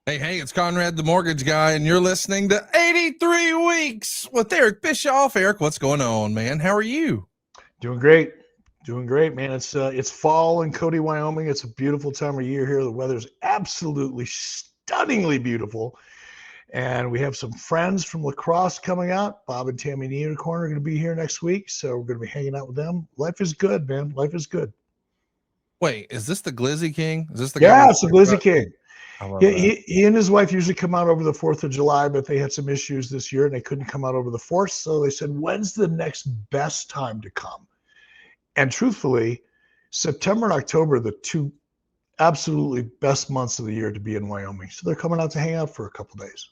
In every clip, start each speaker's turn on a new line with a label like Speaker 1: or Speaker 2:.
Speaker 1: Hey, it's Conrad, the mortgage guy, and you're listening to 83 Weeks with Eric Bischoff. Eric, what's going on, man? How are you?
Speaker 2: Doing great. Doing great, man. It's fall in Cody, Wyoming. It's a beautiful time of year here. The weather's absolutely stunningly beautiful. And we have some friends from lacrosse coming out. Bob and Tammy Unicorn are going to be here next week. So we're going to be hanging out with them. Life is good, man. Life is good.
Speaker 1: Wait, is this the Glizzy King? Is this the guy?
Speaker 2: Yeah, it's the Glizzy King.
Speaker 1: I love
Speaker 2: He,
Speaker 1: that.
Speaker 2: he and his wife usually come out over the 4th of July, but they had some issues this year and they couldn't come out over the 4th. So they said, when's the next best time to come? And truthfully, September and October are the two absolutely best months of the year to be in Wyoming. So they're coming out to hang out for a couple days.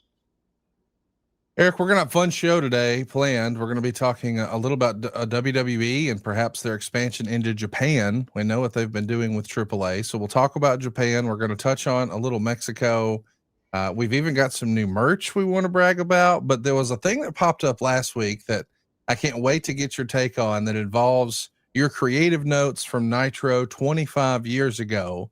Speaker 1: Eric, we're going to have a fun show today planned. We're going to be talking a little about WWE and perhaps their expansion into Japan. We know what they've been doing with AAA. So we'll talk about Japan. We're going to touch on a little Mexico. We've even got some new merch we want to brag about, but there was a thing that popped up last week that I can't wait to get your take on that involves your creative notes from Nitro 25 years ago.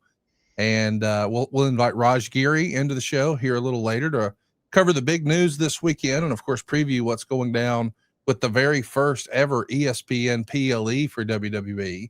Speaker 1: And we'll invite RAJ GIRI into the show here a little later to cover the big news this weekend and, of course, preview what's going down with the very first ever ESPN PLE for WWE.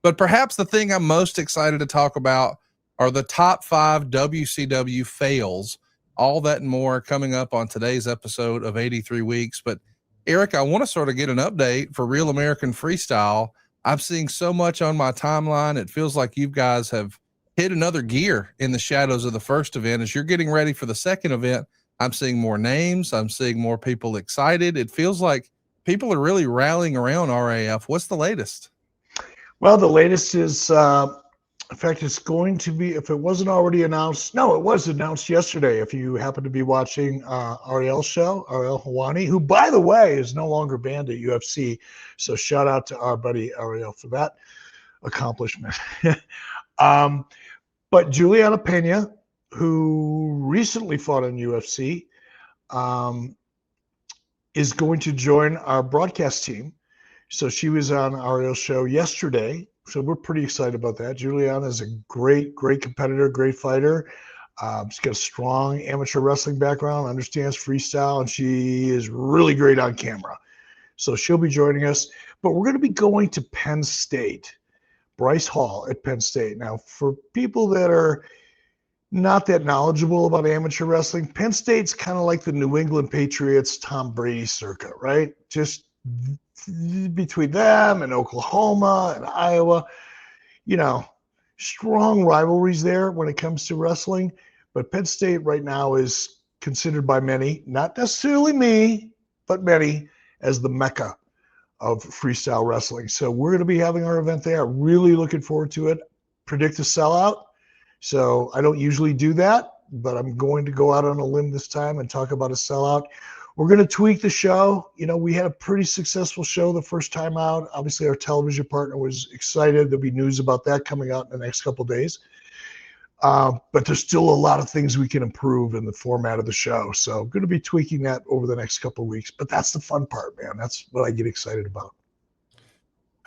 Speaker 1: But perhaps the thing I'm most excited to talk about are the top 5 WCW fails. All that and more coming up on today's episode of 83 Weeks. But, Eric, I want to sort of get an update for Real American Freestyle. I'm seeing so much on my timeline. It feels like you guys have hit another gear in the shadows of the first event. As you're getting ready for the second event, I'm seeing more names. I'm seeing more people excited. It feels like people are really rallying around RAF. What's the latest?
Speaker 2: Well, the latest is, in fact, it's going to be, if it wasn't already announced, no, it was announced yesterday. If you happen to be watching Ariel's show, Ariel Hawani, who, by the way, is no longer banned at UFC. So shout out to our buddy Ariel for that accomplishment. But Juliana Pena, who recently fought in UFC, is going to join our broadcast team. So she was on Ariel's show yesterday. So we're pretty excited about that. Juliana is a great competitor, great fighter. She's got a strong amateur wrestling background, understands freestyle, and she is really great on camera. So she'll be joining us. But we're going to be going to Penn State, Bryce Hall at Penn State. Now, for people that are not that knowledgeable about amateur wrestling, Penn State's kind of like the New England Patriots, Tom Brady circuit, right? Just between them and Oklahoma and Iowa, strong rivalries there when it comes to wrestling. But Penn State right now is considered by many, not necessarily me, but many, as the Mecca of freestyle wrestling. So we're going to be having our event there. Really looking forward to it. Predict a sellout. So I don't usually do that, but I'm going to go out on a limb this time and talk about a sellout. We're going to tweak the show. We had a pretty successful show the first time out. Obviously, our television partner was excited. There'll be news about that coming out in the next couple of days. But there's still a lot of things we can improve in the format of the show. So I'm going to be tweaking that over the next couple of weeks. But that's the fun part, man. That's what I get excited about.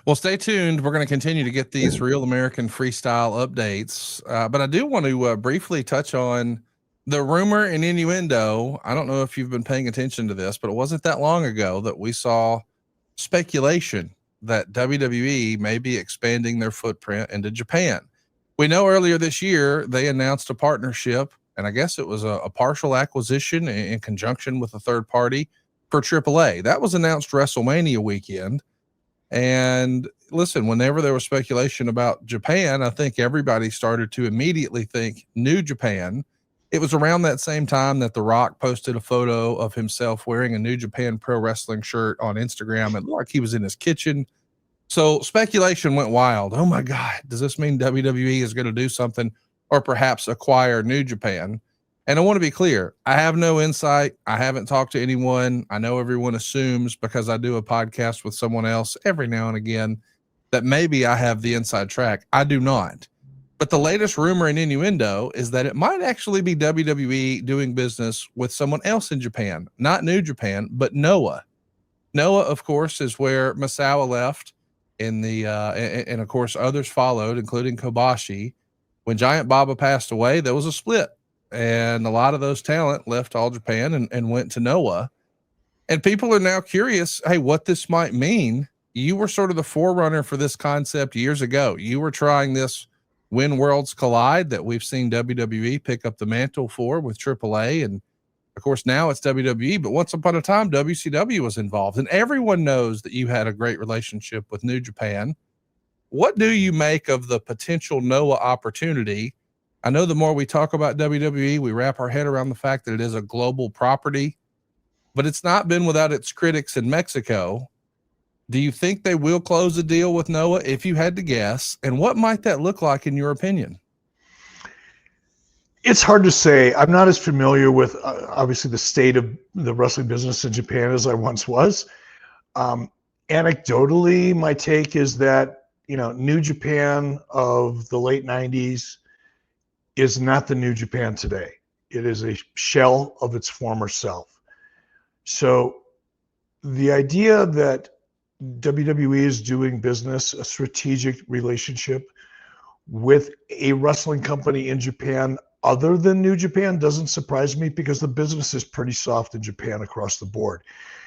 Speaker 1: Well, stay tuned. We're going to continue to get these Real American Freestyle updates. But I do want to briefly touch on the rumor and innuendo. I don't know if you've been paying attention to this, but it wasn't that long ago that we saw speculation that WWE may be expanding their footprint into Japan. We know earlier this year they announced a partnership, and I guess it was a partial acquisition in conjunction with a third party for AAA. That was announced WrestleMania weekend. And listen, whenever there was speculation about Japan, I think everybody started to immediately think New Japan. It was around that same time that The Rock posted a photo of himself wearing a New Japan Pro Wrestling shirt on Instagram. It looked like he was in his kitchen. So speculation went wild. Oh my God, does this mean WWE is going to do something or perhaps acquire New Japan? And I want to be clear, I have no insight. I haven't talked to anyone. I know everyone assumes because I do a podcast with someone else every now and again that maybe I have the inside track. I do not. But the latest rumor and innuendo is that it might actually be WWE doing business with someone else in Japan, not New Japan, but Noah. Noah, of course, is where Misawa left and of course others followed, including Kobashi. When Giant Baba passed away, there was a split. and a lot of those talent left All Japan and went to Noah. And people are now curious, hey, what this might mean. You were sort of the forerunner for this concept years ago. You were trying this when worlds collide that we've seen WWE pick up the mantle for with AAA. And of course, now it's WWE, but once upon a time, WCW was involved, and everyone knows that you had a great relationship with New Japan. What do you make of the potential Noah opportunity? I know the more we talk about WWE, we wrap our head around the fact that it is a global property, but it's not been without its critics in Mexico. Do you think they will close a deal with Noah if you had to guess? And what might that look like in your opinion?
Speaker 2: It's hard to say. I'm not as familiar with obviously the state of the wrestling business in Japan as I once was. Anecdotally, my take is that, New Japan of the late 90s is not the New Japan today. It is a shell of its former self. So the idea that WWE is doing business, a strategic relationship with a wrestling company in Japan other than New Japan doesn't surprise me, because the business is pretty soft in Japan across the board.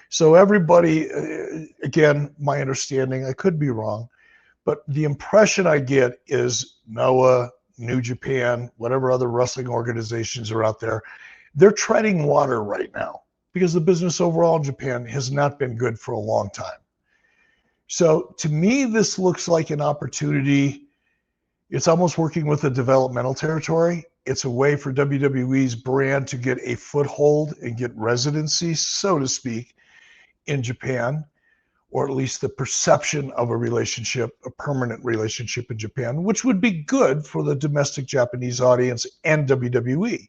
Speaker 2: So everybody, again, my understanding, I could be wrong, but the impression I get is Noah, New Japan, whatever other wrestling organizations are out there, they're treading water right now because the business overall in Japan has not been good for a long time. So to me, this looks like an opportunity. It's almost working with a developmental territory. It's a way for WWE's brand to get a foothold and get residency, so to speak, in Japan, or at least the perception of a relationship, a permanent relationship in Japan, which would be good for the domestic Japanese audience and WWE.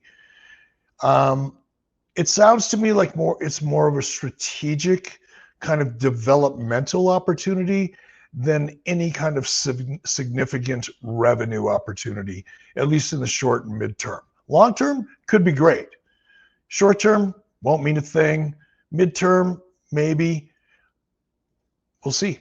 Speaker 2: It sounds to me like it's more of a strategic kind of developmental opportunity than any kind of significant revenue opportunity, at least in the short and midterm. Long term could be great. Short term won't mean a thing. Midterm, maybe. We'll see.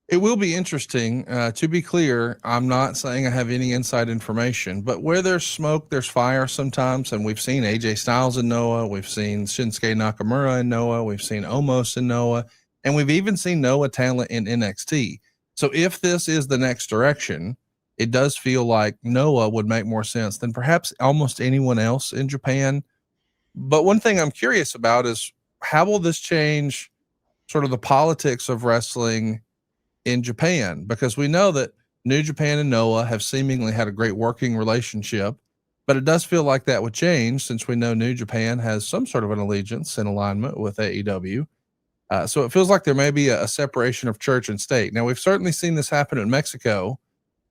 Speaker 1: It will be interesting. To be clear, I'm not saying I have any inside information, but where there's smoke, there's fire sometimes. And we've seen AJ Styles in Noah. We've seen Shinsuke Nakamura in Noah. We've seen Omos in Noah. And we've even seen Noah talent in NXT. So if this is the next direction, it does feel like Noah would make more sense than perhaps almost anyone else in Japan. But one thing I'm curious about is, how will this change sort of the politics of wrestling in Japan? Because we know that New Japan and Noah have seemingly had a great working relationship, but it does feel like that would change since we know New Japan has some sort of an allegiance and alignment with AEW. So it feels like there may be a separation of church and state. Now, we've certainly seen this happen in Mexico,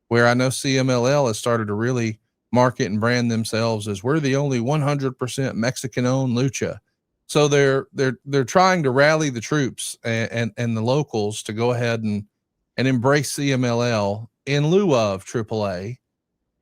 Speaker 1: where I know CMLL has started to really market and brand themselves as we're the only 100% Mexican-owned lucha. So they're trying to rally the troops and the locals to go ahead and embrace CMLL in lieu of AAA.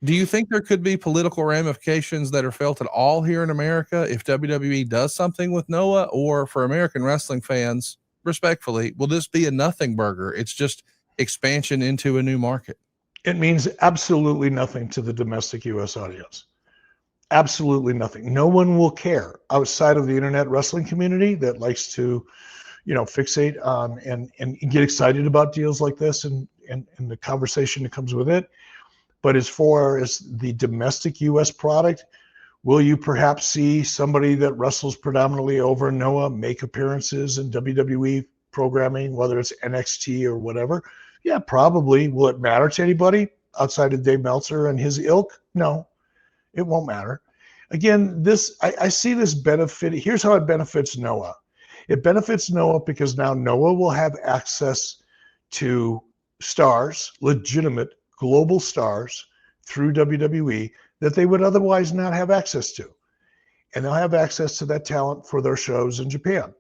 Speaker 1: Do you think there could be political ramifications that are felt at all here in America if WWE does something with Noah? Or for American wrestling fans, respectfully, will this be a nothing burger? It's just expansion into a new market.
Speaker 2: It means absolutely nothing to the domestic U.S. audience. Absolutely nothing. No one will care outside of the internet wrestling community that likes to, fixate and get excited about deals like this and the conversation that comes with it. But as far as the domestic U.S. product, will you perhaps see somebody that wrestles predominantly over in Noah make appearances in WWE programming, whether it's NXT or whatever? Yeah, probably. Will it matter to anybody outside of Dave Meltzer and his ilk? No, it won't matter. Again, I see this benefit. Here's how it benefits Noah. It benefits Noah because now Noah will have access to stars, legitimate global stars through WWE that they would otherwise not have access to. And they'll have access to that talent for their shows in Japan.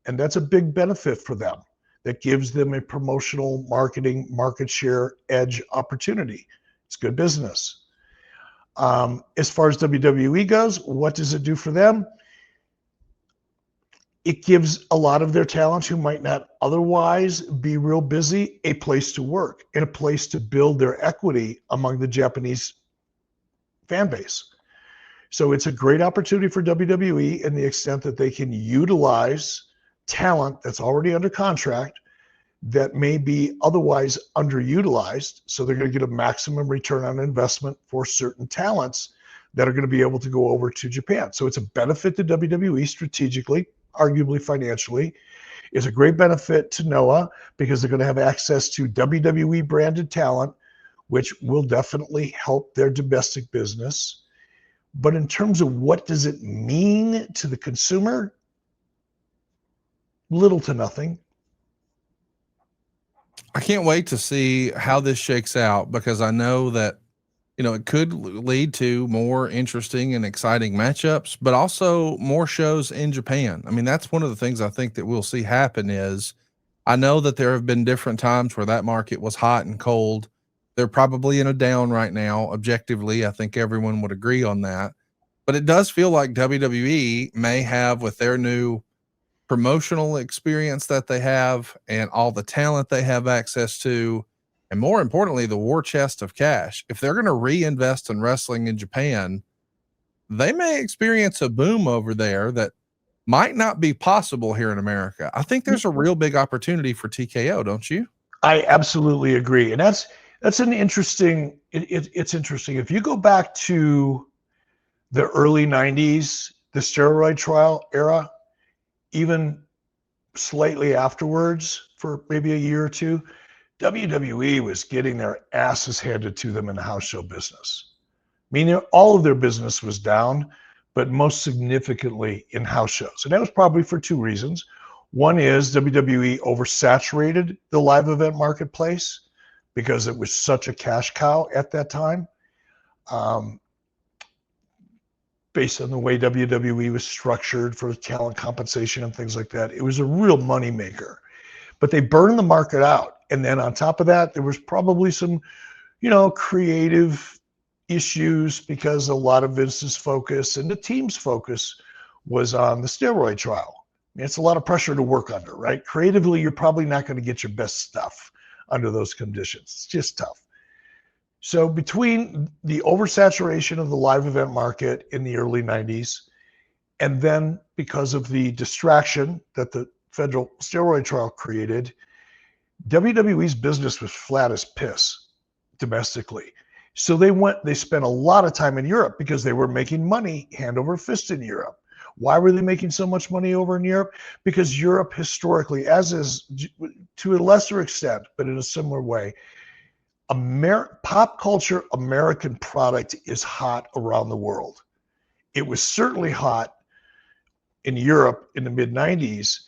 Speaker 2: And that's a big benefit for them. That gives them a promotional marketing market share edge opportunity. It's good business. As far as WWE goes, what does it do for them? It gives a lot of their talent who might not otherwise be real busy a place to work and a place to build their equity among the Japanese fan base. So it's a great opportunity for WWE in the extent that they can utilize talent that's already under contract that may be otherwise underutilized. So they're going to get a maximum return on investment for certain talents that are going to be able to go over to Japan. So it's a benefit to WWE strategically, arguably financially. It's a great benefit to Noah because they're going to have access to WWE branded talent, which will definitely help their domestic business. But in terms of what does it mean to the consumer, little to nothing.
Speaker 1: I can't wait to see how this shakes out because I know that, you know, it could lead to more interesting and exciting matchups, but also more shows in Japan. I mean, that's one of the things I think that we'll see happen is I know that there have been different times where that market was hot and cold. They're probably in a down right now. Objectively, I think everyone would agree on that, but it does feel like WWE may have, with their new promotional experience that they have and all the talent they have access to, and more importantly, the war chest of cash. If they're going to reinvest in wrestling in Japan, they may experience a boom over there that might not be possible here in America. I think there's a real big opportunity for TKO, don't you?
Speaker 2: I absolutely agree. And that's an interesting, it's interesting. If you go back to the early 90s, the steroid trial era, even slightly afterwards for maybe a year or two, WWE was getting their asses handed to them in the house show business. Meaning all of their business was down, but most significantly in house shows. And that was probably for two reasons. One is WWE oversaturated the live event marketplace because it was such a cash cow at that time. Based on the way WWE was structured for talent compensation and things like that. It was a real money maker, but they burned the market out. And then on top of that, there was probably some, you know, creative issues because a lot of Vince's focus and the team's focus was on the steroid trial. I mean, it's a lot of pressure to work under, right? Creatively, you're probably not going to get your best stuff under those conditions. It's just tough. So between the oversaturation of the live event market in the early 90s, and then because of the distraction that the federal steroid trial created, WWE's business was flat as piss domestically. So they spent a lot of time in Europe because they were making money hand over fist in Europe. Why were they making so much money over in Europe? Because Europe historically, as is to a lesser extent, but in a similar way, pop culture American product is hot around the world. It was certainly hot in Europe in the mid-90s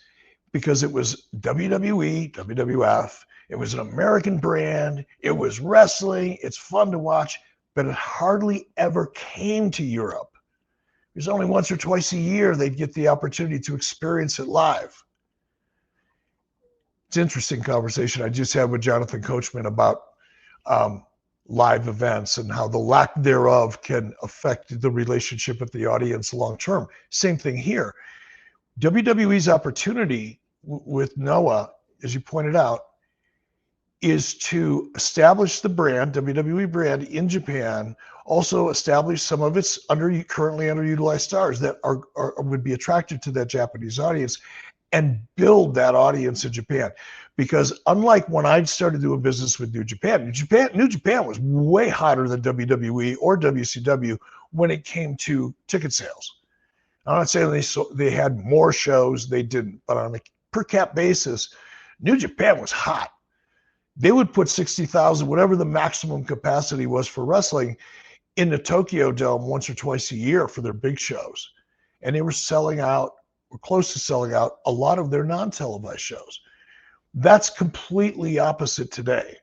Speaker 2: because it was WWE, WWF. It was an American brand. It was wrestling. It's fun to watch, but it hardly ever came to Europe. It was only once or twice a year they'd get the opportunity to experience it live. It's an interesting conversation I just had with Jonathan Coachman about live events and how the lack thereof can affect the relationship with the audience long term. Same thing here. WWE's opportunity with Noah, as you pointed out, is to establish the brand, WWE brand in Japan, also establish some of its currently underutilized stars that would be attracted to that Japanese audience and build that audience in Japan. Because unlike when I started doing business with New Japan was way hotter than WWE or WCW when it came to ticket sales. I'm not saying they had more shows, they didn't, but on a per cap basis, New Japan was hot. They would put 60,000, whatever the maximum capacity was for wrestling, in the Tokyo Dome once or twice a year for their big shows. And they were selling out, or close to selling out, a lot of their non-televised shows. That's completely opposite today.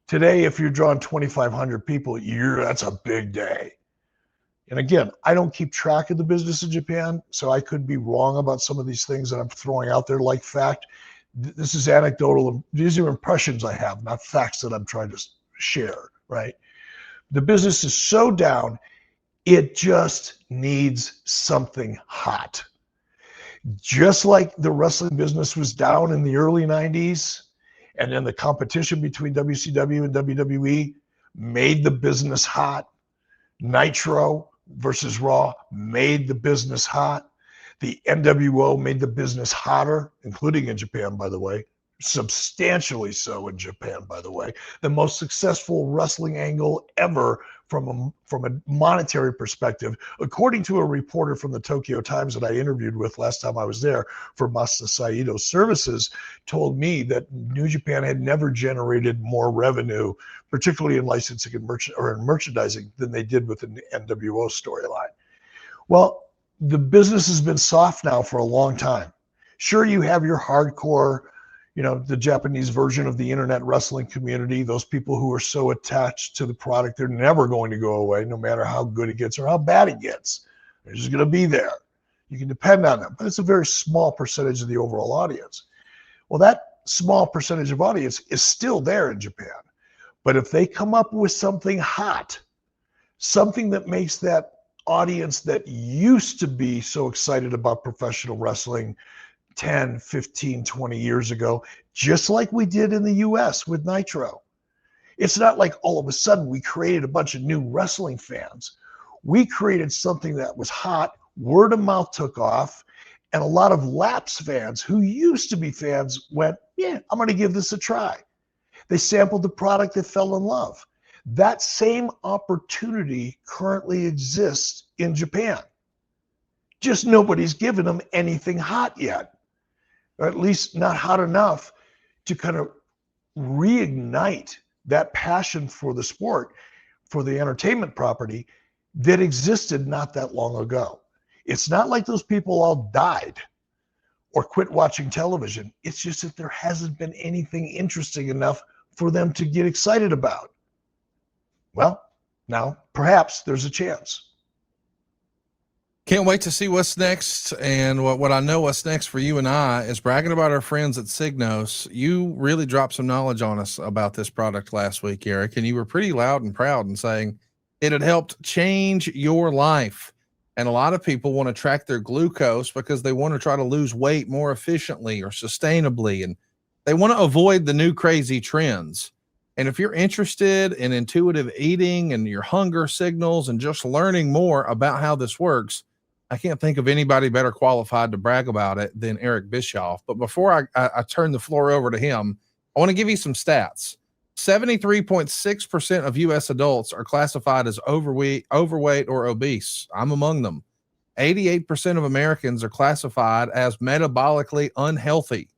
Speaker 2: Today, if you're drawing 2,500 people a year, that's a big day. And again, I don't keep track of the business in Japan, so I could be wrong about some of these things that I'm throwing out there like fact. This is anecdotal. These are impressions I have, not facts that I'm trying to share, right? The business is so down, it just needs something hot. Just like the wrestling business was down in the early 90s, and then the competition between WCW and WWE made the business hot. Nitro versus Raw made the business hot. The NWO made the business hotter, including in Japan, by the way, substantially so in Japan, by the way. The most successful wrestling angle ever from a monetary perspective, according to a reporter from the Tokyo Times that I interviewed with last time I was there for Masa Saito Services, told me that New Japan had never generated more revenue, particularly in licensing and merchandising, than they did with the NWO storyline. Well, the business has been soft now for a long time. Sure, you have your hardcore, the Japanese version of the internet wrestling community, those people who are so attached to the product, they're never going to go away, no matter how good it gets or how bad it gets. They're just going to be there. You can depend on them, but it's a very small percentage of the overall audience. Well, that small percentage of audience is still there in Japan. But if they come up with something hot, something that makes that audience that used to be so excited about professional wrestling 10, 15, 20 years ago, just like we did in the US with Nitro. It's not like all of a sudden we created a bunch of new wrestling fans. We created something that was hot, word of mouth took off, and a lot of lapsed fans who used to be fans went, yeah, I'm going to give this a try. They sampled the product, they fell in love. That same opportunity currently exists in Japan. Just nobody's given them anything hot yet. Or at least not hot enough to kind of reignite that passion for the sport, for the entertainment property that existed not that long ago. It's not like those people all died or quit watching television. It's just that there hasn't been anything interesting enough for them to get excited about. Well, now perhaps there's a chance.
Speaker 1: Can't wait to see what's next. And what I know what's next for you and I is bragging about our friends at SIGNOS. You really dropped some knowledge on us about this product last week, Eric, and you were pretty loud and proud in saying it had helped change your life. And a lot of people want to track their glucose because they want to try to lose weight more efficiently or sustainably, and they want to avoid the new crazy trends. And if you're interested in intuitive eating and your hunger signals and just learning more about how this works, I can't think of anybody better qualified to brag about it than Eric Bischoff. But before I turn the floor over to him, I want to give you some stats. 73.6% of U.S. adults are classified as overweight or obese. I'm among them. 88% of Americans are classified as metabolically unhealthy.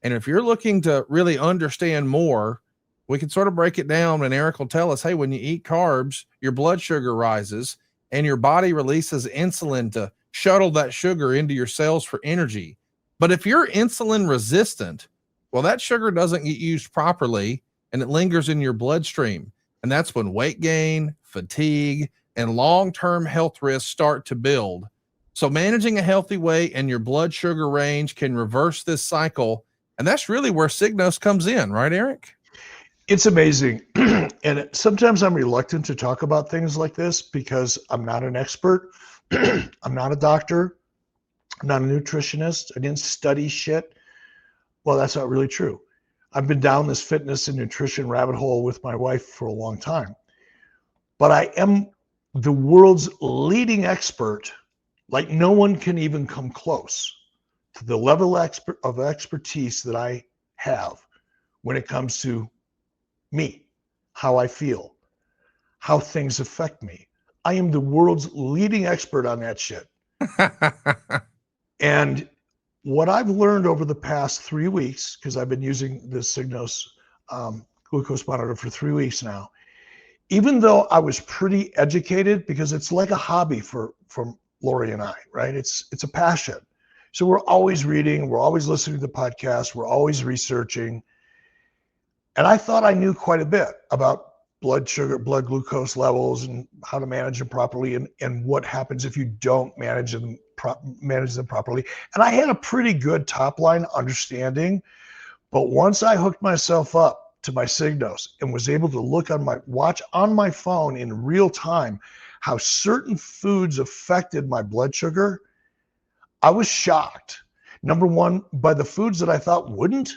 Speaker 1: And if you're looking to really understand more, we can sort of break it down, and Eric will tell us, hey, when you eat carbs, your blood sugar rises and your body releases insulin to shuttle that sugar into your cells for energy. But if you're insulin resistant, well, that sugar doesn't get used properly and it lingers in your bloodstream. And that's when weight gain, fatigue, and long-term health risks start to build. So managing a healthy weight and your blood sugar range can reverse this cycle. And that's really where SIGNOS comes in, right, Eric?
Speaker 2: It's amazing. And sometimes I'm reluctant to talk about things like this because I'm not an expert. I'm not a doctor. I'm not a nutritionist. I didn't study shit. Well, that's not really true. I've been down this fitness and nutrition rabbit hole with my wife for a long time. But I am the world's leading expert. Like no one can even come close to the level of expertise that I have when it comes to me, how I feel, how things affect me. I am the world's leading expert on that shit. And what I've learned over the past 3 weeks, because I've been using the SIGNOS glucose monitor for 3 weeks now, even though I was pretty educated, because it's like a hobby from Lori and I, right? It's a passion. So we're always reading, we're always listening to the podcast, we're always researching. And I thought I knew quite a bit about blood sugar, blood glucose levels, and how to manage them properly, and what happens if you don't manage them properly. And I had a pretty good top line understanding, but once I hooked myself up to my SIGNOS and was able to watch on my phone in real time how certain foods affected my blood sugar, I was shocked. Number one, by the foods that I thought wouldn't,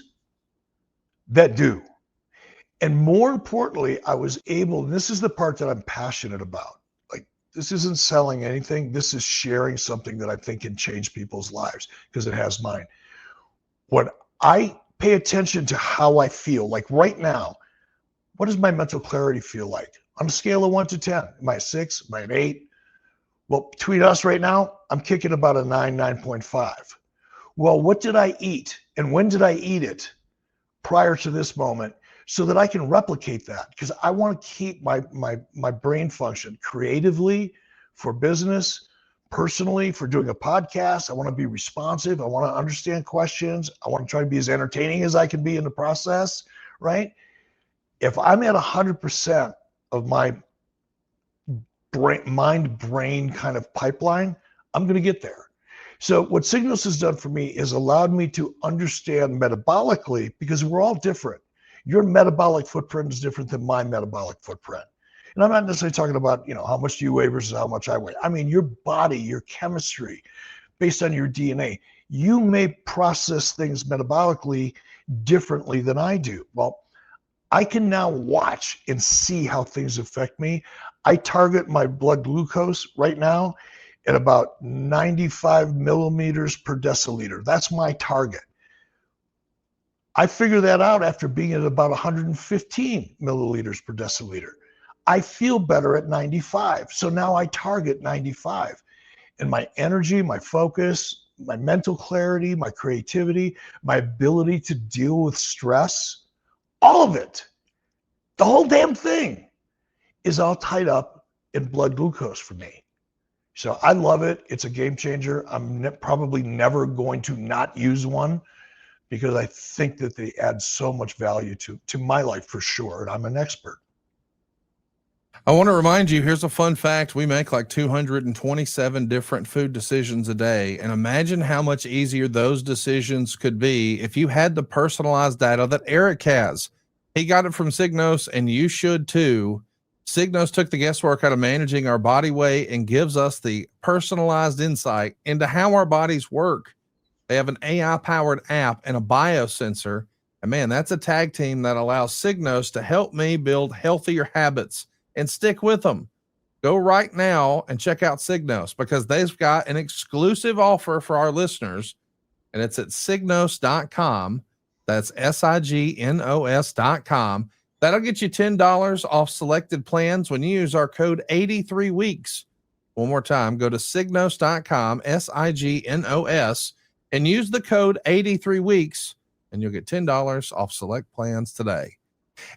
Speaker 2: that do. And more importantly, I was able, and this is the part that I'm passionate about, like This isn't selling anything. This is sharing something that I think can change people's lives, because it has mine. When I pay attention to how I feel, like right now, what does my mental clarity feel like? On a scale of 1 to 10, am I a 6? Am I an 8? Well, between us right now, I'm kicking about a 9, 9.5. Well, what did I eat? And when did I eat it prior to this moment, so that I can replicate that? Because I want to keep my brain function creatively, for business, personally, for doing a podcast. I want to be responsive. I want to understand questions. I want to try to be as entertaining as I can be in the process, right? If I'm at 100% of my mind-brain kind of pipeline, I'm going to get there. So what SIGNOS has done for me is allowed me to understand metabolically, because we're all different. Your metabolic footprint is different than my metabolic footprint. And I'm not necessarily talking about, how much do you weigh versus how much I weigh. I mean, your body, your chemistry, based on your DNA, you may process things metabolically differently than I do. Well, I can now watch and see how things affect me. I target my blood glucose right now at about 95 millimeters per deciliter. That's my target. I figured that out after being at about 115 milliliters per deciliter. I feel better at 95. So now I target 95. And my energy, my focus, my mental clarity, my creativity, my ability to deal with stress, all of it, the whole damn thing, is all tied up in blood glucose for me. So I love it. It's a game changer. I'm probably never going to not use one, because I think that they add so much value to my life for sure. And I'm an expert.
Speaker 1: I want to remind you, here's a fun fact. We make like 227 different food decisions a day. And imagine how much easier those decisions could be if you had the personalized data that Eric has. He got it from SIGNOS, and you should too. SIGNOS took the guesswork out of managing our body weight and gives us the personalized insight into how our bodies work. They have an AI-powered app and a biosensor. And man, that's a tag team that allows SIGNOS to help me build healthier habits and stick with them. Go right now and check out SIGNOS, because they've got an exclusive offer for our listeners, and it's at signos.com. That's SIGNOS.com. That'll get you $10 off selected plans when you use our code 83 weeks. One more time, go to signos.com, SIGNOS, and use the code 83 weeks, and you'll get $10 off select plans today.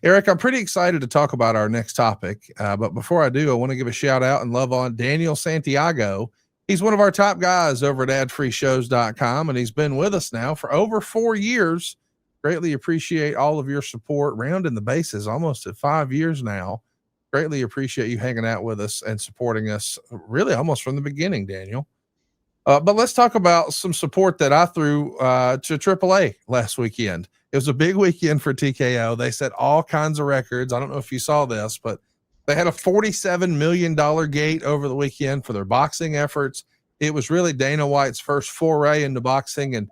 Speaker 1: Eric, I'm pretty excited to talk about our next topic. But before I do, I want to give a shout out and love on Daniel Santiago. He's one of our top guys over at adfreeshows.com, and he's been with us now for over 4 years. Greatly appreciate all of your support. Rounding the bases almost at 5 years now. Greatly appreciate you hanging out with us and supporting us really almost from the beginning, Daniel. But let's talk about some support that I threw to AAA last weekend. It was a big weekend for TKO. They set all kinds of records. I don't know if you saw this, but they had a $47 million gate over the weekend for their boxing efforts. It was really Dana White's first foray into boxing, and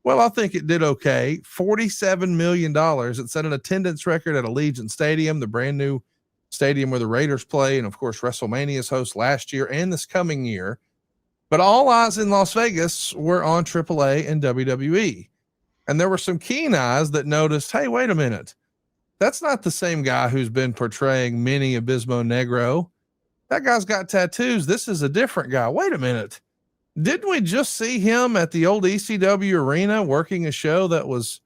Speaker 1: well, I think it did okay. $47 million. It set an attendance record at Allegiant Stadium, the brand new stadium where the Raiders play, and of course WrestleMania's host last year and this coming year. But all eyes in Las Vegas were on AAA and WWE. And there were some keen eyes that noticed, hey, wait a minute. That's not the same guy who's been portraying Minnie Abismo Negro. That guy's got tattoos. This is a different guy. Wait a minute. Didn't we just see him at the old ECW arena working a show that was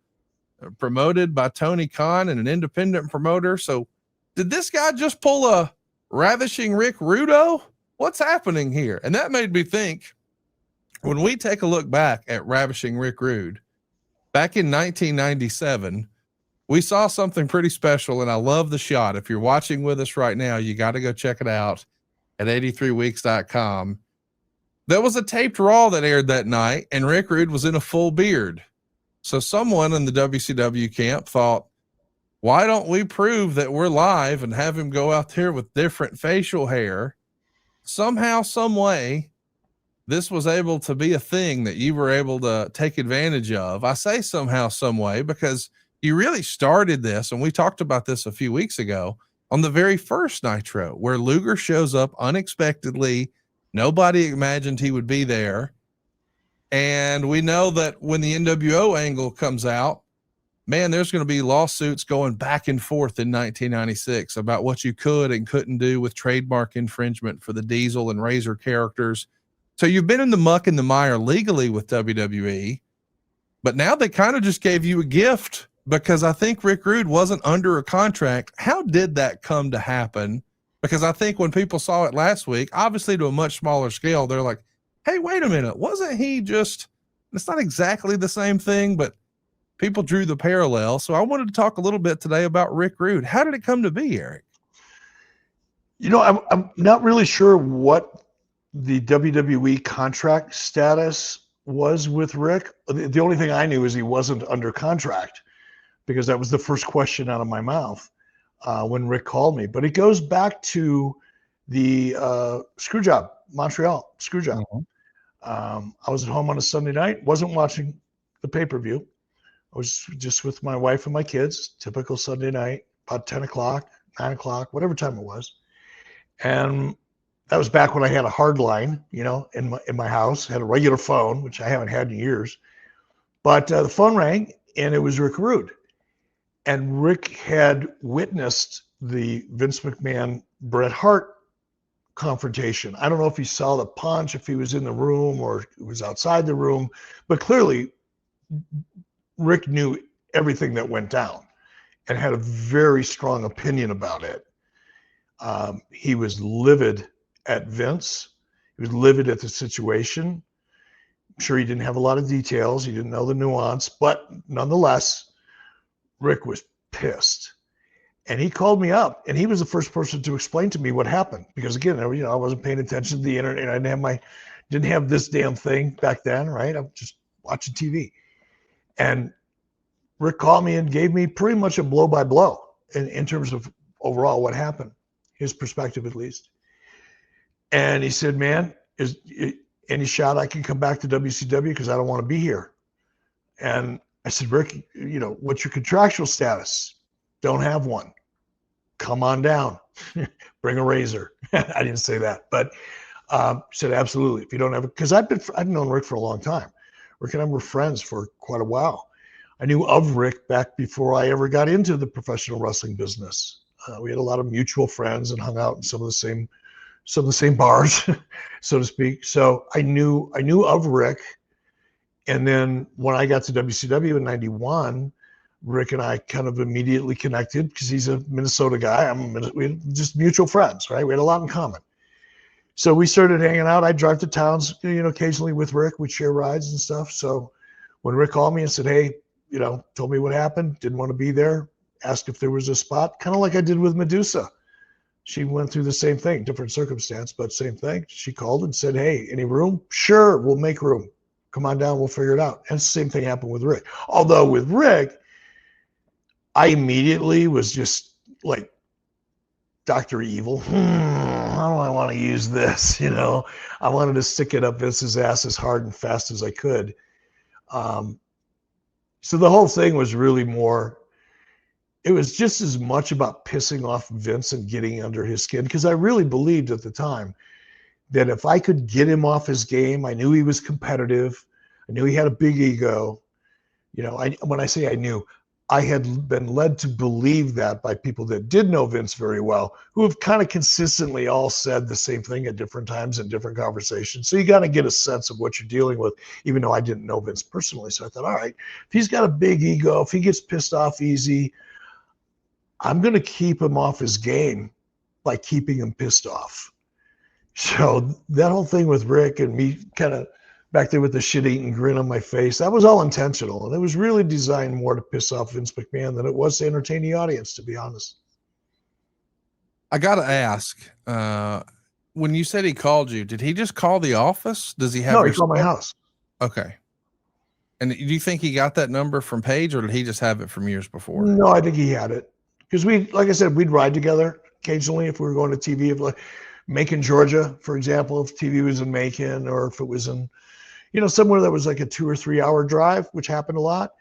Speaker 1: promoted by Tony Khan and an independent promoter? So did this guy just pull a Ravishing Rick Rudo? What's happening here? And that made me think, when we take a look back at Ravishing Rick Rude, back in 1997, we saw something pretty special, and I love the shot. If you're watching with us right now, you got to go check it out at 83weeks.com. There was a taped Raw that aired that night, and Rick Rude was in a full beard. So someone in the WCW camp thought, why don't we prove that we're live and have him go out there with different facial hair? Somehow, some way, this was able to be a thing that you were able to take advantage of. I say somehow, some way, because you really started this, and we talked about this a few weeks ago. on the very first Nitro, where Luger shows up unexpectedly. Nobody imagined he would be there. And we know that when the NWO angle comes out, man, there's going to be lawsuits going back and forth in 1996 about what you could and couldn't do with trademark infringement for the Diesel and Razor characters. So you've been in the muck and the mire legally with WWE, but now they kind of just gave you a gift, because I think Rick Rude wasn't under a contract. How did that come to happen? Because I think when people saw it last week, obviously to a much smaller scale, they're like, hey, wait a minute. Wasn't he just, it's not exactly the same thing, but people drew the parallel. So I wanted to talk a little bit today about Rick Rude. How did it come to be, Eric?
Speaker 2: You know, I'm not really sure what the WWE contract status was with Rick. The only thing I knew is he wasn't under contract, because that was the first question out of my mouth when Rick called me. But it goes back to the Screwjob, Montreal Screwjob. I was at home on a Sunday night, wasn't watching the pay-per-view. I was just with my wife and my kids, typical Sunday night, about 10 o'clock, 9 o'clock, whatever time it was. And that was back when I had a hard line, you know, in my house, had a regular phone, which I haven't had in years. But the phone rang, and it was Rick Rude. And Rick had witnessed the Vince McMahon, Bret Hart confrontation. I don't know if he saw the punch, if he was in the room or was outside the room, but clearly Rick knew everything that went down and had a very strong opinion about it. He was livid at Vince. He was livid at the situation. I'm sure he didn't have a lot of details. He didn't know the nuance, but nonetheless, Rick was pissed. And he called me up, and he was the first person to explain to me what happened. Because again, you know, I wasn't paying attention to the internet. I didn't have this damn thing back then, right? I'm just watching TV. And Rick called me and gave me pretty much a blow by blow in terms of overall what happened, his perspective at least. And he said, man, is any shot I can come back to WCW, because I don't want to be here? And I said, Rick, you know, what's your contractual status? Don't have one. Come on down. Bring a razor. I didn't say that, but said absolutely. If you don't have it, because I've known Rick for a long time. Rick and I were friends for quite a while. I knew of Rick back before I ever got into the professional wrestling business. We had a lot of mutual friends and hung out in some of the same bars, so to speak. So I knew of Rick. And then when I got to WCW in 91, Rick and I kind of immediately connected, because he's a Minnesota guy. We're just mutual friends, right? We had a lot in common. So we started hanging out. I'd drive to towns, you know, occasionally with Rick. We'd share rides and stuff. So when Rick called me and said, hey, you know, told me what happened, didn't want to be there, asked if there was a spot, kind of like I did with Medusa. She went through the same thing, different circumstance, but same thing. She called and said, hey, any room? Sure, we'll make room. Come on down, we'll figure it out. And the same thing happened with Rick. Although with Rick, I immediately was just like Dr. Evil. How do I want to use this? You know, I wanted to stick it up Vince's ass as hard and fast as I could. So the whole thing was really more, it was just as much about pissing off Vince and getting under his skin, because I really believed at the time that if I could get him off his game, I knew he was competitive. I knew he had a big ego. You know, when I say I knew, I had been led to believe that by people that did know Vince very well, who have kind of consistently all said the same thing at different times in different conversations. So you got to get a sense of what you're dealing with, even though I didn't know Vince personally. So I thought, all right, if he's got a big ego, if he gets pissed off easy, I'm going to keep him off his game by keeping him pissed off. So that whole thing with Rick and me kind of back there with the shit-eating grin on my face, that was all intentional. And it was really designed more to piss off Vince McMahon than it was to entertain the audience, to be honest.
Speaker 1: I got to ask, when you said he called you, did he just call the office? Does he have?
Speaker 2: No, he called my house.
Speaker 1: Okay. And do you think he got that number from Paige, or did he just have it from years before?
Speaker 2: No, I think he had it. Because like I said, we'd ride together occasionally if we were going to TV, if like Macon, Georgia, for example, if TV was in Macon, or if it was in, you know, somewhere that was like a 2 or 3 hour drive, which happened a lot.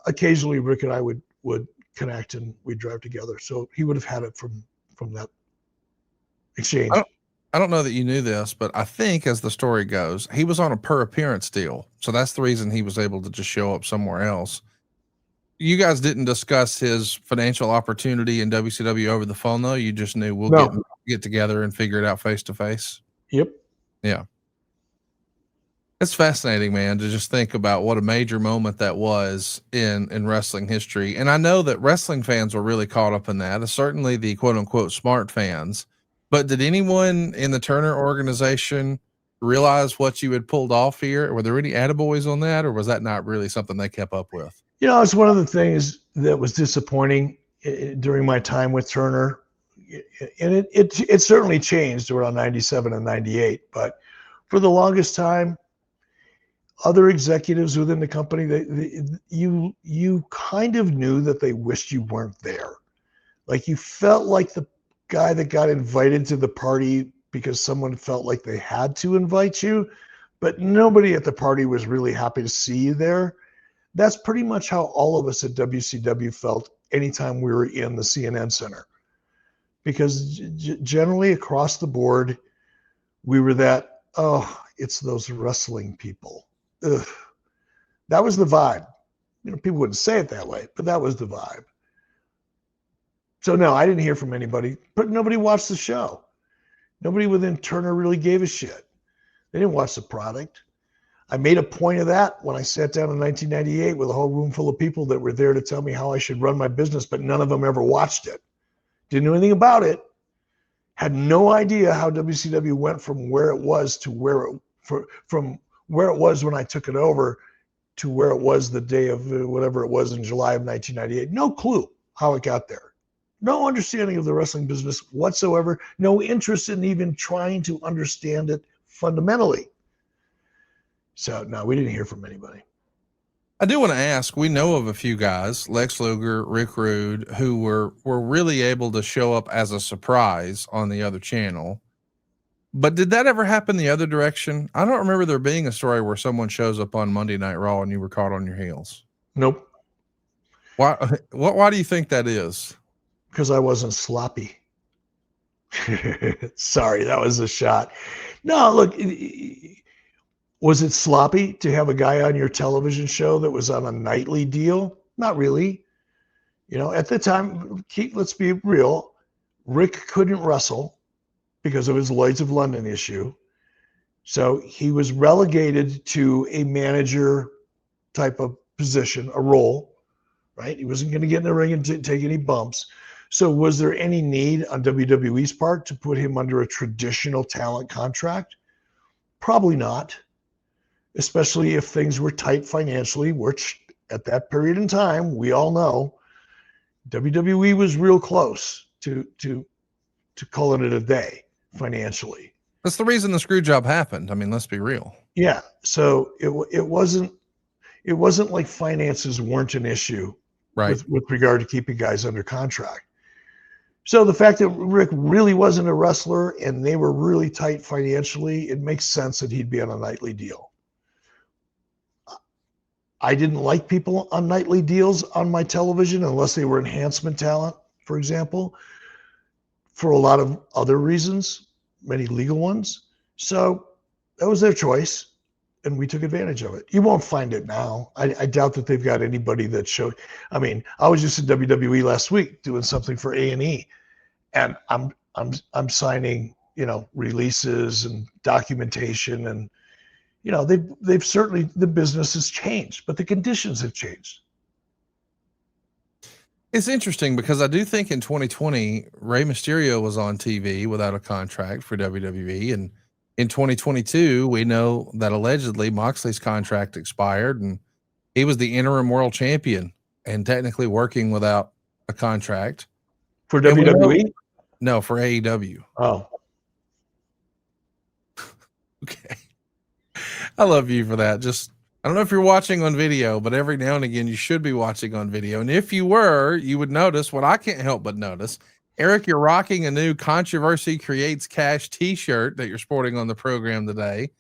Speaker 2: Occasionally Rick and I would connect and we'd drive together. So he would have had it from that exchange.
Speaker 1: I don't know that you knew this, but I think as the story goes, he was on a per appearance deal. So that's the reason he was able to just show up somewhere else. You guys didn't discuss his financial opportunity in WCW over the phone, though. You just knew we'll get together and figure it out face to face.
Speaker 2: Yep.
Speaker 1: Yeah. It's fascinating, man, to just think about what a major moment that was in wrestling history. And I know that wrestling fans were really caught up in that, certainly the quote unquote smart fans. But did anyone in the Turner organization realize what you had pulled off here? Were there any attaboys on that, or was that not really something they kept up with?
Speaker 2: You know, it's one of the things that was disappointing during my time with Turner. And it certainly changed around 97 and 98. But for the longest time, other executives within the company, you kind of knew that they wished you weren't there. Like you felt like the guy that got invited to the party because someone felt like they had to invite you, but nobody at the party was really happy to see you there. That's pretty much how all of us at WCW felt anytime we were in the CNN Center. Because generally across the board, we were that, oh, it's those wrestling people. Ugh. That was the vibe. You know, people wouldn't say it that way, but that was the vibe. So no, I didn't hear from anybody, but nobody watched the show. Nobody within Turner really gave a shit. They didn't watch the product. I made a point of that when I sat down in 1998 with a whole room full of people that were there to tell me how I should run my business, but none of them ever watched it. Didn't know anything about it. Had no idea how WCW went from where it was to from where it was when I took it over to where it was the day of whatever it was in July of 1998. No clue how it got there. No understanding of the wrestling business whatsoever. No interest in even trying to understand it fundamentally. So no, we didn't hear from anybody.
Speaker 1: I do want to ask, we know of a few guys, Lex Luger, Rick Rude, who were really able to show up as a surprise on the other channel. But did that ever happen the other direction? I don't remember there being a story where someone shows up on Monday Night Raw and you were caught on your heels.
Speaker 2: Nope.
Speaker 1: Why do you think that is?
Speaker 2: Because I wasn't sloppy. Sorry, that was a shot. No, look, was it sloppy to have a guy on your television show that was on a nightly deal? Not really. You know, at the time, let's be real, Rick couldn't wrestle because of his Lloyd's of London issue. So he was relegated to a manager type of position, a role, right? He wasn't going to get in the ring and take any bumps. So was there any need on WWE's part to put him under a traditional talent contract? Probably not, especially if things were tight financially, which at that period in time, we all know, WWE was real close to calling it a day financially.
Speaker 1: That's the reason the screw job happened. I mean, let's be real.
Speaker 2: Yeah. So it wasn't like finances weren't an issue,
Speaker 1: right,
Speaker 2: with regard to keeping guys under contract. So the fact that Rick really wasn't a wrestler and they were really tight financially, it makes sense that he'd be on a nightly deal. I didn't like people on nightly deals on my television unless they were enhancement talent, for example, for a lot of other reasons, many legal ones. So that was their choice, and we took advantage of it. You won't find it now. I doubt that they've got anybody that showed. I mean, I was just in WWE last week doing something for A&E, and I'm signing, you know, releases and documentation, and you know, they've certainly, the business has changed, but the conditions have changed.
Speaker 1: It's interesting because I do think in 2020, Rey Mysterio was on TV without a contract for WWE. And in 2022, we know that allegedly Moxley's contract expired and he was the interim world champion and technically working without a contract.
Speaker 2: For WWE?
Speaker 1: No, for AEW.
Speaker 2: Oh.
Speaker 1: Okay. I love you for that. Just, I don't know if you're watching on video, but every now and again, you should be watching on video. And if you were, you would notice what I can't help but notice. Eric, you're rocking a new Controversy Creates Cash t-shirt that you're sporting on the program today.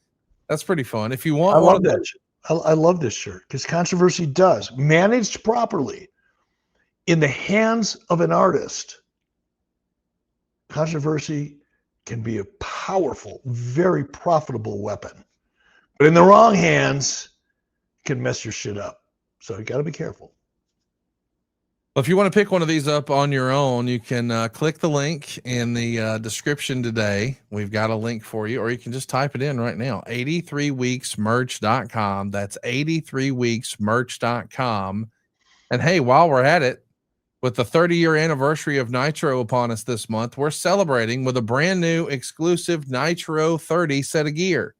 Speaker 1: That's pretty fun. If you want,
Speaker 2: I love this shirt because Controversy does, managed properly, in the hands of an artist, controversy can be a powerful, very profitable weapon. But in the wrong hands, it can mess your shit up. So you got to be careful.
Speaker 1: Well, if you want to pick one of these up on your own, you can click the link in the description today. We've got a link for you, or you can just type it in right now, 83weeksmerch.com. That's 83weeksmerch.com. And hey, while we're at it, with the 30-year anniversary of Nitro upon us this month, we're celebrating with a brand new exclusive Nitro 30 set of gear.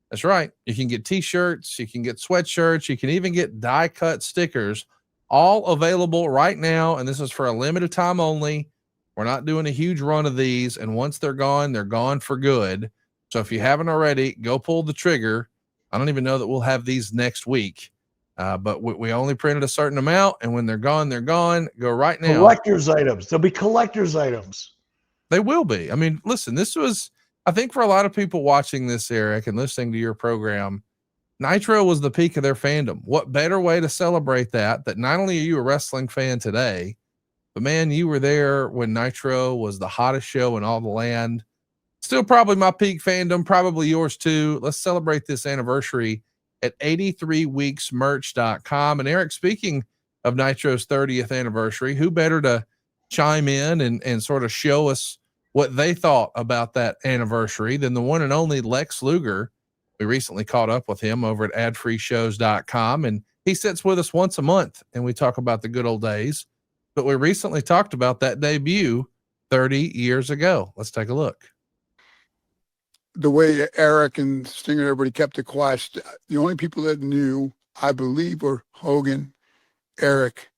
Speaker 1: That's right. You can get t-shirts, you can get sweatshirts, you can even get die-cut stickers, all available right now. And this is for a limited time only. We're not doing a huge run of these. And once they're gone for good. So if you haven't already, go pull the trigger. I don't even know that we'll have these next week. But we only printed a certain amount, and when they're gone, they're gone. Go right now.
Speaker 2: Collector's items. There'll be collector's items.
Speaker 1: They will be. I mean, listen, this was, I think for a lot of people watching this, Eric, and listening to your program, Nitro was the peak of their fandom. What better way to celebrate that not only are you a wrestling fan today, but man, you were there when Nitro was the hottest show in all the land. Still probably my peak fandom, probably yours too. Let's celebrate this anniversary at 83weeksmerch.com. And Eric, speaking of Nitro's 30th anniversary, who better to chime in and sort of show us what they thought about that anniversary than the one and only Lex Luger. We recently caught up with him over at adfreeshows.com, and he sits with us once a month and we talk about the good old days, but we recently talked about that debut 30 years ago. Let's take a look.
Speaker 3: The way Eric and Stinger, everybody kept it quiet. The only people that knew, I believe, were Hogan, Eric,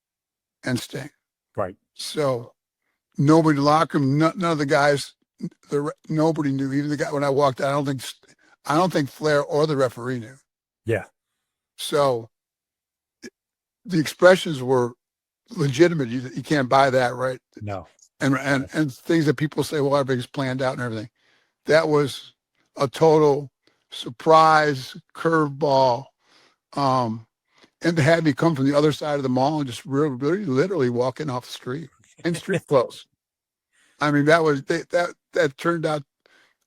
Speaker 3: and Sting.
Speaker 4: Right.
Speaker 3: So nobody in the locker room, none of the guys, nobody knew. Even the guy when I walked out, I don't think Flair or the referee knew.
Speaker 4: Yeah.
Speaker 3: So the expressions were legitimate. You can't buy that, right?
Speaker 4: No.
Speaker 3: And things that people say, well, everything's planned out and everything. That was a total surprise curveball. And to have me come from the other side of the mall and just really literally walking off the street in street clothes. I mean, that turned out,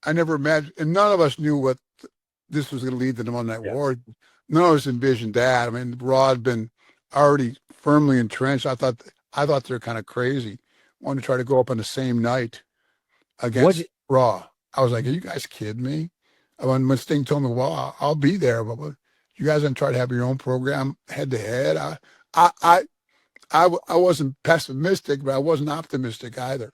Speaker 3: I never imagined, and none of us knew what this was going to lead to the Monday Night War. None of us envisioned that. I mean, Raw had been already firmly entrenched. I thought they were kind of crazy, wanting to try to go up on the same night against Raw. I was like, are you guys kidding me? When Sting told me, well, I'll be there, but you guys didn't try to have your own program head to head. I wasn't pessimistic, but I wasn't optimistic either.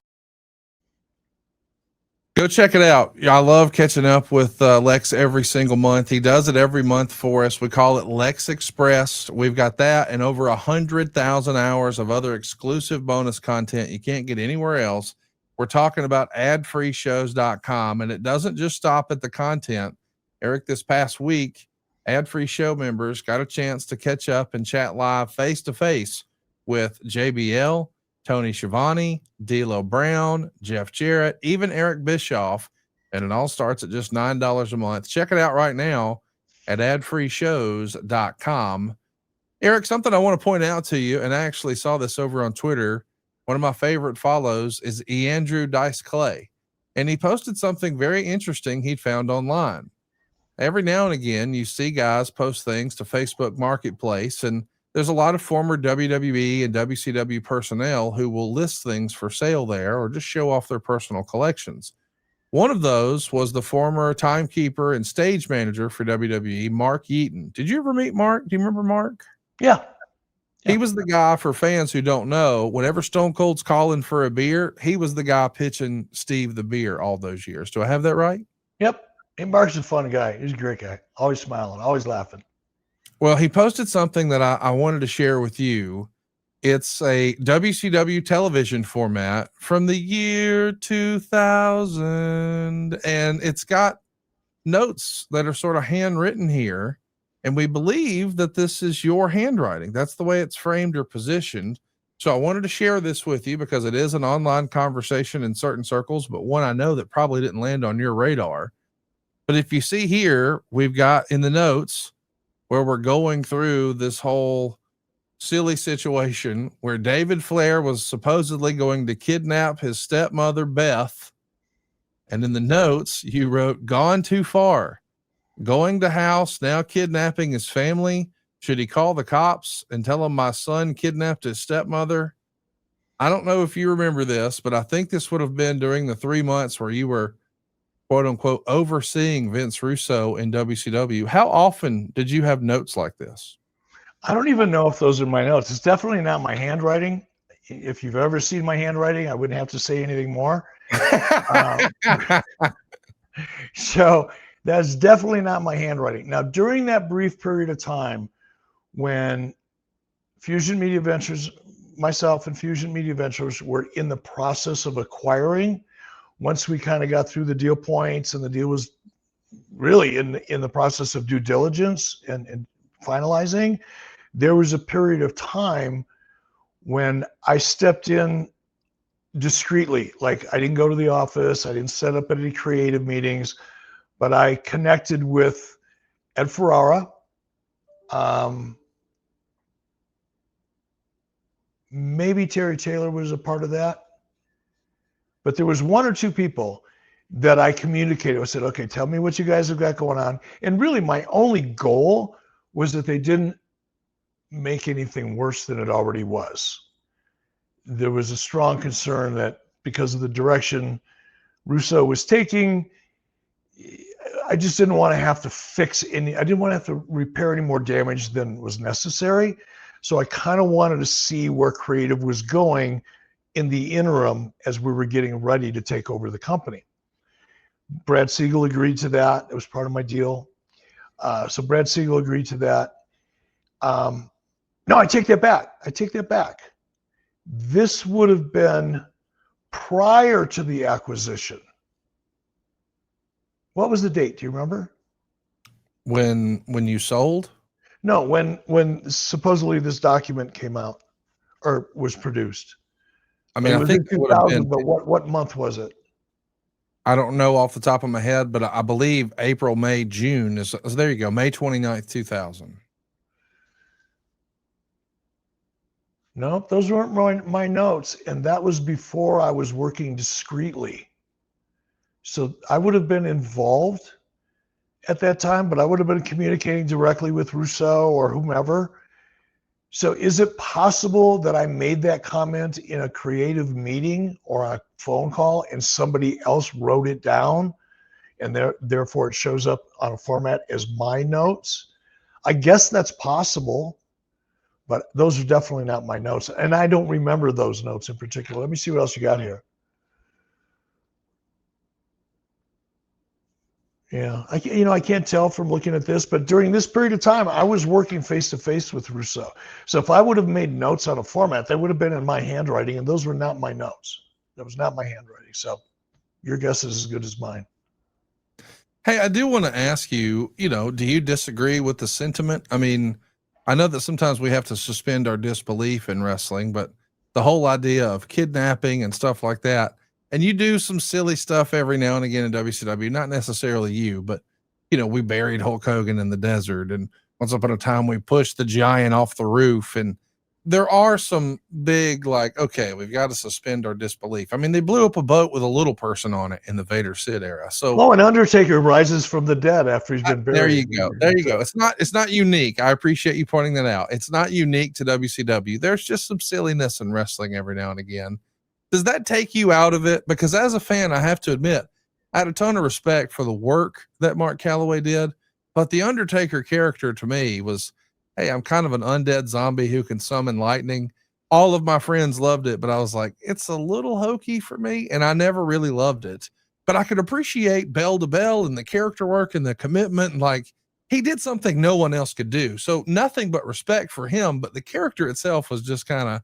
Speaker 1: Go check it out. I love catching up with Lex every single month. He does it every month for us. We call it Lex Express. We've got that and over 100,000 hours of other exclusive bonus content you can't get anywhere else. We're talking about adfreeshows.com, and it doesn't just stop at the content. Eric, this past week, ad-free show members got a chance to catch up and chat live face-to-face with JBL, Tony Schiavone, D'Lo Brown, Jeff Jarrett, even Eric Bischoff, and it all starts at just $9 a month. Check it out right now at adfreeshows.com. Eric, something I want to point out to you, and I actually saw this over on Twitter. One of my favorite follows is Andrew Dice Clay, and he posted something very interesting he'd found online. Every now and again, you see guys post things to Facebook Marketplace, and there's a lot of former WWE and WCW personnel who will list things for sale there or just show off their personal collections. One of those was the former timekeeper and stage manager for WWE, Mark Yeaton. Did you ever meet Mark? Do you remember Mark?
Speaker 2: Yeah.
Speaker 1: He was the guy, for fans who don't know, whenever Stone Cold's calling for a beer, he was the guy pitching Steve the beer all those years. Do I have that right?
Speaker 2: Yep. And Mark's a fun guy. He's a great guy. Always smiling, always laughing. Well,
Speaker 1: he posted something that I wanted to share with you. It's a WCW television format from the year 2000, and it's got notes that are sort of handwritten here. And we believe that this is your handwriting. That's the way it's framed or positioned. So I wanted to share this with you because it is an online conversation in certain circles, but one I know that probably didn't land on your radar. But if you see here, we've got in the notes where we're going through this whole silly situation where David Flair was supposedly going to kidnap his stepmother, Beth. And in the notes, you wrote, "Gone too far. Going to house, now kidnapping his family. Should he call the cops and tell them my son kidnapped his stepmother?" I don't know if you remember this, but I think this would have been during the 3 months where you were, quote unquote, overseeing Vince Russo in WCW. How often did you have notes like this?
Speaker 2: I don't even know if those are my notes. It's definitely not my handwriting. If you've ever seen my handwriting, I wouldn't have to say anything more. So that's definitely not my handwriting. Now, during that brief period of time when Fusion Media Ventures, myself and Fusion Media Ventures were in the process of acquiring, once we kind of got through the deal points and the deal was really in the process of due diligence and finalizing, there was a period of time when I stepped in discreetly. Like, I didn't go to the office, I didn't set up any creative meetings, but I connected with Ed Ferrara, maybe Terry Taylor was a part of that, but there was one or two people that I communicated. I said, okay, tell me what you guys have got going on. And really my only goal was that they didn't make anything worse than it already was. There was a strong concern that because of the direction Russo was taking, I just didn't want to have to fix any, I didn't want to have to repair any more damage than was necessary. So I kind of wanted to see where creative was going in the interim as we were getting ready to take over the company. Brad Siegel agreed to that. It was part of my deal. So Brad Siegel agreed to that. No, I take that back. I take that back. This would have been prior to the acquisition. What was the date? Do you remember?
Speaker 1: When you sold?
Speaker 2: No, when supposedly this document came out or was produced.
Speaker 1: I mean,
Speaker 2: it
Speaker 1: I
Speaker 2: was
Speaker 1: think
Speaker 2: in
Speaker 1: it would have
Speaker 2: 2000,
Speaker 1: been,
Speaker 2: but what month was it?
Speaker 1: I don't know off the top of my head, but I believe April, May, June is there you go. May 29th, 2000.
Speaker 2: Nope, those weren't my notes. And that was before I was working discreetly. So I would have been involved at that time, but I would have been communicating directly with Russo or whomever. So is it possible that I made that comment in a creative meeting or a phone call and somebody else wrote it down and therefore it shows up on a format as my notes? I guess that's possible, but those are definitely not my notes. And I don't remember those notes in particular. Let me see what else you got here. Yeah, I can't tell from looking at this, but during this period of time, I was working face to face with Russo. So if I would have made notes on a format, they would have been in my handwriting, and those were not my notes. That was not my handwriting. So your guess is as good as mine.
Speaker 1: Hey, I do want to ask you, do you disagree with the sentiment? I mean, I know that sometimes we have to suspend our disbelief in wrestling, but the whole idea of kidnapping and stuff like that, and you do some silly stuff every now and again in WCW, not necessarily you, but we buried Hulk Hogan in the desert, and once upon a time we pushed the Giant off the roof, and there are some big, like, okay, we've got to suspend our disbelief. I mean, they blew up a boat with a little person on it in the Vader Sid era. So,
Speaker 2: an Undertaker rises from the dead after he's been buried.
Speaker 1: There you go. There you go. It's not unique. I appreciate you pointing that out. It's not unique to WCW. There's just some silliness in wrestling every now and again. Does that take you out of it? Because as a fan, I have to admit, I had a ton of respect for the work that Mark Calloway did, but the Undertaker character to me was, hey, I'm kind of an undead zombie who can summon lightning. All of my friends loved it, but I was like, it's a little hokey for me, and I never really loved it. But I could appreciate bell to bell and the character work and the commitment, and like, he did something no one else could do. So nothing but respect for him, but the character itself was just kind of,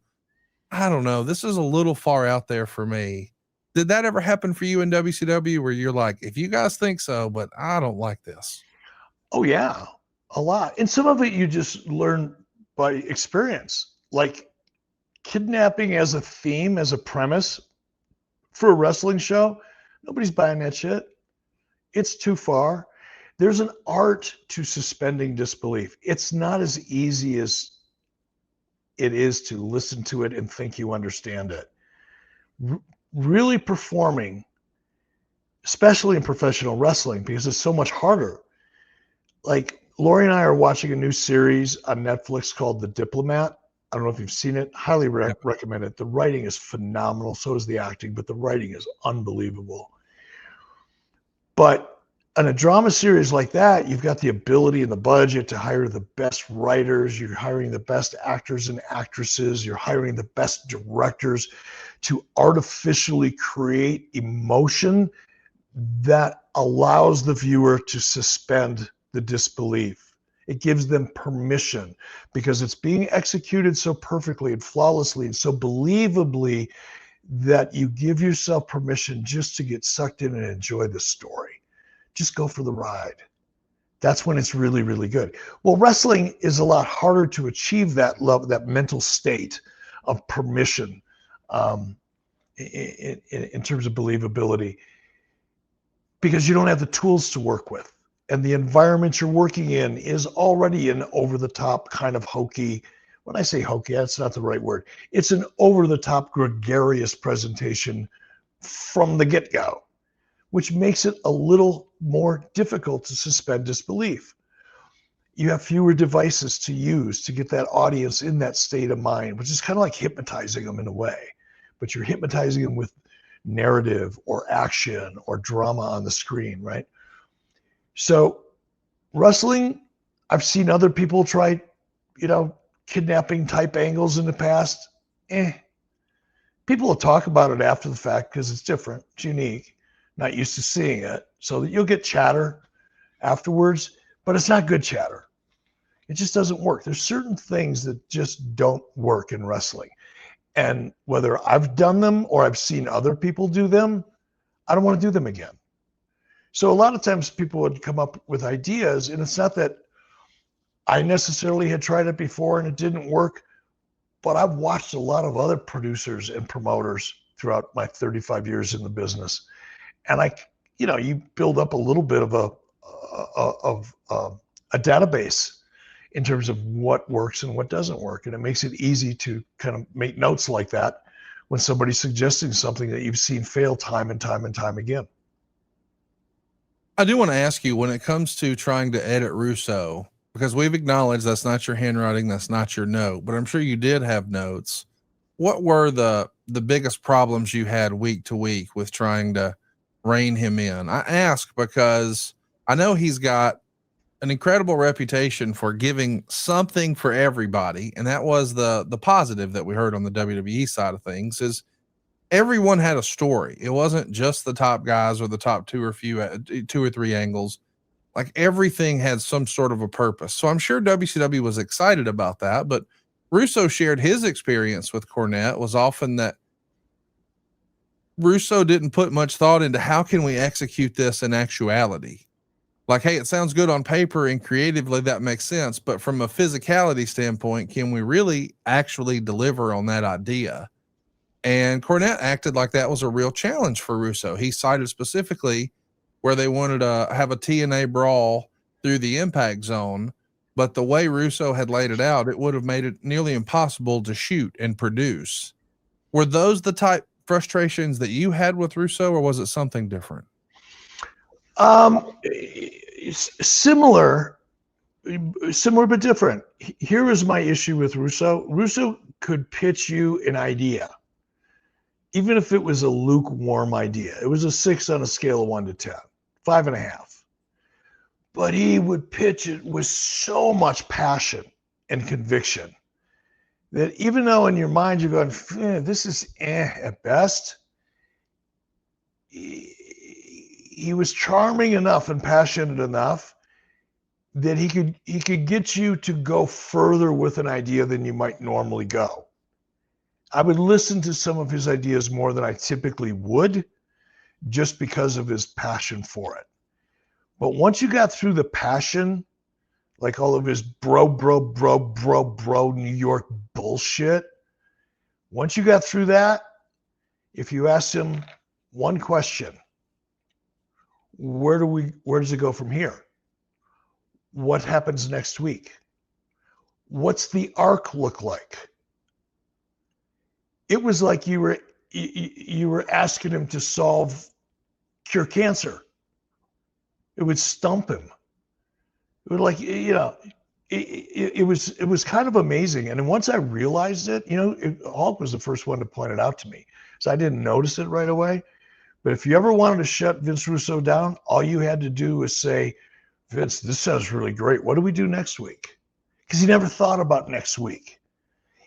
Speaker 1: I don't know, this is a little far out there for me. Did that ever happen for you in WCW where you're like, if you guys think so, but I don't like this?
Speaker 2: Oh yeah, a lot. And some of it you just learn by experience, like kidnapping as a theme, as a premise for a wrestling show. Nobody's buying that shit. It's too far. There's an art to suspending disbelief. It's not as easy as it is to listen to it and think you understand it. Really performing, especially in professional wrestling, because it's so much harder. Like Lori and I are watching a new series on Netflix called The Diplomat. I don't know if you've seen it. Highly recommend it. The writing is phenomenal. So is the acting, but the writing is unbelievable. But in a drama series like that, you've got the ability and the budget to hire the best writers. You're hiring the best actors and actresses. You're hiring the best directors to artificially create emotion that allows the viewer to suspend the disbelief. It gives them permission because it's being executed so perfectly and flawlessly and so believably that you give yourself permission just to get sucked in and enjoy the story. Just go for the ride. That's when it's really, really good. Well, wrestling is a lot harder to achieve that love, that mental state of permission in terms of believability, because you don't have the tools to work with. And the environment you're working in is already an over-the-top kind of hokey. When I say hokey, that's not the right word. It's an over-the-top gregarious presentation from the get-go, which makes it a little more difficult to suspend disbelief. You have fewer devices to use to get that audience in that state of mind, which is kind of like hypnotizing them in a way. But you're hypnotizing them with narrative or action or drama on the screen, right? So wrestling, I've seen other people try, kidnapping type angles in the past. People will talk about it after the fact because it's different, it's unique, not used to seeing it. So that you'll get chatter afterwards, but it's not good chatter. It just doesn't work. There's certain things that just don't work in wrestling. And whether I've done them or I've seen other people do them, I don't want to do them again. So a lot of times people would come up with ideas, and it's not that I necessarily had tried it before and it didn't work, but I've watched a lot of other producers and promoters throughout my 35 years in the business. And you build up a little bit of a database in terms of what works and what doesn't work. And it makes it easy to kind of make notes like that when somebody's suggesting something that you've seen fail time and time and time again.
Speaker 1: I do want to ask you, when it comes to trying to edit Russo, because we've acknowledged that's not your handwriting, that's not your note, but I'm sure you did have notes. What were the biggest problems you had week to week with trying to rein him in? I ask because I know he's got an incredible reputation for giving something for everybody. And that was the positive that we heard on the WWE side of things, is everyone had a story. It wasn't just the top guys or the top two or three angles. Like everything had some sort of a purpose. So I'm sure WCW was excited about that, but Russo shared his experience with Cornette was often that Russo didn't put much thought into how can we execute this in actuality. Like, hey, it sounds good on paper and creatively that makes sense, but from a physicality standpoint, can we really actually deliver on that idea? And Cornette acted like that was a real challenge for Russo. He cited specifically where they wanted to have a TNA brawl through the impact zone, but the way Russo had laid it out, it would have made it nearly impossible to shoot and produce. Were those the type frustrations that you had with Russo, or was it something different?
Speaker 2: Similar but different. Here is my issue with Russo. Russo could pitch you an idea, even if it was a lukewarm idea. It was a 6 on a scale of 1 to 10, 5.5. But he would pitch it with so much passion and conviction that even though in your mind you're going, this is at best, he was charming enough and passionate enough that he could get you to go further with an idea than you might normally go. I would listen to some of his ideas more than I typically would, just because of his passion for it. But once you got through the passion, like all of his bro New York bullshit, once you got through that, if you asked him one question, where does it go from here? What happens next week? What's the arc look like? it was like you were asking him to cure cancer. It would stump him. It would, like, it was kind of amazing. And then once I realized it, Hulk was the first one to point it out to me, so I didn't notice it right away. But if you ever wanted to shut Vince Russo down, all you had to do was say, Vince, this sounds really great. What do we do next week? Because he never thought about next week.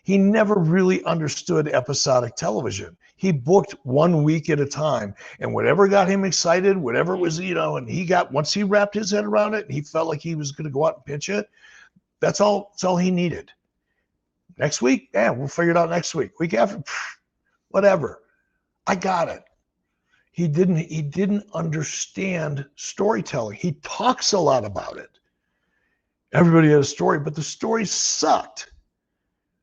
Speaker 2: He never really understood episodic television. He booked 1 week at a time, and whatever got him excited, whatever was, and once he wrapped his head around it, and he felt like he was going to go out and pitch it, that's all he needed. Next week, we'll figure it out next week. Week after, whatever. I got it. He didn't understand storytelling. He talks a lot about it. Everybody had a story, but the story sucked.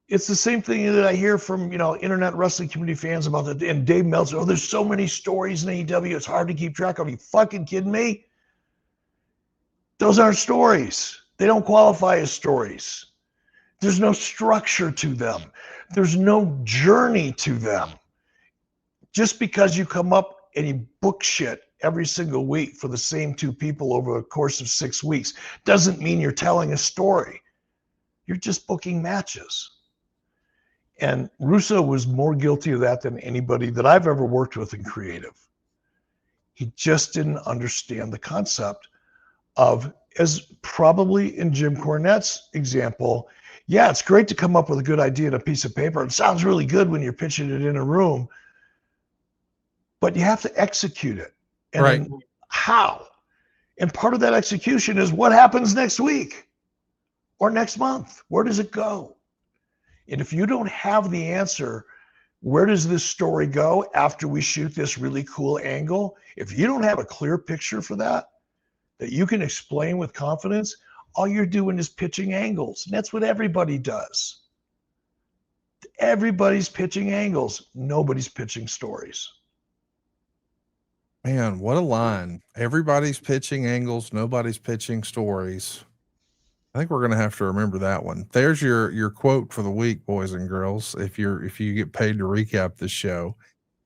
Speaker 2: It's the same thing that I hear from, internet wrestling community fans about that. And Dave Meltzer, there's so many stories in AEW, it's hard to keep track of. Are you fucking kidding me? Those aren't stories. They don't qualify as stories. There's no structure to them. There's no journey to them. Just because you come up and you book shit every single week for the same two people over the course of 6 weeks doesn't mean you're telling a story. You're just booking matches. And Russo was more guilty of that than anybody that I've ever worked with in creative. He just didn't understand the concept of, as probably in Jim Cornette's example, yeah, it's great to come up with a good idea on a piece of paper. It sounds really good when you're pitching it in a room, but you have to execute it. And
Speaker 1: right.
Speaker 2: How? And part of that execution is what happens next week or next month. Where does it go? And if you don't have the answer, where does this story go after we shoot this really cool angle? If you don't have a clear picture for that you can explain with confidence, all you're doing is pitching angles. And that's what everybody does. Everybody's pitching angles. Nobody's pitching stories.
Speaker 1: Man, what a line. Everybody's pitching angles. Nobody's pitching stories. I think we're going to have to remember that one. There's your quote for the week, boys and girls, if you get paid to recap this show.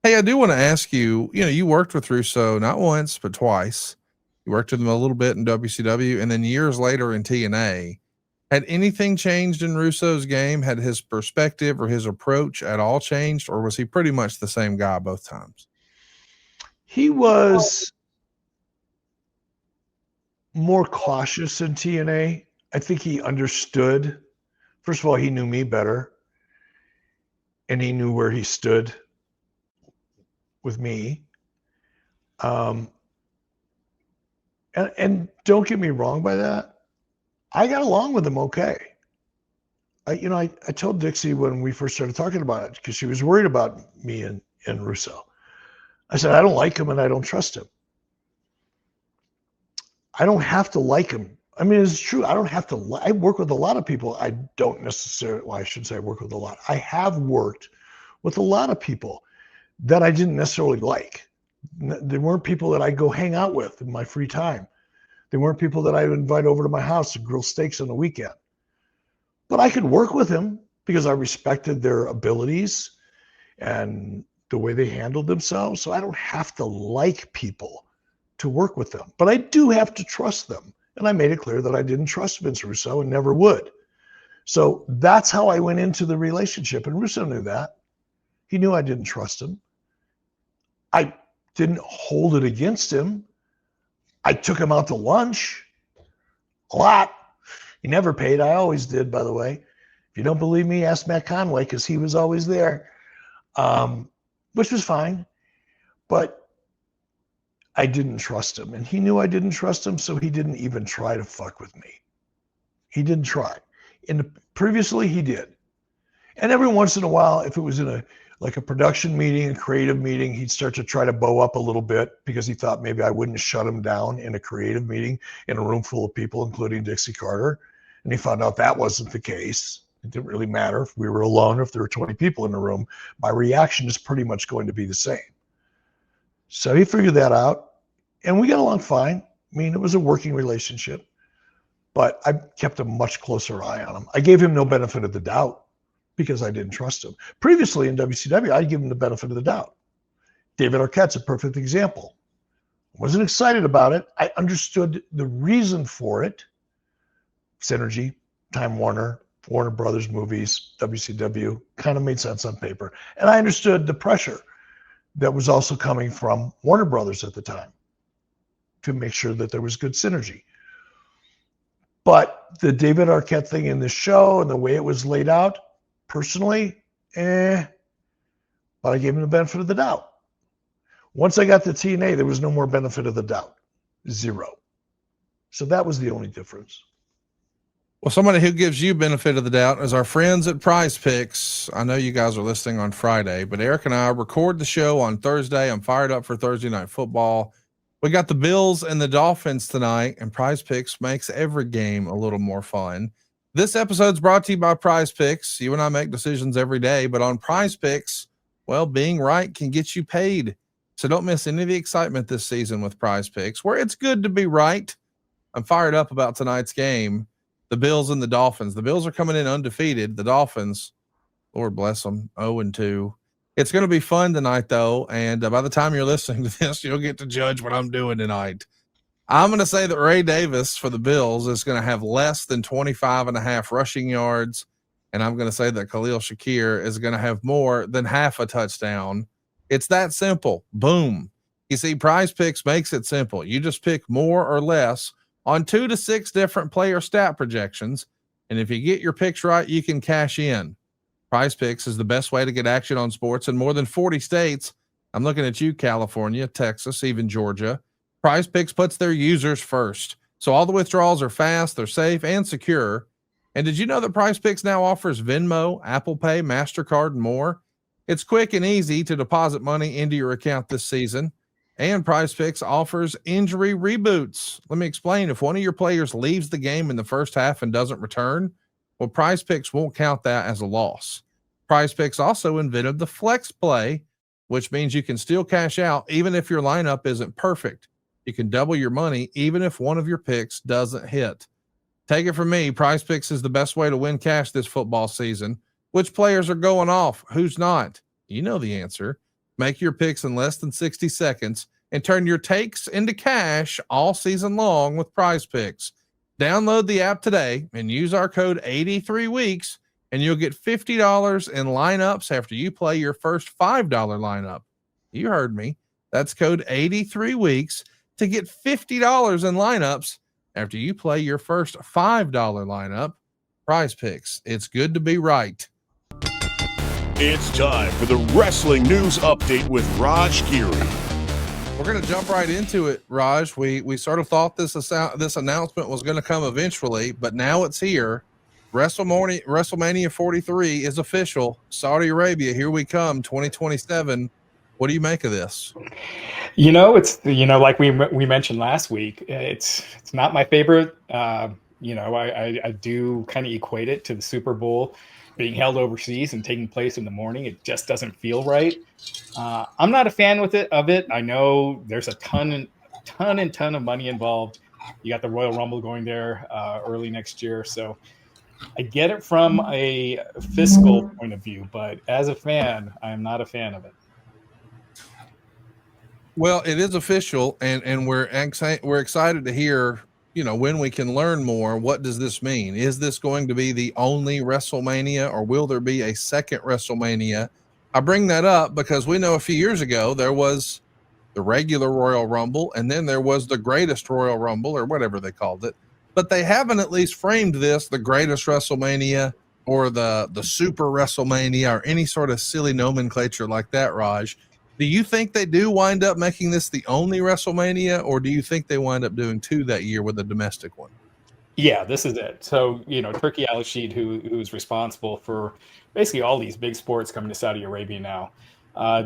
Speaker 1: Hey, I do want to ask you, you worked with Russo not once, but twice. You worked with him a little bit in WCW and then years later in TNA. Had anything changed in Russo's game? Had his perspective or his approach at all changed, or was he pretty much the same guy both times?
Speaker 2: He was more cautious in TNA. I think he understood. First of all, he knew me better, and he knew where he stood with me. And don't get me wrong by that. I got along with him okay. I told Dixie when we first started talking about it, because she was worried about me and Russo. I said, I don't like him and I don't trust him. I don't have to like him. I mean, it's true. I don't have to. I work with a lot of people. I don't necessarily, well, I shouldn't say I work with a lot. I have worked with a lot of people that I didn't necessarily like. They weren't people that I go hang out with in my free time. They weren't people that I would invite over to my house to grill steaks on the weekend. But I could work with them because I respected their abilities and the way they handled themselves. So I don't have to like people to work with them, but I do have to trust them. And I made it clear that I didn't trust Vince Russo and never would. So that's how I went into the relationship. And Russo knew that. He knew I didn't trust him. I didn't hold it against him. I took him out to lunch a lot. He never paid. I always did, by the way. If you don't believe me, ask Matt Conway, because he was always there, which was fine. But I didn't trust him, and he knew I didn't trust him, so he didn't even try to fuck with me. He didn't try. Previously, he did. And every once in a while, if it was in a production meeting, a creative meeting, he'd start to try to bow up a little bit because he thought maybe I wouldn't shut him down in a creative meeting in a room full of people, including Dixie Carter. And he found out that wasn't the case. It didn't really matter if we were alone or if there were 20 people in the room. My reaction is pretty much going to be the same. So he figured that out, and we got along fine. I mean, it was a working relationship, but I kept a much closer eye on him. I gave him no benefit of the doubt because I didn't trust him. Previously in WCW, I'd give him the benefit of the doubt. David Arquette's a perfect example. Wasn't excited about it. I understood the reason for it. Synergy, Time Warner, Warner Brothers movies, WCW, kind of made sense on paper. And I understood the pressure that was also coming from Warner Brothers at the time to make sure that there was good synergy. But the David Arquette thing in the show and the way it was laid out, personally, but I gave him the benefit of the doubt. Once I got to TNA, there was no more benefit of the doubt. Zero. So that was the only difference.
Speaker 1: Well, somebody who gives you benefit of the doubt is our friends at Prize Picks. I know you guys are listening on Friday, but Eric and I record the show on Thursday. I'm fired up for Thursday Night Football. We got the Bills and the Dolphins tonight, and Prize Picks makes every game a little more fun. This episode's brought to you by Prize Picks. You and I make decisions every day, but on Prize Picks, well, being right can get you paid. So don't miss any of the excitement this season with Prize Picks, where it's good to be right. I'm fired up about tonight's game. The Bills and the Dolphins. The Bills are coming in undefeated. The Dolphins, Lord bless them, 0-2. It's going to be fun tonight, though. And by the time you're listening to this, you'll get to judge what I'm doing tonight. I'm going to say that Ray Davis for the Bills is going to have less than 25.5 rushing yards. And I'm going to say that Khalil Shakir is going to have more than half a touchdown. It's that simple. Boom. You see, Prize Picks makes it simple. You just pick more or less on 2 to 6 different player stat projections. And if you get your picks right, you can cash in. Prize Picks is the best way to get action on sports in more than 40 states. I'm looking at you, California, Texas, even Georgia. Prize Picks puts their users first. So all the withdrawals are fast, they're safe and secure. And did you know that Prize Picks now offers Venmo, Apple Pay, MasterCard, and more? It's quick and easy to deposit money into your account this season. And Prize Picks offers injury reboots. Let me explain. If one of your players leaves the game in the first half and doesn't return, well, Prize Picks won't count that as a loss. Prize Picks also invented the flex play, which means you can still cash out even if your lineup isn't perfect. You can double your money even if one of your picks doesn't hit. Take it from me, Prize Picks is the best way to win cash this football season. Which players are going off? Who's not? You know the answer. Make your picks in less than 60 seconds and turn your takes into cash all season long with Prize Picks. Download the app today and use our code 83weeks and you'll get $50 in lineups after you play your first $5 lineup. You heard me. That's code 83weeks to get $50 in lineups after you play your first $5 lineup. Prize Picks. It's good to be right.
Speaker 4: It's time for the Wrestling News Update with RAJ GIRI.
Speaker 1: We're going to jump right into it, Raj. We sort of thought this announcement was going to come eventually, but now it's here. WrestleMania 43 is official. Saudi Arabia, here we come, 2027. What do you make of this?
Speaker 5: It's like we mentioned last week. It's not my favorite. I do kind of equate it to the Super Bowl being held overseas and taking place in the morning. It just doesn't feel right. I'm not a fan of it. I know there's a ton of money involved. You got the Royal Rumble going there early next year. So I get it from a fiscal point of view, but as a fan, I'm not a fan of it.
Speaker 1: Well, it is official, and we're excited to hear, when we can learn more. What does this mean? Is this going to be the only WrestleMania, or will there be a second WrestleMania? I bring that up because we know a few years ago there was the regular Royal Rumble, and then there was the Greatest Royal Rumble, or whatever they called it. But they haven't at least framed this the Greatest WrestleMania or the Super WrestleMania or any sort of silly nomenclature like that, Raj. Do you think they do wind up making this the only WrestleMania, or do you think they wind up doing 2 that year with a domestic one?
Speaker 5: Yeah, this is it. So, Turkey Al-Rashid, who's responsible for basically all these big sports coming to Saudi Arabia now,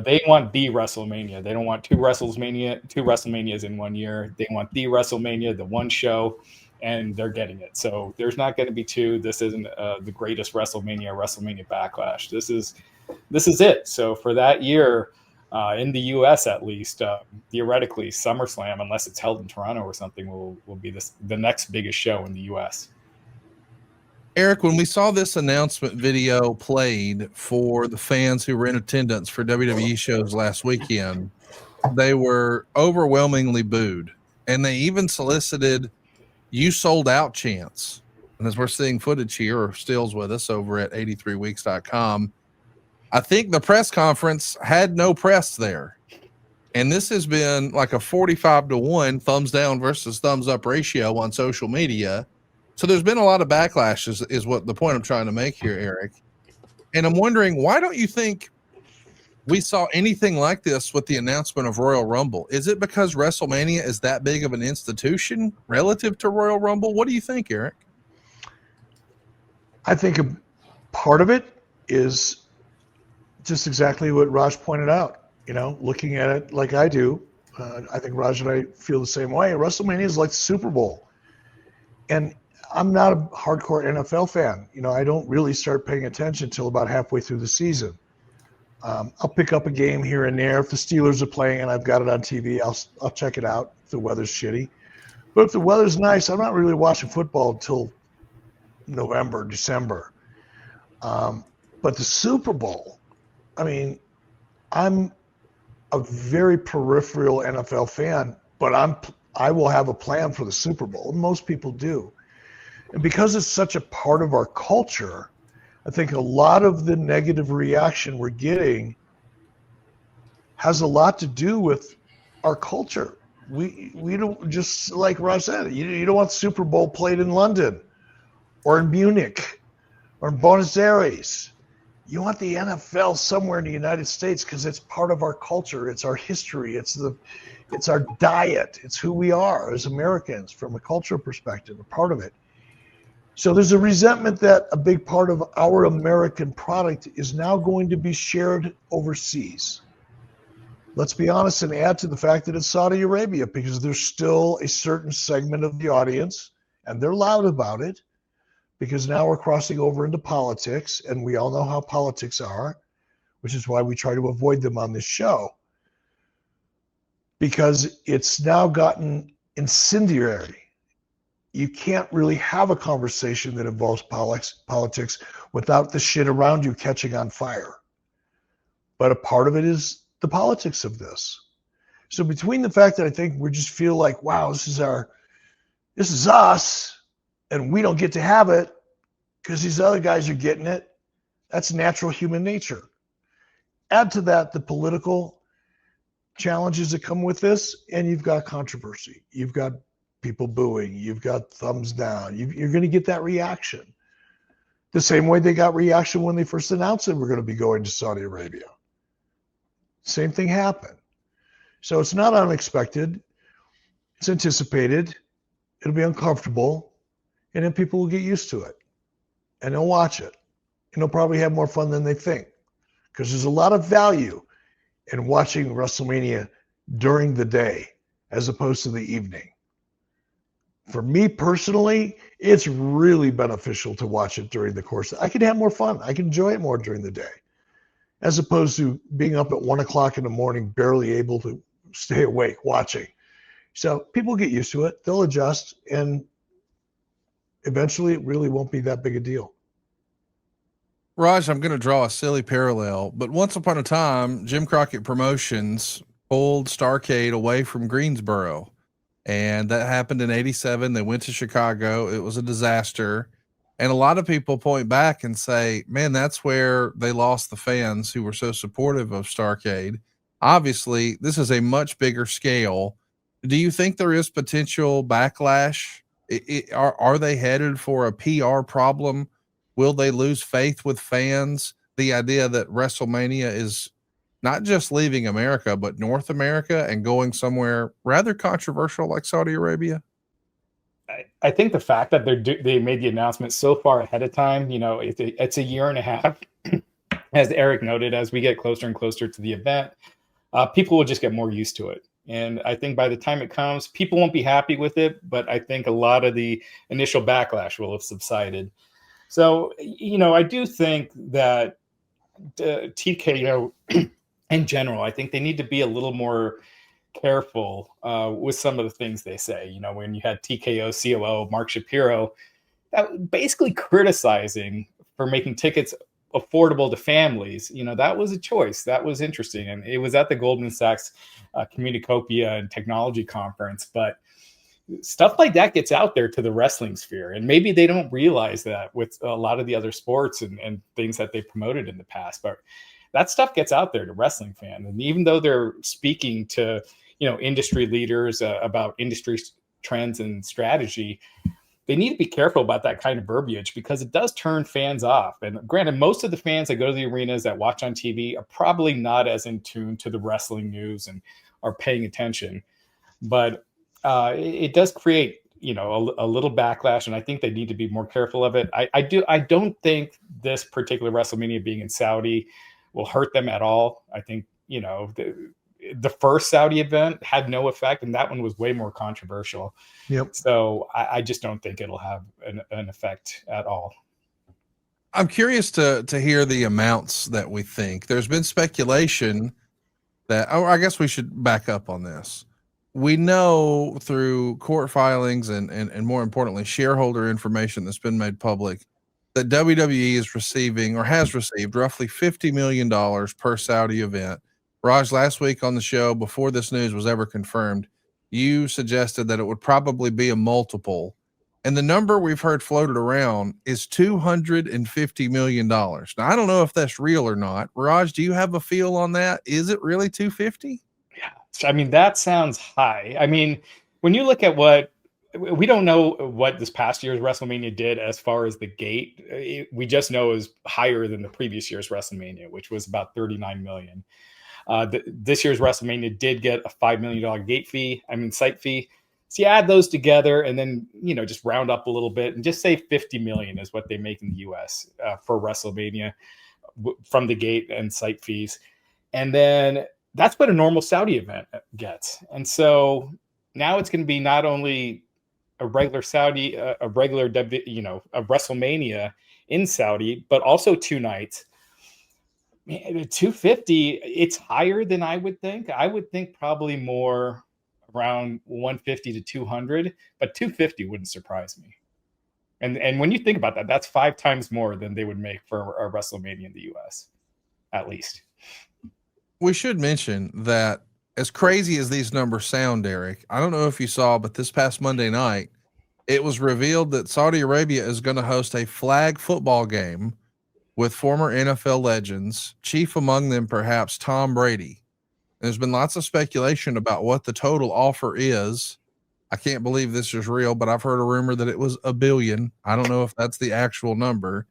Speaker 5: they want the WrestleMania. They don't want two WrestleManias in 1 year. They want the WrestleMania, the one show, and they're getting it. So there's not going to be 2. This isn't the greatest WrestleMania Backlash. This is it. So for that year, in the U.S. at least, theoretically, SummerSlam, unless it's held in Toronto or something, will be the next biggest show in the U.S.
Speaker 1: Eric, when we saw this announcement video played for the fans who were in attendance for WWE shows last weekend, they were overwhelmingly booed, and they even solicited "you sold out" chants. And as we're seeing footage here, or stills with us over at 83weeks.com, I think the press conference had no press there. And this has been like a 45-1 thumbs down versus thumbs up ratio on social media. So there's been a lot of backlash is what the point I'm trying to make here, Eric. And I'm wondering, why don't you think we saw anything like this with the announcement of Royal Rumble? Is it because WrestleMania is that big of an institution relative to Royal Rumble? What do you think, Eric?
Speaker 2: I think a part of it is just exactly what Raj pointed out. You know, looking at it like I do, I think Raj and I feel the same way. WrestleMania is like the Super Bowl. And I'm not a hardcore NFL fan. You know, I don't really start paying attention until about halfway through the season. I'll pick up a game here and there. If the Steelers are playing and I've got it on TV, I'll check it out if the weather's shitty. But if the weather's nice, I'm not really watching football until November, December. But the Super Bowl, I mean, I'm a very peripheral NFL fan, but I will have a plan for the Super Bowl. Most people do. And because it's such a part of our culture, I think a lot of the negative reaction we're getting has a lot to do with our culture. We don't, just like Raj said, you don't want Super Bowl played in London or in Munich or in Buenos Aires. You want the NFL somewhere in the United States because it's part of our culture. It's our history. It's our diet. It's who we are as Americans from a cultural perspective, a part of it. So there's a resentment that a big part of our American product is now going to be shared overseas. Let's be honest and add to the fact that it's Saudi Arabia, because there's still a certain segment of the audience, and they're loud about it, because now we're crossing over into politics, and we all know how politics are, which is why we try to avoid them on this show, because it's now gotten incendiary. You can't really have a conversation that involves politics without the shit around you catching on fire. But a part of it is the politics of this. So between the fact that I think we just feel like, wow, this is us, and we don't get to have it because these other guys are getting it, that's natural human nature. Add to that the political challenges that come with this, and you've got controversy. You've got people booing. You've got thumbs down. You're going to get that reaction. The same way they got reaction when they first announced that we're going to be going to Saudi Arabia. Same thing happened. So it's not unexpected. It's anticipated. It'll be uncomfortable. And then people will get used to it. And they'll watch it. And they'll probably have more fun than they think. Because there's a lot of value in watching WrestleMania during the day as opposed to the evening. For me personally, it's really beneficial to watch it during the course. I can have more fun. I can enjoy it more during the day, as opposed to being up at 1 o'clock in the morning, barely able to stay awake watching. So people get used to it. They'll adjust, and eventually it really won't be that big a deal.
Speaker 1: Raj, I'm going to draw a silly parallel, but once upon a time, Jim Crockett Promotions pulled Starrcade away from Greensboro. And that happened in 87. They went to Chicago. It was a disaster. And a lot of people point back and say, man, that's where they lost the fans who were so supportive of Starrcade. Obviously, this is a much bigger scale. Do you think there is potential backlash? Are they headed for a PR problem? Will they lose faith with fans? The idea that WrestleMania is not just leaving America, but North America and going somewhere rather controversial like Saudi Arabia?
Speaker 5: I think the fact that they made the announcement so far ahead of time, you know, it's a year and a half, as Eric noted, as we get closer and closer to the event, people will just get more used to it. And I think by the time it comes, people won't be happy with it, but I think a lot of the initial backlash will have subsided. So, you know, I do think that TKO in general, I think they need to be a little more careful with some of the things they say. You know, when you had TKO COO Mark Shapiro, that basically criticizing for making tickets affordable to families. That was a choice. That was interesting. And it was at the Goldman Sachs Communicopia and Technology Conference. But stuff like that gets out there to the wrestling sphere. And maybe they don't realize that with a lot of the other sports and things that they promoted in the past. But that stuff gets out there to wrestling fans. And even though they're speaking to, industry leaders about industry trends and strategy, they need to be careful about that kind of verbiage because it does turn fans off. And granted, most of the fans that go to the arenas that watch on TV are probably not as in tune to the wrestling news and are paying attention. But it does create, a little backlash, and I think they need to be more careful of it. I don't think this particular WrestleMania being in Saudi will hurt them at all. I think, the first Saudi event had no effect, and that one was way more controversial.
Speaker 2: Yep.
Speaker 5: So I just don't think it'll have an effect at all.
Speaker 1: I'm curious to hear the amounts that we think. There's been speculation that, I guess we should back up on this. We know through court filings and more importantly, shareholder information that's been made public that WWE is receiving or has received roughly $50 million per Saudi event. Raj, last week on the show, before this news was ever confirmed, you suggested that it would probably be a multiple. And the number we've heard floated around is $250 million. Now, I don't know if that's real or not. Raj, do you have a feel on that? Is it really 250?
Speaker 5: Yeah. I mean, that sounds high. I mean, when you look at we don't know what this past year's WrestleMania did as far as the gate. We just know it was higher than the previous year's WrestleMania, which was about $39 million. This year's WrestleMania did get a $5 million site fee. So you add those together and then, just round up a little bit and just say 50 million is what they make in the US for WrestleMania from the gate and site fees. And then that's what a normal Saudi event gets. And so now it's going to be not only a regular Saudi, a WrestleMania in Saudi, but also 2 nights. Man, 250, it's higher than I would think. I would think probably more around 150 to 200, but 250 wouldn't surprise me. And when you think about that, that's 5 times more than they would make for a WrestleMania in the US, at least.
Speaker 1: We should mention that as crazy as these numbers sound, Eric, I don't know if you saw, but this past Monday night, it was revealed that Saudi Arabia is going to host a flag football game with former NFL legends, chief among them perhaps Tom Brady. There's been lots of speculation about what the total offer is. I can't believe this is real, but I've heard a rumor that it was $1 billion. I don't know if that's the actual number.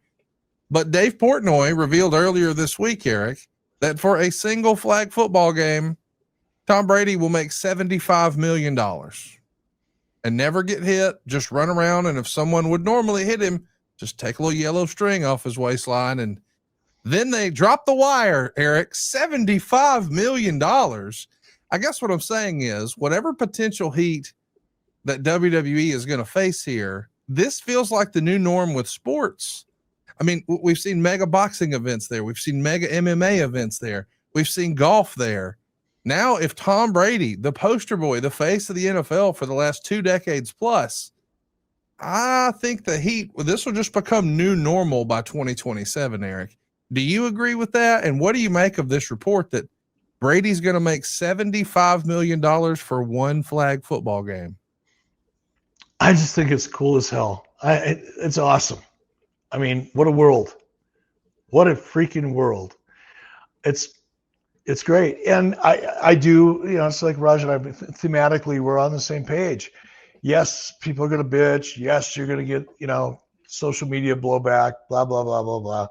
Speaker 1: But Dave Portnoy revealed earlier this week, Eric, that for a single flag football game, Tom Brady will make $75 million and never get hit, just run around. And if someone would normally hit him, just take a little yellow string off his waistline. And then they drop the wire, Eric, $75 million. I guess what I'm saying is whatever potential heat that WWE is going to face here, this feels like the new norm with sports. I mean, we've seen mega boxing events there. We've seen mega MMA events there. We've seen golf there. Now, if Tom Brady, the poster boy, the face of the NFL for the last 2 decades plus, I think the heat, this will just become new normal by 2027, Eric. Do you agree with that? And what do you make of this report that Brady's going to make $75 million for one flag football game?
Speaker 2: I just think it's cool as hell. It's awesome. I mean, what a world. What a freaking world. It's great. And I do, it's like Raj and I, thematically, we're on the same page. Yes, people are going to bitch. Yes, you're going to get, social media blowback, blah, blah, blah, blah, blah.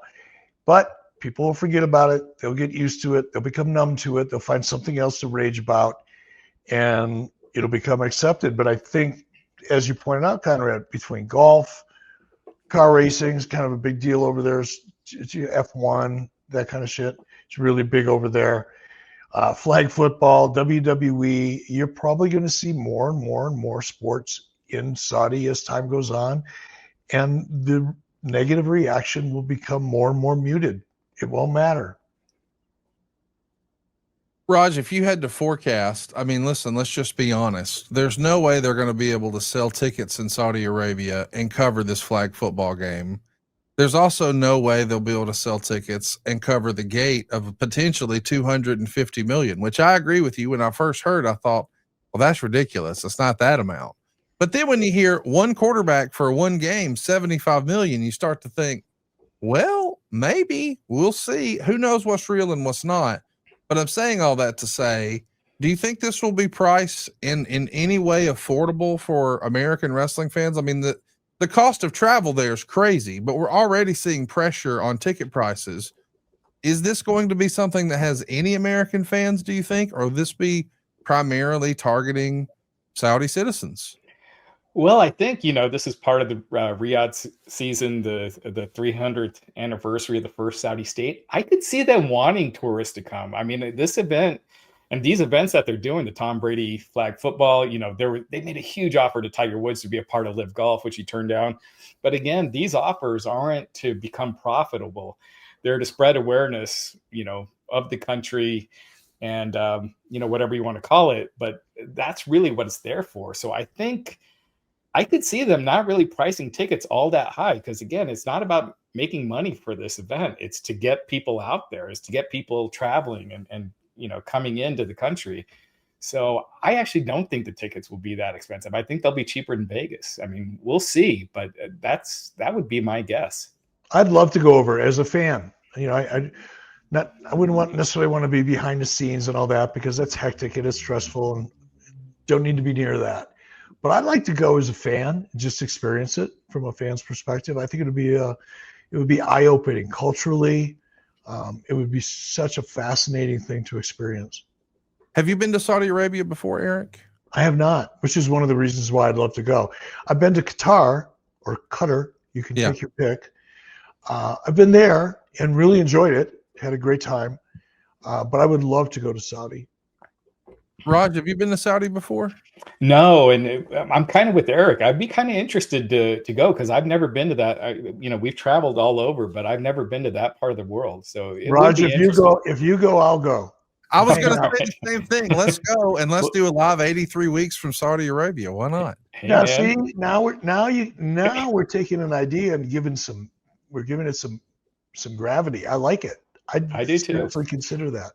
Speaker 2: But people will forget about it. They'll get used to it. They'll become numb to it. They'll find something else to rage about, and it'll become accepted. But I think, as you pointed out, Conrad, between golf, car racing is kind of a big deal over there. It's F1, that kind of shit. It's really big over there. Flag football, WWE, you're probably going to see more and more and more sports in Saudi as time goes on. And the negative reaction will become more and more muted. It won't matter.
Speaker 1: Raj, if you had to forecast, I mean, listen, let's just be honest. There's no way they're going to be able to sell tickets in Saudi Arabia and cover this flag football game. There's also no way they'll be able to sell tickets and cover the gate of potentially 250 million, which I agree with you. When I first heard, I thought, well, that's ridiculous. It's not that amount. But then when you hear one quarterback for one game, 75 million, you start to think, well, maybe we'll see. Who knows what's real and what's not? But I'm saying all that to say, do you think this will be priced in any way affordable for American wrestling fans? I mean, the cost of travel there is crazy, but we're already seeing pressure on ticket prices. Is this going to be something that has any American fans, do you think, or will this be primarily targeting Saudi citizens?
Speaker 5: Well, I think, this is part of the Riyadh season, the 300th anniversary of the first Saudi state. I could see them wanting tourists to come. I mean, this event and these events that they're doing, the Tom Brady flag football, they made a huge offer to Tiger Woods to be a part of Live Golf, which he turned down. But again, these offers aren't to become profitable. They're to spread awareness, of the country and, whatever you want to call it. But that's really what it's there for. So I think I could see them not really pricing tickets all that high because, again, it's not about making money for this event. It's to get people out there. It's to get people traveling and coming into the country. So I actually don't think the tickets will be that expensive. I think they'll be cheaper than Vegas. I mean, we'll see, but that would be my guess.
Speaker 2: I'd love to go over as a fan. I wouldn't necessarily want to be behind the scenes and all that because that's hectic. It is stressful and don't need to be near that. But I'd like to go as a fan and just experience it from a fan's perspective. I think it would be eye-opening culturally. It would be such a fascinating thing to experience.
Speaker 1: Have you been to Saudi Arabia before, Eric?
Speaker 2: I have not, which is one of the reasons why I'd love to go. I've been to Qatar or Qatar. You can take your pick. I've been there and really enjoyed it. Had a great time. But I would love to go to Saudi.
Speaker 1: Raj, have you been to Saudi before?
Speaker 5: No, and I'm kind of with Eric. I'd be kind of interested to go because I've never been to that. We've traveled all over, but I've never been to that part of the world. So,
Speaker 2: Raj, if you go, I'll go.
Speaker 1: I was going to say the same thing. Let's go and let's do a live 83 weeks from Saudi Arabia. Why not?
Speaker 2: Yeah, see, now we're taking an idea and giving it some gravity. I like it.
Speaker 5: I do too.
Speaker 2: Definitely consider that.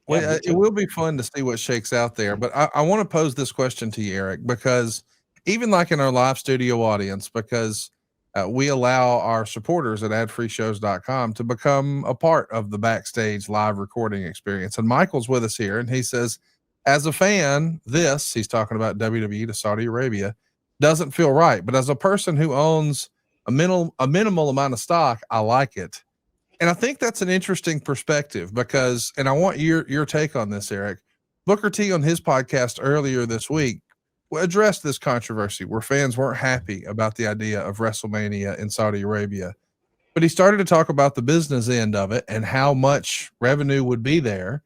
Speaker 1: Well, it will be fun to see what shakes out there. But I want to pose this question to you, Eric, because even like in our live studio audience, because we allow our supporters at adfreeshows.com to become a part of the backstage live recording experience. And Michael's with us here, and he says, as a fan, he's talking about WWE to Saudi Arabia, doesn't feel right. But as a person who owns a minimal amount of stock, I like it. And I think that's an interesting perspective because, and I want your take on this, Eric. Booker T on his podcast earlier this week addressed this controversy where fans weren't happy about the idea of WrestleMania in Saudi Arabia. But he started to talk about the business end of it and how much revenue would be there.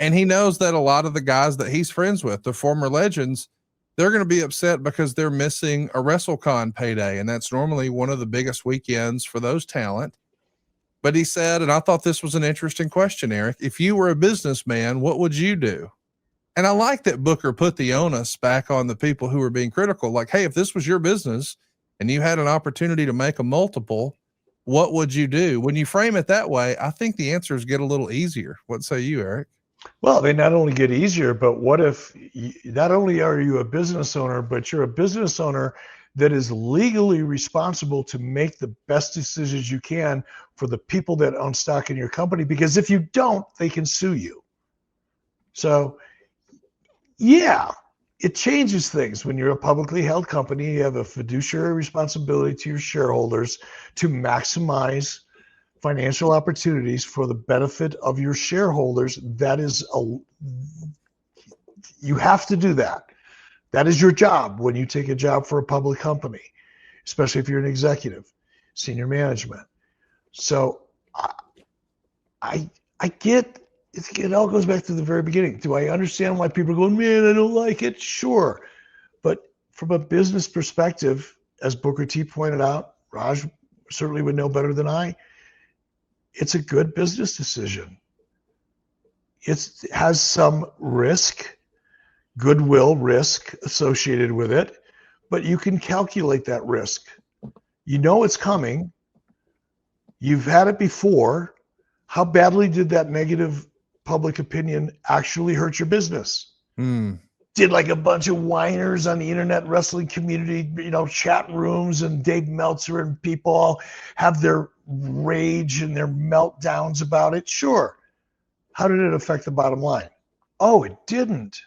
Speaker 1: And he knows that a lot of the guys that he's friends with, the former legends, they're going to be upset because they're missing a WrestleCon payday. And that's normally one of the biggest weekends for those talent. But he said, and I thought this was an interesting question, Eric, if you were a businessman, what would you do? And I like that Booker put the onus back on the people who were being critical. Like, hey, if this was your business and you had an opportunity to make a multiple, what would you do? When you frame it that way, I think the answers get a little easier. What say you, Eric?
Speaker 2: Well, they not only get easier, but what if not only are you a business owner, but you're a business owner that is legally responsible to make the best decisions you can for the people that own stock in your company, because if you don't, they can sue you. So, yeah, it changes things. When you're a publicly held company, you have a fiduciary responsibility to your shareholders to maximize financial opportunities for the benefit of your shareholders. You have to do that. That is your job when you take a job for a public company, especially if you're an executive, senior management. So I get it all goes back to the very beginning. Do I understand why people are going, man, I don't like it? Sure. But from a business perspective, as Booker T pointed out, Raj certainly would know better than I, it's a good business decision. it has some risk, goodwill risk associated with it, but you can calculate that risk. You know it's coming. You've had it before. How badly did that negative public opinion actually hurt your business? Did like a bunch of whiners on the internet wrestling community, chat rooms, and Dave Meltzer and people all have their rage and their meltdowns about it? Sure. How did it affect the bottom line? Oh, it didn't.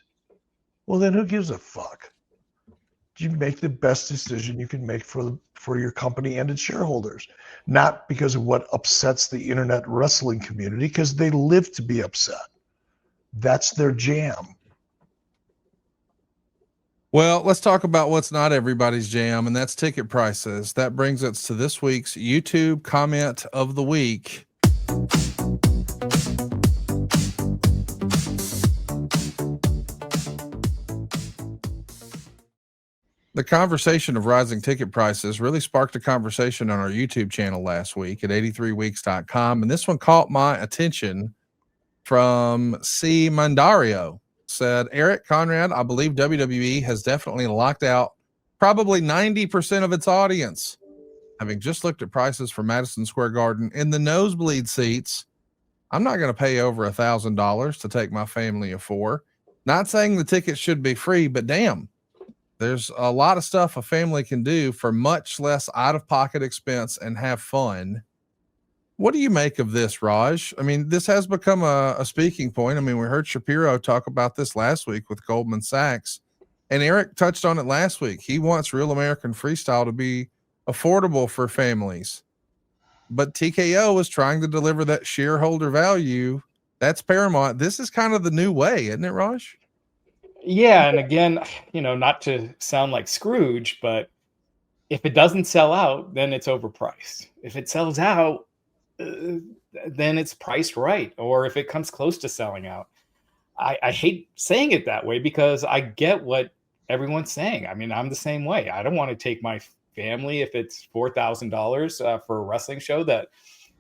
Speaker 2: Well, then who gives a fuck? You make the best decision you can make for your company and its shareholders, not because of what upsets the internet wrestling community, because they live to be upset. That's their jam.
Speaker 1: Well, let's talk about what's not everybody's jam, and that's ticket prices. That brings us to this week's YouTube comment of the week. The conversation of rising ticket prices really sparked a conversation on our YouTube channel last week at 83weeks.com. And this one caught my attention from C. Mandario. Said, Eric, Conrad, I believe WWE has definitely locked out probably 90% of its audience. Having just looked at prices for Madison Square Garden in the nosebleed seats, I'm not going to pay over $1,000 to take my family of 4. Not saying the tickets should be free, but damn, there's a lot of stuff a family can do for much less out-of-pocket expense and have fun. What do you make of this, Raj? I mean, this has become a speaking point. I mean, we heard Shapiro talk about this last week with Goldman Sachs, and Eric touched on it last week. He wants Real American Freestyle to be affordable for families, but TKO is trying to deliver that shareholder value. That's paramount. This is kind of the new way, isn't it, Raj?
Speaker 5: Yeah, and again, not to sound like Scrooge, but if it doesn't sell out, then it's overpriced. If it sells out, then it's priced right. Or if it comes close to selling out. I hate saying it that way because I get what everyone's saying. I mean, I'm the same way. I don't want to take my family if it's $4,000 for a wrestling show that,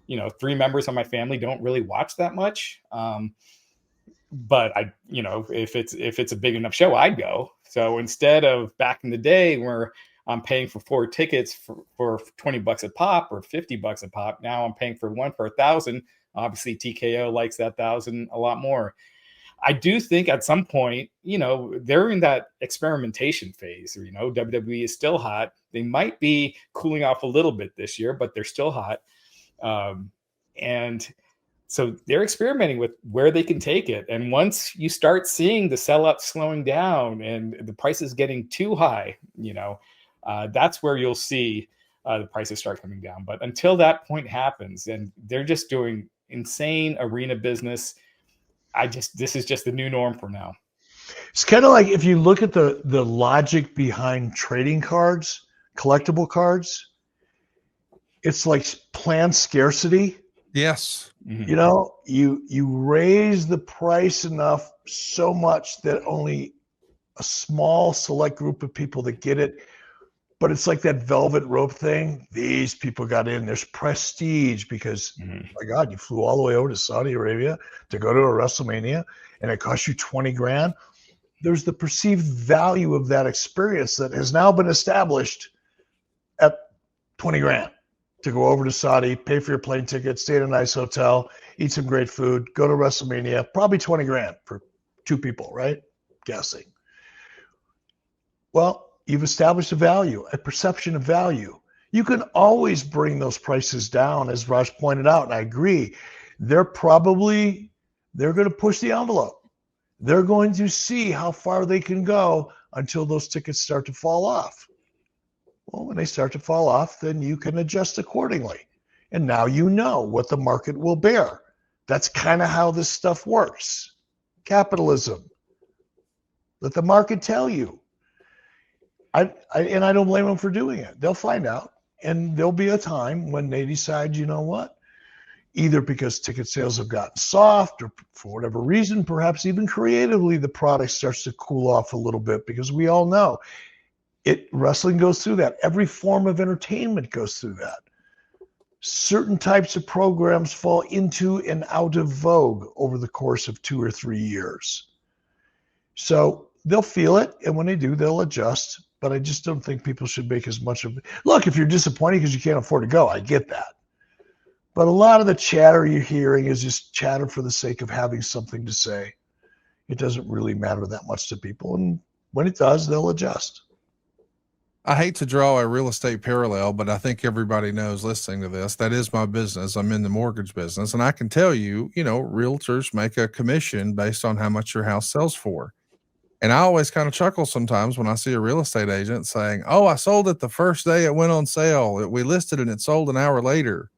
Speaker 5: 3 members of my family don't really watch that much. But if it's a big enough show, I'd go. So instead of back in the day where I'm paying for 4 tickets for $20 a pop or $50 a pop, now I'm paying for one for $1,000. Obviously, TKO likes that $1,000 a lot more. I do think at some point, they're in that experimentation phase. WWE is still hot. They might be cooling off a little bit this year, but they're still hot. And so they're experimenting with where they can take it. And once you start seeing the sellout slowing down and the prices getting too high, that's where you'll see the prices start coming down. But until that point happens, and they're just doing insane arena business, this is just the new norm for now.
Speaker 2: It's kind of like if you look at the logic behind trading cards, collectible cards, it's like planned scarcity.
Speaker 1: Yes.
Speaker 2: Mm-hmm. You raise the price enough so much that only a small select group of people that get it, but it's like that velvet rope thing. These people got in. There's prestige because, my God, you flew all the way over to Saudi Arabia to go to a WrestleMania and it cost you $20,000. There's the perceived value of that experience that has now been established at $20,000. To go over to Saudi, pay for your plane ticket, stay in a nice hotel, eat some great food, go to WrestleMania, probably $20,000 for 2 people, right? Guessing. Well, you've established a value, a perception of value. You can always bring those prices down, as Raj pointed out, and I agree. They're going to push the envelope. They're going to see how far they can go until those tickets start to fall off. Well, when they start to fall off, then you can adjust accordingly. And now you know what the market will bear. That's kind of how this stuff works. Capitalism. Let the market tell you. I don't blame them for doing it. They'll find out. And there'll be a time when they decide, you know what? Either because ticket sales have gotten soft or for whatever reason, perhaps even creatively, the product starts to cool off a little bit because we all know wrestling goes through that. Every form of entertainment goes through that. certain types of programs fall into and out of vogue over the course of 2 or 3 years. So they'll feel it, and when they do, they'll adjust. But I just don't think people should make as much of it. Look, if you're disappointed because you can't afford to go, I get that. But a lot of the chatter you're hearing is just chatter for the sake of having something to say. It doesn't really matter that much to people. And when it does, they'll adjust.
Speaker 1: I hate to draw a real estate parallel, but I think everybody knows listening to this, that is my business. I'm in the mortgage business, and I can tell you, realtors make a commission based on how much your house sells for. And I always kind of chuckle sometimes when I see a real estate agent saying, "Oh, I sold it the first day it went on sale. We listed it and it sold an hour later."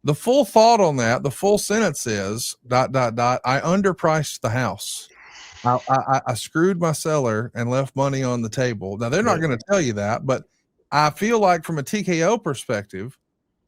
Speaker 1: The full thought on that, the full sentence is, ... I underpriced the house. I screwed my seller and left money on the table. Now, they're not going to tell you that, but I feel like from a TKO perspective,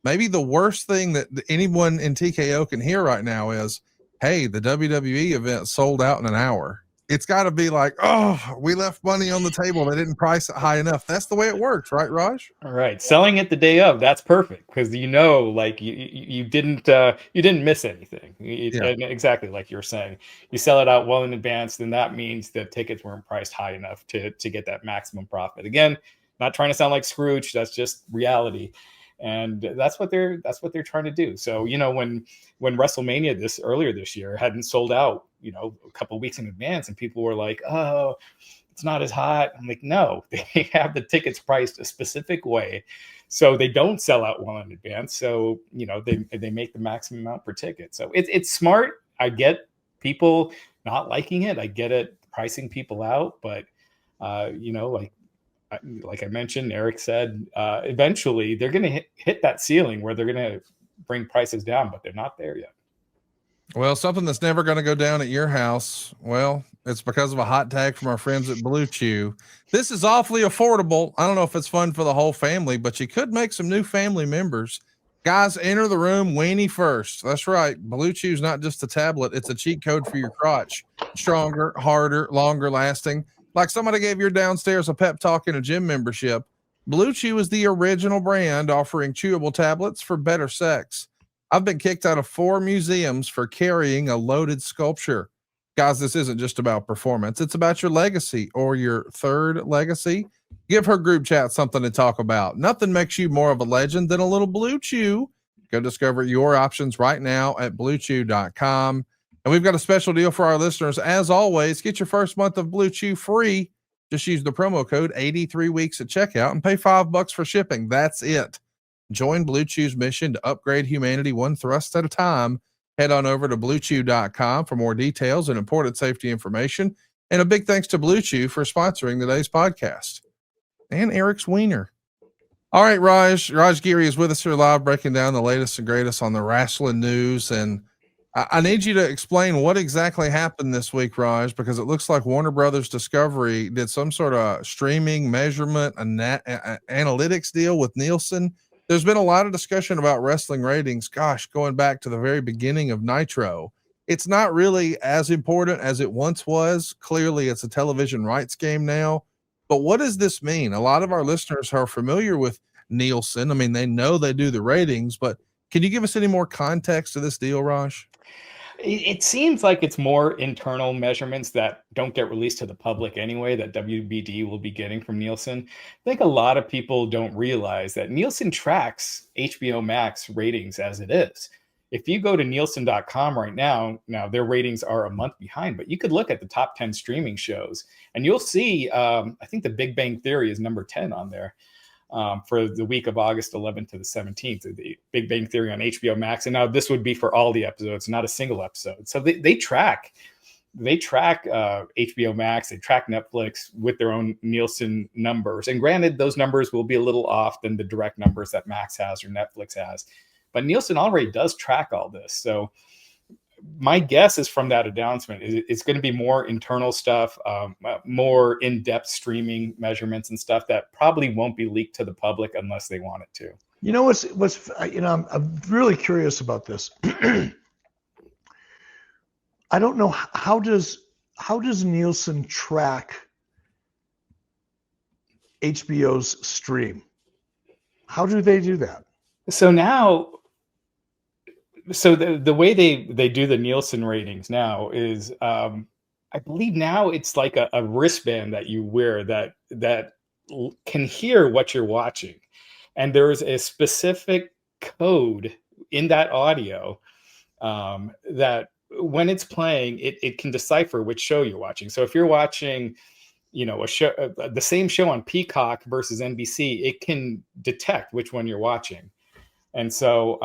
Speaker 1: maybe the worst thing that anyone in TKO can hear right now is, hey, the WWE event sold out in an hour. It's got to be like, oh, we left money on the table. They didn't price it high enough. That's the way it works, right, Raj?
Speaker 5: All right. Selling it the day of, that's perfect, because like you didn't miss anything. And exactly like you were saying, you sell it out well in advance, then that means the tickets weren't priced high enough to get that maximum profit. Again, not trying to sound like Scrooge, that's just reality. And that's what they're trying to do. So, when WrestleMania earlier this year hadn't sold out, a couple of weeks in advance, and people were like, "Oh, it's not as hot." I'm like, no, they have the tickets priced a specific way, so they don't sell out well in advance. So, they make the maximum amount per ticket. So it's smart. I get people not liking it. I get it, pricing people out, but like I mentioned, Eric said, eventually they're going to hit that ceiling where they're going to bring prices down, but they're not there yet.
Speaker 1: Well, something that's never going to go down at your house. Well, it's because of a hot tag from our friends at BLUECHEW. This is awfully affordable. I don't know if it's fun for the whole family, but you could make some new family members. Guys, enter the room weenie first. That's right. BLUECHEW is not just a tablet. It's a cheat code for your crotch. Stronger, harder, longer lasting. Like somebody gave your downstairs a pep talk in a gym membership. BLUECHEW is the original brand offering chewable tablets for better sex. I've been kicked out of 4 museums for carrying a loaded sculpture. Guys, this isn't just about performance. It's about your legacy or your third legacy. Give her group chat something to talk about. Nothing makes you more of a legend than a little BLUECHEW. Go discover your options right now at BLUECHEW.com. And we've got a special deal for our listeners. As always, get your first month of BLUECHEW free. Just use the promo code 83weeks at checkout and pay $5 for shipping. That's it. Join BLUECHEW's mission to upgrade humanity one thrust at a time. Head on over to BLUECHEW.com for more details and important safety information. And a big thanks to BLUECHEW for sponsoring today's podcast. And Eric's wiener. All right, Raj Giri is with us here live, breaking down the latest and greatest on the wrestling news. And I need you to explain what exactly happened this week, Raj, because it looks like Warner Brothers Discovery did some sort of streaming measurement analytics deal with Nielson. There's been a lot of discussion about wrestling ratings. Gosh, going back to the very beginning of Nitro, it's not really as important as it once was. Clearly, it's a television rights game now. But what does this mean? A lot of our listeners are familiar with Nielsen. I mean, they know they do the ratings, but can you give us any more context to this deal, Raj?
Speaker 5: It seems like it's more internal measurements that don't get released to the public anyway, that WBD will be getting from Nielsen. I think a lot of people don't realize that Nielsen tracks HBO Max ratings as it is. If you go to Nielsen.com right now their ratings are a month behind, but you could look at the top 10 streaming shows and you'll see, I think the Big Bang Theory is number 10 on there. For the week of August 11th to the 17th, the Big Bang Theory on HBO Max. And now this would be for all the episodes, not a single episode. So they track HBO Max, they track Netflix with their own Nielsen numbers. And granted, those numbers will be a little off than the direct numbers that Max has or Netflix has. But Nielsen already does track all this. So my guess is from that announcement, it's going to be more internal stuff, more in-depth streaming measurements and stuff that probably won't be leaked to the public unless they want it to.
Speaker 2: You know what's I'm really curious about this. I don't know how does Nielsen track HBO's stream? How do they do that?
Speaker 5: So now, so the way they do the Nielsen ratings now is, I believe now it's like a wristband that you wear that can hear what you're watching, and there's a specific code in that audio, that when it's playing, it can decipher which show you're watching. So if you're watching, a show, the same show on Peacock versus NBC, it can detect which one you're watching. And so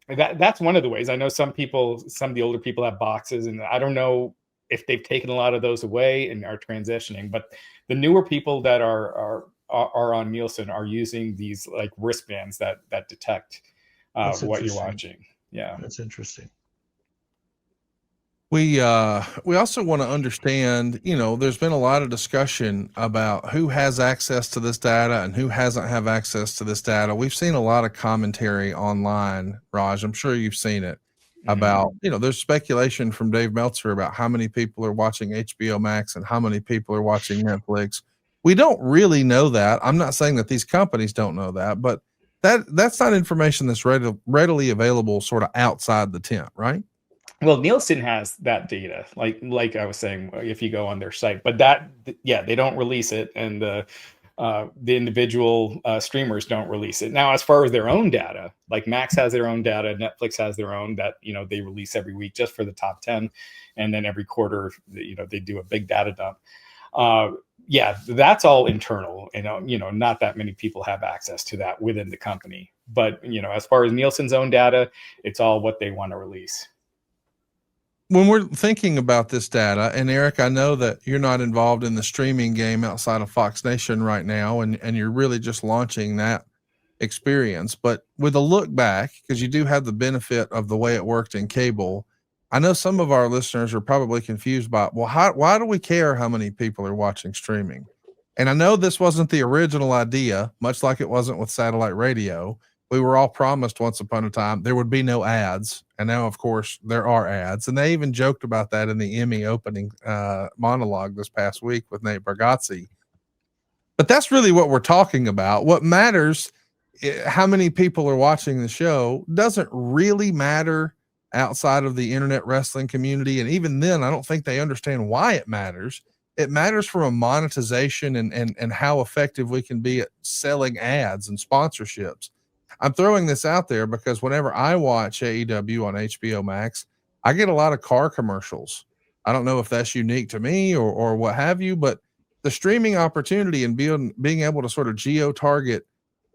Speaker 5: that's one of the ways. I know some of the older people have boxes, and I don't know if they've taken a lot of those away and are transitioning, but the newer people that are on Nielsen are using these like wristbands that detect what you're watching. Yeah,
Speaker 2: that's interesting.
Speaker 1: We also want to understand, there's been a lot of discussion about who has access to this data and who hasn't have access to this data. We've seen a lot of commentary online, Raj. I'm sure you've seen it about, there's speculation from Dave Meltzer about how many people are watching HBO Max and how many people are watching Netflix. We don't really know that. I'm not saying that these companies don't know that, but that's not information that's readily available sort of outside the tent, right?
Speaker 5: Well, Nielsen has that data, like I was saying, if you go on their site, but they don't release it, and the individual streamers don't release it. Now, as far as their own data, like Max has their own data, Netflix has their own that they release every week just for the top 10, and then every quarter they do a big data dump. Yeah, that's all internal. Not that many people have access to that within the company. But as far as Nielsen's own data, it's all what they want to release.
Speaker 1: When we're thinking about this data, and Eric, I know that you're not involved in the streaming game outside of Fox Nation right now, and you're really just launching that experience. But with a look back, because you do have the benefit of the way it worked in cable, I know some of our listeners are probably confused by, well, why do we care how many people are watching streaming? And I know this wasn't the original idea, much like it wasn't with satellite radio. We were all promised once upon a time there would be no ads. And now, of course, there are ads. And they even joked about that in the Emmy opening monologue this past week with Nate Bargatze. But that's really what we're talking about. What matters, how many people are watching the show, doesn't really matter outside of the internet wrestling community. And even then, I don't think they understand why it matters. It matters from a monetization and how effective we can be at selling ads and sponsorships. I'm throwing this out there because whenever I watch AEW on HBO Max, I get a lot of car commercials. I don't know if that's unique to me or what have you, but the streaming opportunity and being able to sort of geo-target,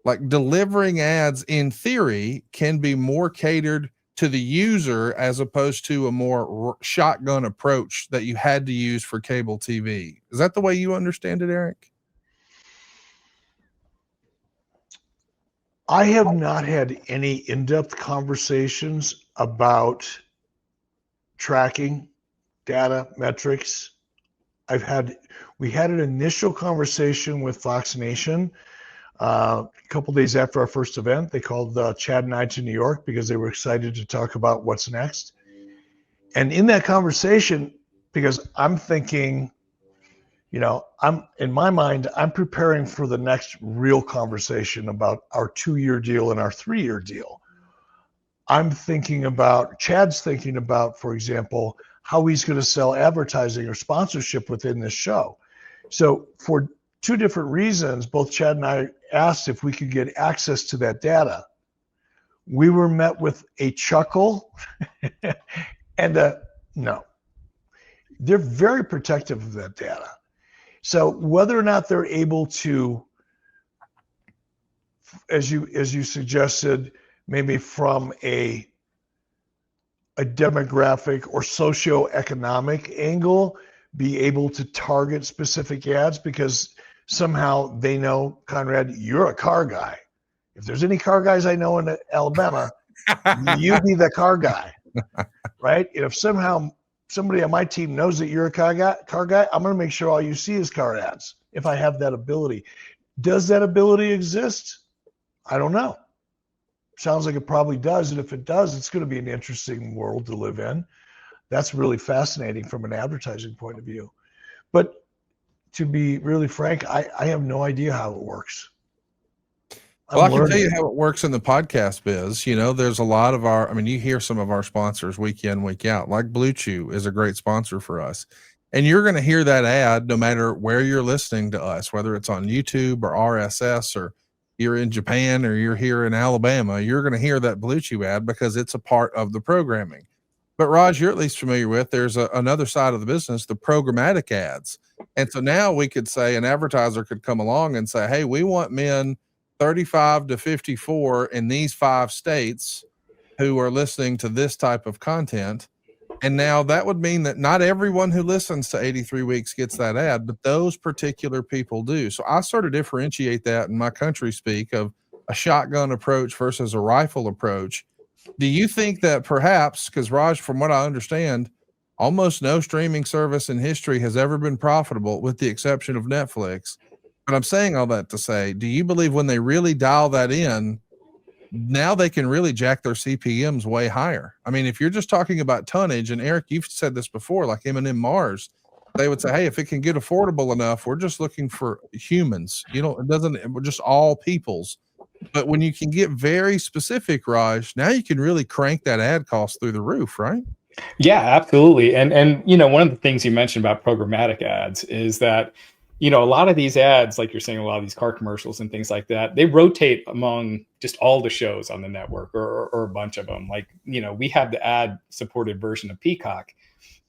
Speaker 1: like delivering ads in theory, can be more catered to the user as opposed to a more shotgun approach that you had to use for cable TV. Is that the way you understand it, Eric?
Speaker 2: I have not had any in-depth conversations about tracking data metrics. We had an initial conversation with Fox Nation a couple days after our first event. They called Chad and I to New York because they were excited to talk about what's next. And in that conversation, because I'm thinking, I'm in my mind, I'm preparing for the next real conversation about our 2-year deal and our 3-year deal. Chad's thinking about, for example, how he's going to sell advertising or sponsorship within this show. So for 2 different reasons, both Chad and I asked if we could get access to that data. We were met with a chuckle and a no. They're very protective of that data. So whether or not they're able to, as you suggested, maybe from a demographic or socioeconomic angle, be able to target specific ads because somehow they know, Conrad, you're a car guy. If there's any car guys I know in Alabama, you be the car guy, right? And if somehow somebody on my team knows that you're a car guy, I'm going to make sure all you see is car ads if I have that ability. Does that ability exist? I don't know. Sounds like it probably does. And if it does, it's going to be an interesting world to live in. That's really fascinating from an advertising point of view. But to be really frank, I have no idea how it works.
Speaker 1: Well, I can tell you how it works in the podcast biz. You know, there's a lot of I mean, you hear some of our sponsors week in, week out, like BLUECHEW is a great sponsor for us. And you're going to hear that ad no matter where you're listening to us, whether it's on YouTube or RSS, or you're in Japan or you're here in Alabama, you're going to hear that BLUECHEW ad because it's a part of the programming. But Raj, you're at least familiar with, there's another side of the business, the programmatic ads. And so now we could say an advertiser could come along and say, hey, we want men 35 to 54 in these 5 states who are listening to this type of content. And now that would mean that not everyone who listens to 83 Weeks gets that ad, but those particular people do. So I sort of differentiate that in my country speak of a shotgun approach versus a rifle approach. Do you think that perhaps, because Raj, from what I understand, almost no streaming service in history has ever been profitable with the exception of Netflix? But I'm saying all that to say, do you believe when they really dial that in, now they can really jack their CPMs way higher? I mean, if you're just talking about tonnage, and Eric, you've said this before, like M&M Mars, they would say, hey, if it can get affordable enough, we're just looking for humans. You know, we're just all peoples. But when you can get very specific, Raj, now you can really crank that ad cost through the roof, right?
Speaker 5: Yeah, absolutely. And you know, one of the things you mentioned about programmatic ads is that, you know, a lot of these ads, like you're saying, a lot of these car commercials and things like that, they rotate among just all the shows on the network or a bunch of them. Like, you know, we have the ad supported version of Peacock,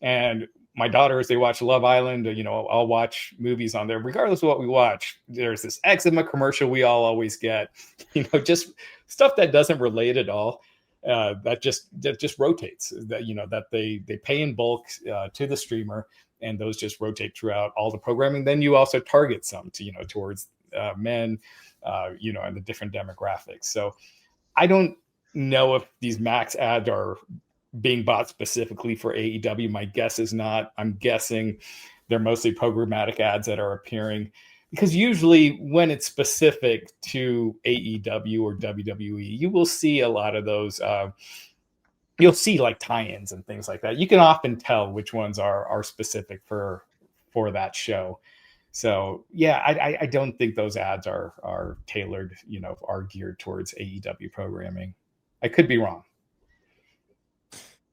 Speaker 5: and my daughters, they watch Love Island, you know, I'll watch movies on there, regardless of what we watch. There's this eczema commercial we all always get, you know, just stuff that doesn't relate at all. That just rotates, that, you know, that they pay in bulk to the streamer, and those just rotate throughout all the programming. Then you also target some to, you know, towards men, you know, and the different demographics. So I don't know if these Max ads are being bought specifically for AEW. My guess is not. I'm guessing they're mostly programmatic ads that are appearing, because usually when it's specific to AEW or WWE, you will see a lot of those. You'll see like tie-ins and things like that. You can often tell which ones are specific for that show. So yeah, I don't think those ads are tailored, you know, are geared towards AEW programming. I could be wrong.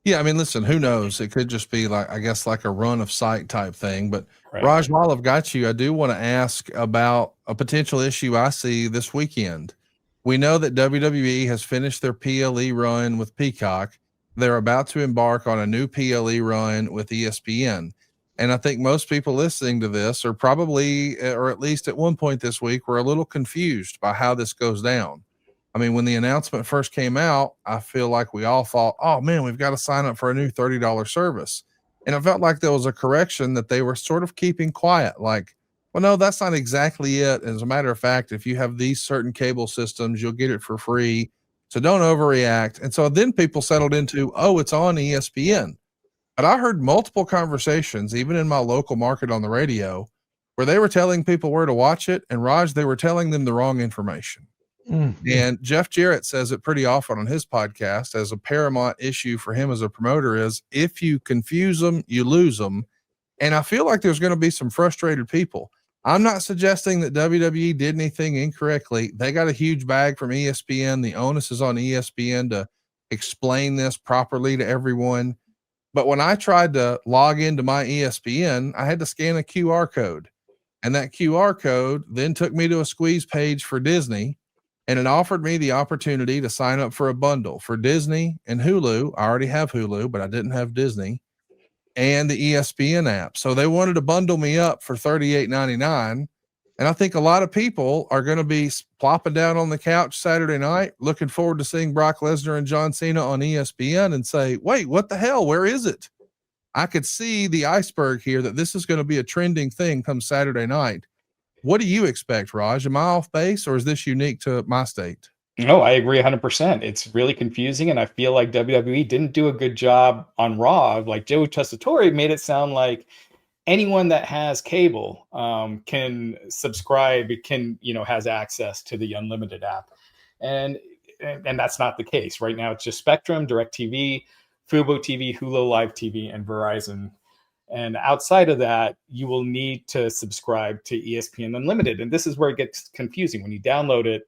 Speaker 1: Yeah, I mean, listen, who knows? It could just be like, I guess, like a run of sight type thing. But
Speaker 5: Right.
Speaker 1: Raj, while I've got you, I do want to ask about a potential issue I see this weekend. We know that WWE has finished their PLE run with Peacock. They're about to embark on a new PLE run with ESPN. And I think most people listening to this are probably, or at least at one point this week, were a little confused by how this goes down. I mean, when the announcement first came out, I feel like we all thought, oh man, we've got to sign up for a new $30 service. And it felt like there was a correction that they were sort of keeping quiet. Like, well, no, that's not exactly it. As a matter of fact, if you have these certain cable systems, you'll get it for free. So don't overreact. And so then people settled into, oh, it's on ESPN. But I heard multiple conversations, even in my local market on the radio, where they were telling people where to watch it. And Raj, they were telling them the wrong information. And Jeff Jarrett says it pretty often on his podcast as a paramount issue for him as a promoter is if you confuse them, you lose them. And I feel like there's going to be some frustrated people. I'm not suggesting that WWE did anything incorrectly. They got a huge bag from ESPN. The onus is on ESPN to explain this properly to everyone. But when I tried to log into my ESPN, I had to scan a QR code. And that QR code then took me to a squeeze page for Disney. And it offered me the opportunity to sign up for a bundle for Disney and Hulu. I already have Hulu, but I didn't have Disney, and the ESPN app. So they wanted to bundle me up for $38.99. And I think a lot of people are going to be plopping down on the couch Saturday night, looking forward to seeing Brock Lesnar and John Cena on ESPN and say, wait, what the hell? Where is it? I could see the iceberg here that this is going to be a trending thing come Saturday night. What do you expect, Raj? Am I off base, or is this unique to my state?
Speaker 5: No, I agree 100%. It's really confusing, and I feel like WWE didn't do a good job on Raw. Like Joe Tessitore made it sound like anyone that has cable can subscribe, can, you know, has access to the Unlimited app, and that's not the case right now. It's just Spectrum, DirecTV, Fubo TV, Hulu Live TV, and Verizon. And outside of that, you will need to subscribe to ESPN Unlimited. And this is where it gets confusing. When you download it,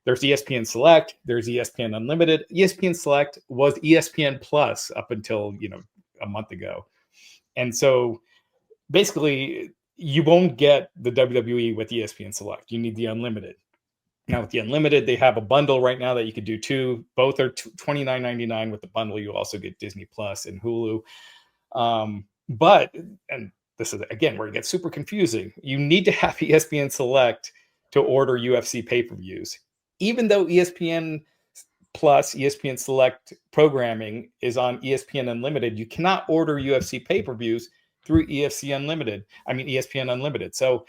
Speaker 5: There's ESPN Select, there's ESPN Unlimited. ESPN Select was ESPN Plus up until, a month ago. And so basically you won't get the WWE with ESPN Select. You need the Unlimited. Now with the Unlimited, they have a bundle right now that you could do too. Both are $29.99 with the bundle. You also get Disney Plus and Hulu. But this is, again, where it gets super confusing. You need to have ESPN Select to order UFC pay-per-views. Even though ESPN Plus, ESPN Select programming is on ESPN Unlimited, you cannot order UFC pay-per-views through ESPN Unlimited. So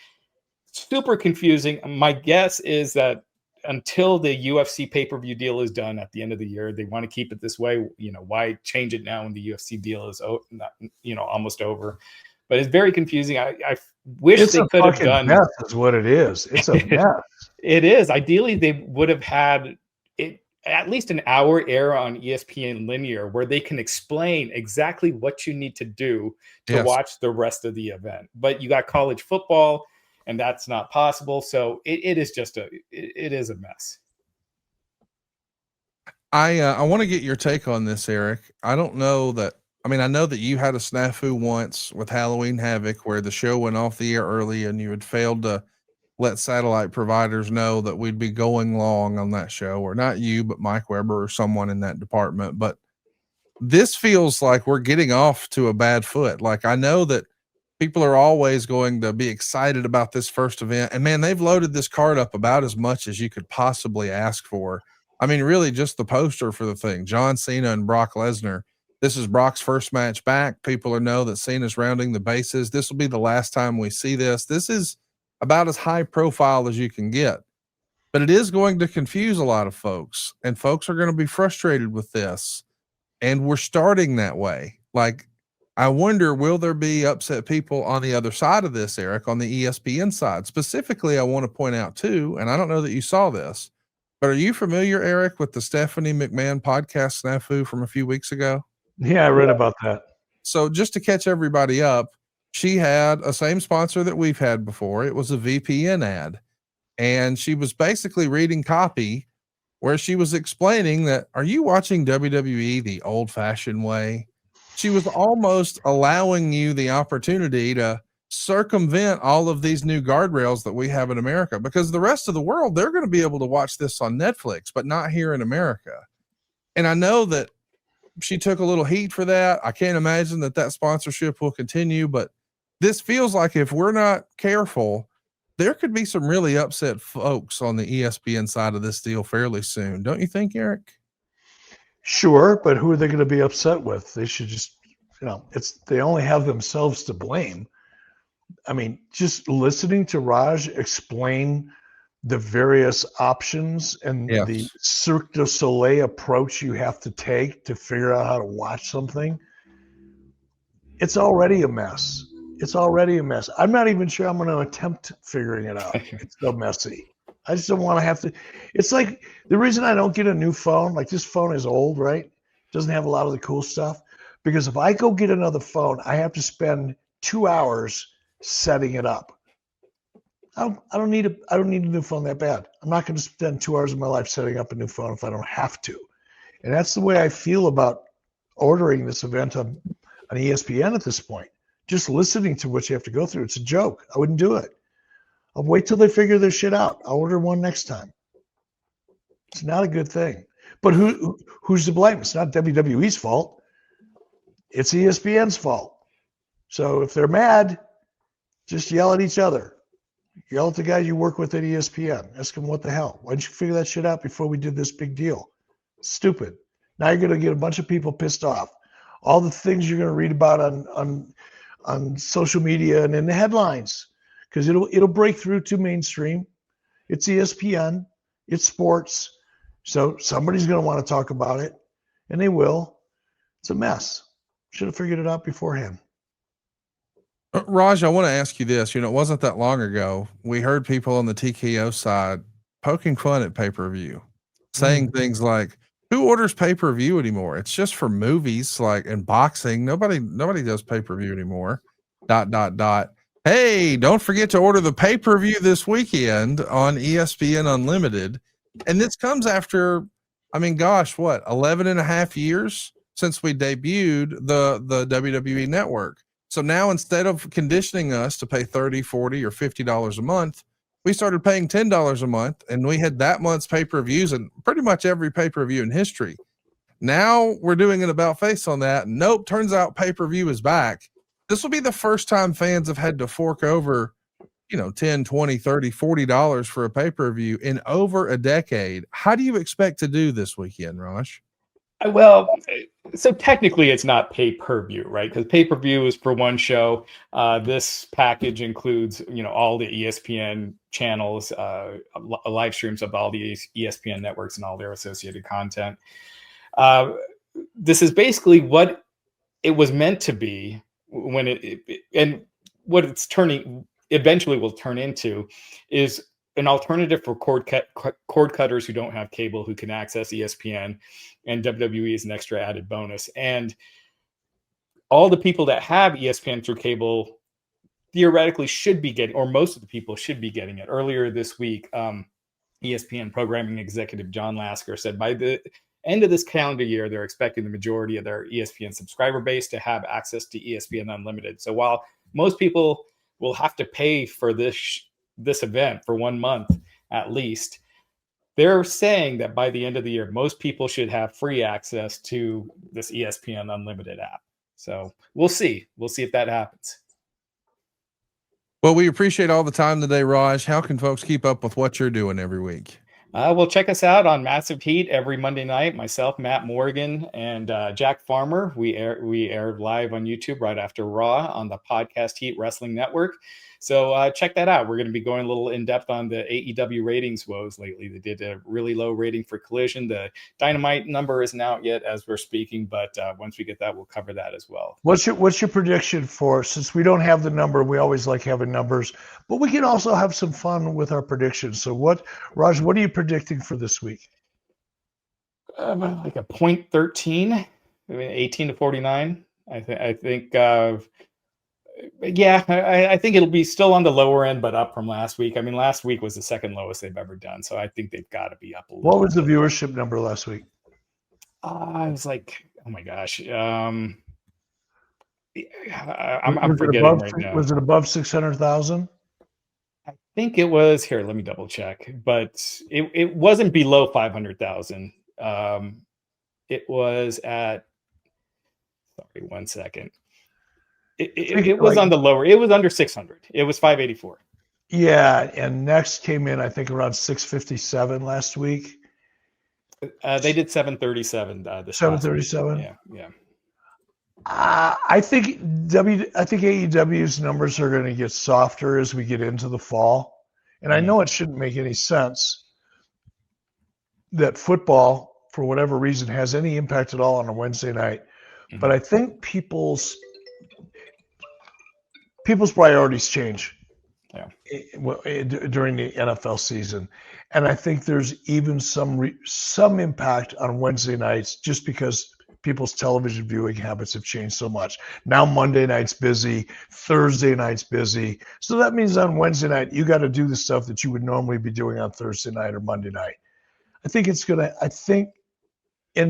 Speaker 5: super confusing. My guess is that until the UFC pay-per-view deal is done at the end of the year, they want to keep it this way. Why change it now when the UFC deal is almost over? But it's very confusing. I wish they could have done.
Speaker 2: Mess is what it is. It's a mess.
Speaker 5: It is. Ideally, they would have had it at least an hour air on ESPN Linear where they can explain exactly what you need to do to watch the rest of the event. But you got college football, and that's not possible. So it is just it is a mess.
Speaker 1: I want to get your take on this, Eric. I don't know that. I know that you had a snafu once with Halloween Havoc where the show went off the air early and you had failed to let satellite providers know that we'd be going long on that show, or not you, but Mike Weber or someone in that department. But this feels like we're getting off to a bad foot. Like, I know that people are always going to be excited about this first event, and man, they've loaded this card up about as much as you could possibly ask for. Really just the poster for the thing, John Cena and Brock Lesnar. This is Brock's first match back. People know that Cena's rounding the bases. This will be the last time we see this. This is about as high profile as you can get, but it is going to confuse a lot of folks, and folks are going to be frustrated with this. And we're starting that way. Like, I wonder, will there be upset people on the other side of this, Eric, on the ESPN side? Specifically, I want to point out too, and I don't know that you saw this, but are you familiar, Eric, with the Stephanie McMahon podcast snafu from a few weeks ago?
Speaker 2: Yeah, I read about that.
Speaker 1: So just to catch everybody up, she had a same sponsor that we've had before. It was a VPN ad. And she was basically reading copy where she was explaining that, are you watching WWE the old fashioned way? She was almost allowing you the opportunity to circumvent all of these new guardrails that we have in America, because the rest of the world, they're going to be able to watch this on Netflix, but not here in America. And I know that she took a little heat for that. I can't imagine that sponsorship will continue, but this feels like if we're not careful, there could be some really upset folks on the ESPN side of this deal fairly soon. Don't you think, Eric?
Speaker 2: Sure, but who are they going to be upset with? They should just, they only have themselves to blame. Just listening to Raj explain the various options and the Cirque du Soleil approach you have to take to figure out how to watch something, it's already a mess. It's already a mess. I'm not even sure I'm going to attempt figuring it out. It's so messy. I just don't want to have to. It's like the reason I don't get a new phone, like this phone is old, right? Doesn't have a lot of the cool stuff. Because if I go get another phone, I have to spend 2 hours setting it up. I don't need a new phone that bad. I'm not going to spend 2 hours of my life setting up a new phone if I don't have to. And that's the way I feel about ordering this event on ESPN at this point. Just listening to what you have to go through, it's a joke. I wouldn't do it. I'll wait till they figure their shit out. I'll order one next time. It's not a good thing. But who's to blame? It's not WWE's fault. It's ESPN's fault. So if they're mad, just yell at each other. Yell at the guy you work with at ESPN. Ask him, what the hell? Why didn't you figure that shit out before we did this big deal? Stupid. Now you're going to get a bunch of people pissed off. All the things you're going to read about on social media and in the headlines, because it'll break through to mainstream. It's ESPN. It's sports. So somebody's going to want to talk about it, and they will. It's a mess. Should have figured it out beforehand.
Speaker 1: Raj, I want to ask you this. It wasn't that long ago, we heard people on the TKO side poking fun at pay-per-view, saying things like, who orders pay-per-view anymore? It's just for movies, like in boxing. Nobody does pay-per-view anymore. ... Hey, don't forget to order the pay-per-view this weekend on ESPN Unlimited. And this comes after, I mean, gosh, what, 11 and a half years since we debuted the WWE network. So now instead of conditioning us to pay $30, $40, or $50 a month, we started paying $10 a month, and we had that month's pay-per-views and pretty much every pay-per-view in history. Now we're doing an about face on that. Nope. Turns out pay-per-view is back. This will be the first time fans have had to fork over, you know, $10, $20, $30, $40 for a pay-per-view in over a decade. How do you expect to do this weekend, Raj?
Speaker 5: Well, so technically it's not pay-per-view, right? Because pay-per-view is for one show. This package includes, you know, all the ESPN channels, live streams of all the ESPN networks and all their associated content. This is basically what it was meant to be when and what it's eventually will turn into is an alternative for cord cutters who don't have cable, who can access ESPN, and WWE is an extra added bonus. And all the people that have ESPN through cable theoretically should be getting, or most of the people should be getting it. Earlier this week, ESPN programming executive John Lasker said by the end of this calendar year, they're expecting the majority of their ESPN subscriber base to have access to ESPN Unlimited. So while most people will have to pay for this event for 1 month at least, they're saying that by the end of the year, most people should have free access to this ESPN Unlimited app. So we'll see. We'll see if that happens.
Speaker 1: Well, we appreciate all the time today, Raj. How can folks keep up with what you're doing every week?
Speaker 5: Well, check us out on Massive Heat every Monday night. Myself, Matt Morgan, and Jack Farmer. We air live on YouTube right after Raw on the Podcast Heat Wrestling Network. So check that out. We're going to be going a little in depth on the AEW ratings woes lately. They did a really low rating for Collision. The Dynamite number isn't out yet as we're speaking, but once we get that, we'll cover that as well.
Speaker 2: What's your prediction for, since we don't have the number, we always like having numbers, but we can also have some fun with our predictions. So Raj, what are you predicting for this week?
Speaker 5: Like a 0.13, I mean, 18 to 49. I think yeah, I think it'll be still on the lower end, but up from last week. I mean, last week was the second lowest they've ever done, so I think they've got to be up a little.
Speaker 2: What was the viewership number last week?
Speaker 5: I was like, oh my gosh, I'm forgetting right now.
Speaker 2: Was it above 600,000?
Speaker 5: I think it was. Here, let me double check, but it wasn't below 500,000. It was at. Sorry, 1 second. It was on the lower. It was under 600. It was 584.
Speaker 2: Yeah, and Next came in, I think, around 657 last week.
Speaker 5: They did 737.
Speaker 2: 737.
Speaker 5: Yeah.
Speaker 2: I think AEW's numbers are going to get softer as we get into the fall, and I know it shouldn't make any sense that football, for whatever reason, has any impact at all on a Wednesday night. Mm-hmm. But I think people's priorities change during the NFL season. And I think there's even some impact on Wednesday nights just because people's television viewing habits have changed so much. Now Monday night's busy, Thursday night's busy. So that means on Wednesday night, you got to do the stuff that you would normally be doing on Thursday night or Monday night. And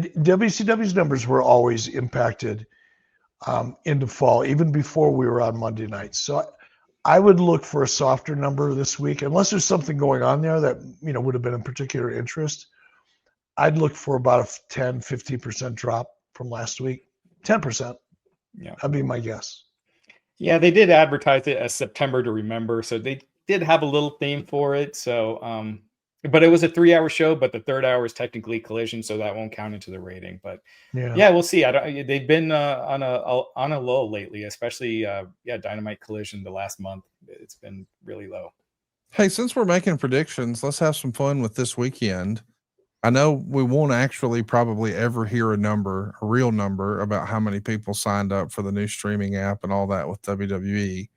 Speaker 2: WCW's numbers were always impacted into fall, even before we were on Monday nights. So I would look for a softer number this week, unless there's something going on there that, you know, would have been of particular interest. I'd look for about a 10, 15% drop from last week. 10%. Yeah. That'd be my guess.
Speaker 5: Yeah, they did advertise it as September to Remember. So they did have a little theme for it. So, but it was a 3-hour show, but the third hour is technically Collision, so that won't count into the rating. But yeah, we'll see. They've been on a lull lately, especially Dynamite Collision the last month. It's been really low.
Speaker 1: Hey, since we're making predictions, let's have some fun with this weekend. I know we won't actually probably ever hear a real number about how many people signed up for the new streaming app and all that with WWE,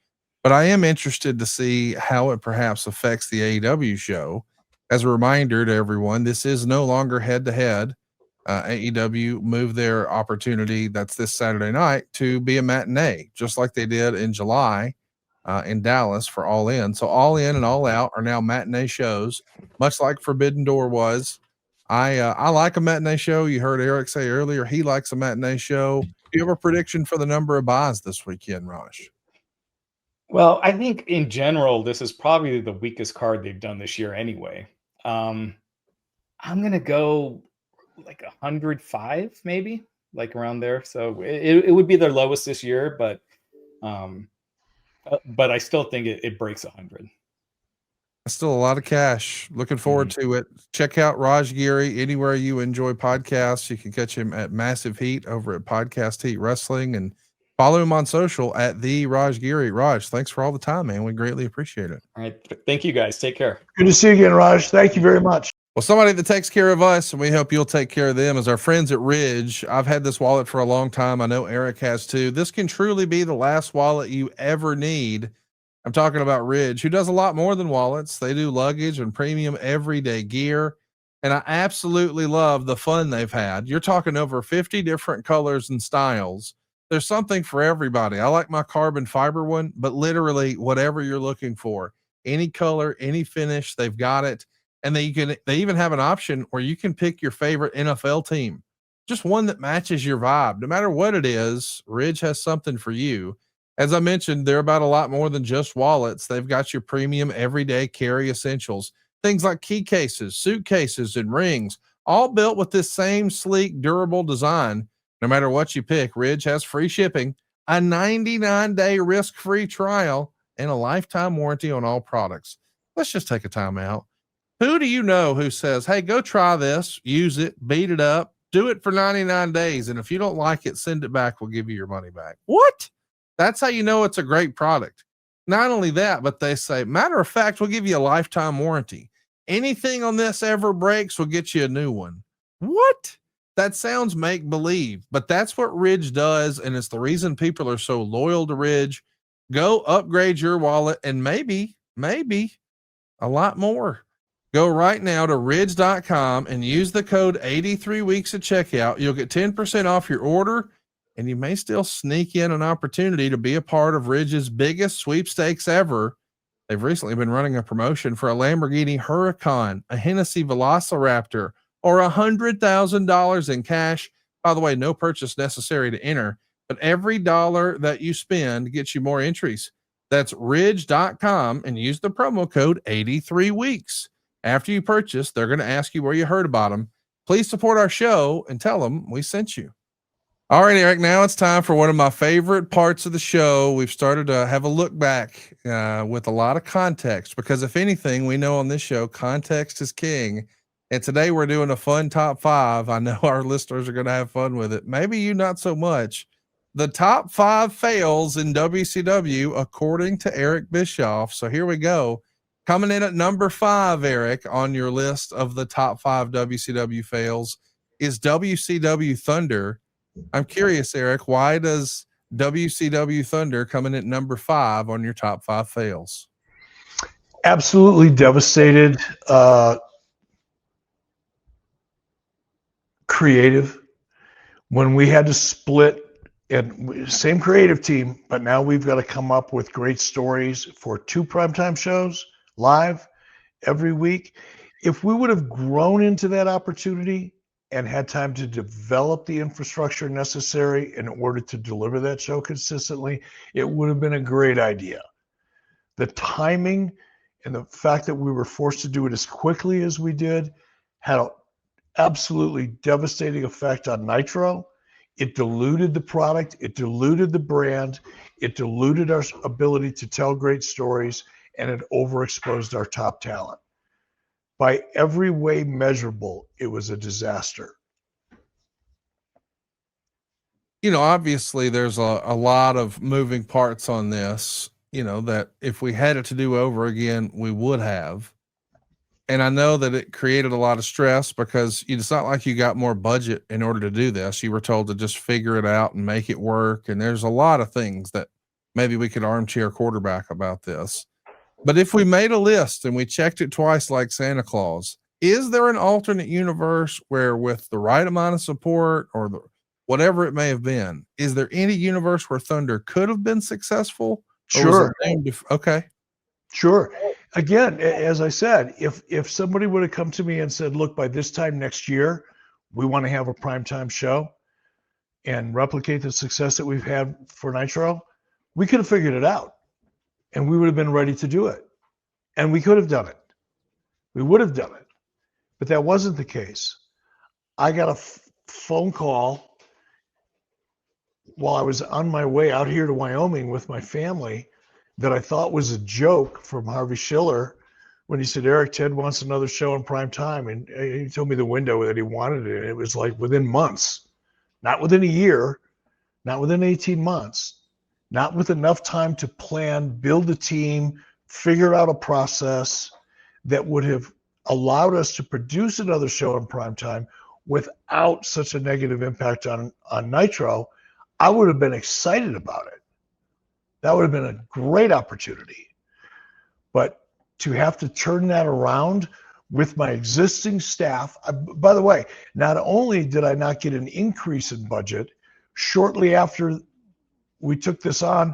Speaker 1: but I am interested to see how it perhaps affects the AEW show. As a reminder to everyone, this is no longer head-to-head. AEW moved their opportunity, that's this Saturday night, to be a matinee, just like they did in July. in Dallas for All In. So All In and All Out are now matinee shows, much like Forbidden Door was. I like a matinee show. You heard Eric say earlier he likes a matinee show. Do you have a prediction for the number of buys this weekend, Raj?
Speaker 5: Well, I think in general, this is probably the weakest card they've done this year anyway. I'm going to go like 105, maybe, like around there. So it would be their lowest this year, but I still think it breaks 100.
Speaker 1: Still a lot of cash. Looking forward to it. Check out Raj Giri anywhere you enjoy podcasts. You can catch him at Massive Heat over at Podcast Heat Wrestling, and follow him on social at the Raj Giri. Raj, thanks for all the time, man. We greatly appreciate it.
Speaker 5: All right. Thank you guys. Take care.
Speaker 2: Good to see you again, Raj. Thank you very much.
Speaker 1: Well, somebody that takes care of us, and we hope you'll take care of them, is our friends at RAJ. I've had this wallet for a long time. I know Eric has too. This can truly be the last wallet you ever need. I'm talking about RAJ, who does a lot more than wallets. They do luggage and premium everyday gear. And I absolutely love the fun they've had. You're talking over 50 different colors and styles. There's something for everybody. I like my carbon fiber one, but literally whatever you're looking for, any color, any finish, they've got it. And they even have an option where you can pick your favorite NFL team, just one that matches your vibe. No matter what it is, RAJ has something for you. As I mentioned, they're about a lot more than just wallets. They've got your premium everyday carry essentials, things like key cases, suitcases, and rings, all built with this same sleek, durable design. No matter what you pick, RAJ has free shipping, a 99-day risk-free trial, and a lifetime warranty on all products. Let's just take a time out. Who do you know who says, hey, go try this, use it, beat it up, do it for 99 days, and if you don't like it, send it back. We'll give you your money back. What? That's how you know it's a great product. Not only that, but they say, matter of fact, we'll give you a lifetime warranty. Anything on this ever breaks, we'll get you a new one. What? That sounds make believe, but that's what RAJ does. And it's the reason people are so loyal to RAJ. Go upgrade your wallet and maybe a lot more. Go right now to raj.com and use the code 83weeks at checkout. You'll get 10% off your order, and you may still sneak in an opportunity to be a part of RAJ's biggest sweepstakes ever. They've recently been running a promotion for a Lamborghini Huracan, a Hennessy Velociraptor, or $100,000 in cash. By the way, no purchase necessary to enter, but every dollar that you spend gets you more entries. That's raj.com and use the promo code 83weeks. After you purchase, they're going to ask you where you heard about them. Please support our show and tell them we sent you. All right, Eric, now it's time for one of my favorite parts of the show. We've started to have a look back with a lot of context, because if anything, we know on this show, context is king. And today we're doing a fun top 5. I know our listeners are going to have fun with it. Maybe you not so much. The top 5 fails in WCW, according to Eric Bischoff. So here we go. Coming in at number 5, Eric, on your list of the top 5 WCW fails is WCW Thunder. I'm curious, Eric, why does WCW Thunder come in at number 5 on your top 5 fails?
Speaker 2: Absolutely devastated. Creative. When we had to split, and same creative team, but now we've got to come up with great stories for 2 primetime shows live every week. If we would have grown into that opportunity and had time to develop the infrastructure necessary in order to deliver that show consistently, it would have been a great idea. The timing and the fact that we were forced to do it as quickly as we did had an absolutely devastating effect on Nitro. It diluted the product, it diluted the brand, it diluted our ability to tell great stories, and it overexposed our top talent. By every way measurable, it was a disaster.
Speaker 1: You know, obviously there's a lot of moving parts on this, you know, that if we had it to do over again, we would have. And I know that it created a lot of stress, because it's not like you got more budget in order to do this. You were told to just figure it out and make it work. And there's a lot of things that maybe we could armchair quarterback about this. But if we made a list and we checked it twice like Santa Claus, is there an alternate universe where, with the right amount of support or whatever it may have been, is there any universe where Thunder could have been successful? Or was
Speaker 2: Sure.
Speaker 1: it named okay.
Speaker 2: Sure. Again, as I said, if somebody would have come to me and said, look, by this time next year, we want to have a primetime show and replicate the success that we've had for Nitro, we could have figured it out and we would have been ready to do it. And we could have done it. We would have done it. But that wasn't the case. I got a phone call while I was on my way out here to Wyoming with my family that I thought was a joke from Harvey Schiller when he said, Eric, Ted wants another show in prime time. And he told me the window that he wanted it. It was like within months, not within a year, not within 18 months, not with enough time to plan, build a team, figure out a process that would have allowed us to produce another show in prime time without such a negative impact on Nitro. I would have been excited about it. That would have been a great opportunity. But to have to turn that around with my existing staff, by the way, not only did I not get an increase in budget, shortly after we took this on,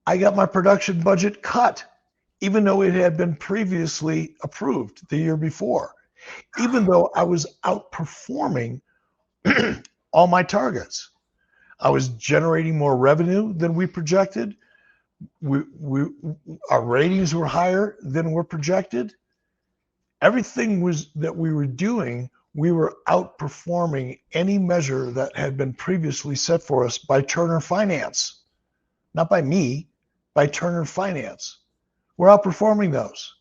Speaker 2: I got my production budget cut, even though it had been previously approved the year before, even though I was outperforming all my targets. I was generating more revenue than we projected. Our ratings were higher than were projected. Everything was that we were doing, we were outperforming any measure that had been previously set for us by Turner Finance. Not by me, by Turner Finance. We're outperforming those.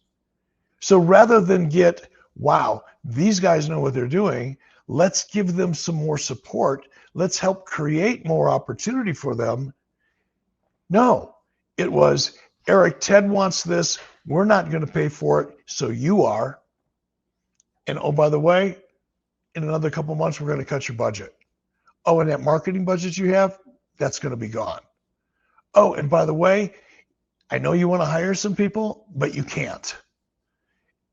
Speaker 2: So rather than get, wow, these guys know what they're doing, let's give them some more support. Let's help create more opportunity for them. No, it was, Eric, Ted wants this. We're not going to pay for it, so you are. And oh, by the way, in another couple months, we're going to cut your budget. Oh, and that marketing budget you have, that's going to be gone. Oh, and by the way, I know you want to hire some people, but you can't.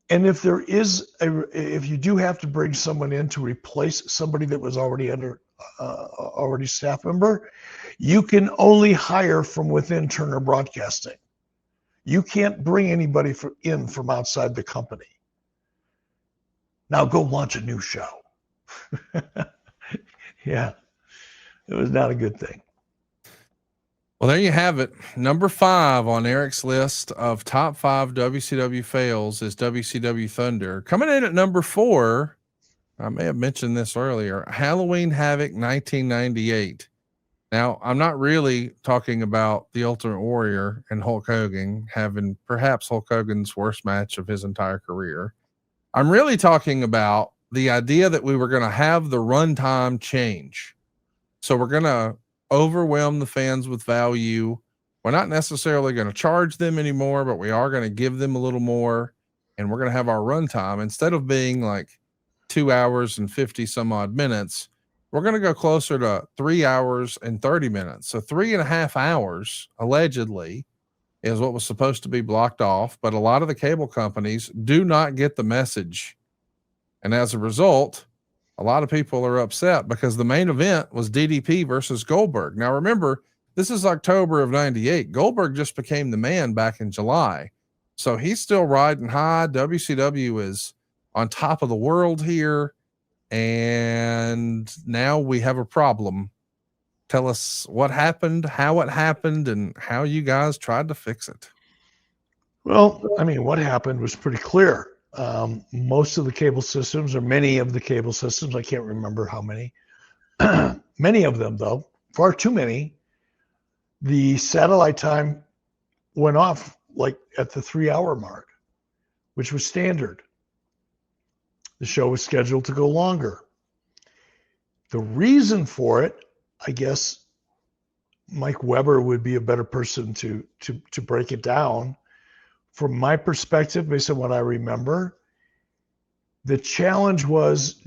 Speaker 2: And if there is if you do have to bring someone in to replace somebody that was already already staff member, you can only hire from within Turner Broadcasting. You can't bring anybody in from outside the company. Now go launch a new show. Yeah, it was not a good thing.
Speaker 1: Well, there you have it. Number 5 on Eric's list of top 5 WCW fails is WCW Thunder. Coming in at number 4, I may have mentioned this earlier, Halloween Havoc 1998. Now, I'm not really talking about the Ultimate Warrior and Hulk Hogan having perhaps Hulk Hogan's worst match of his entire career. I'm really talking about the idea that we were going to have the runtime change. So we're going to overwhelm the fans with value. We're not necessarily going to charge them anymore, but we are going to give them a little more, and we're going to have our runtime instead of being like 2 hours and 50 some odd minutes. We're going to go closer to 3 hours and 30 minutes. So 3.5 hours allegedly is what was supposed to be blocked off, but a lot of the cable companies do not get the message. And as a result, a lot of people are upset because the main event was DDP versus Goldberg. Now, remember, this is October of 98. Goldberg just became the man back in July. So he's still riding high. WCW is on top of the world here. And now we have a problem. Tell us what happened, how it happened, and how you guys tried to fix it.
Speaker 2: Well, I mean, what happened was pretty clear. Most of the cable systems, or many of the cable systems, I can't remember how many, many of them though, far too many, the satellite time went off like at the 3-hour mark, which was standard. The show was scheduled to go longer. The reason for it, I guess Mike Weber would be a better person to break it down. From my perspective, based on what I remember, the challenge was,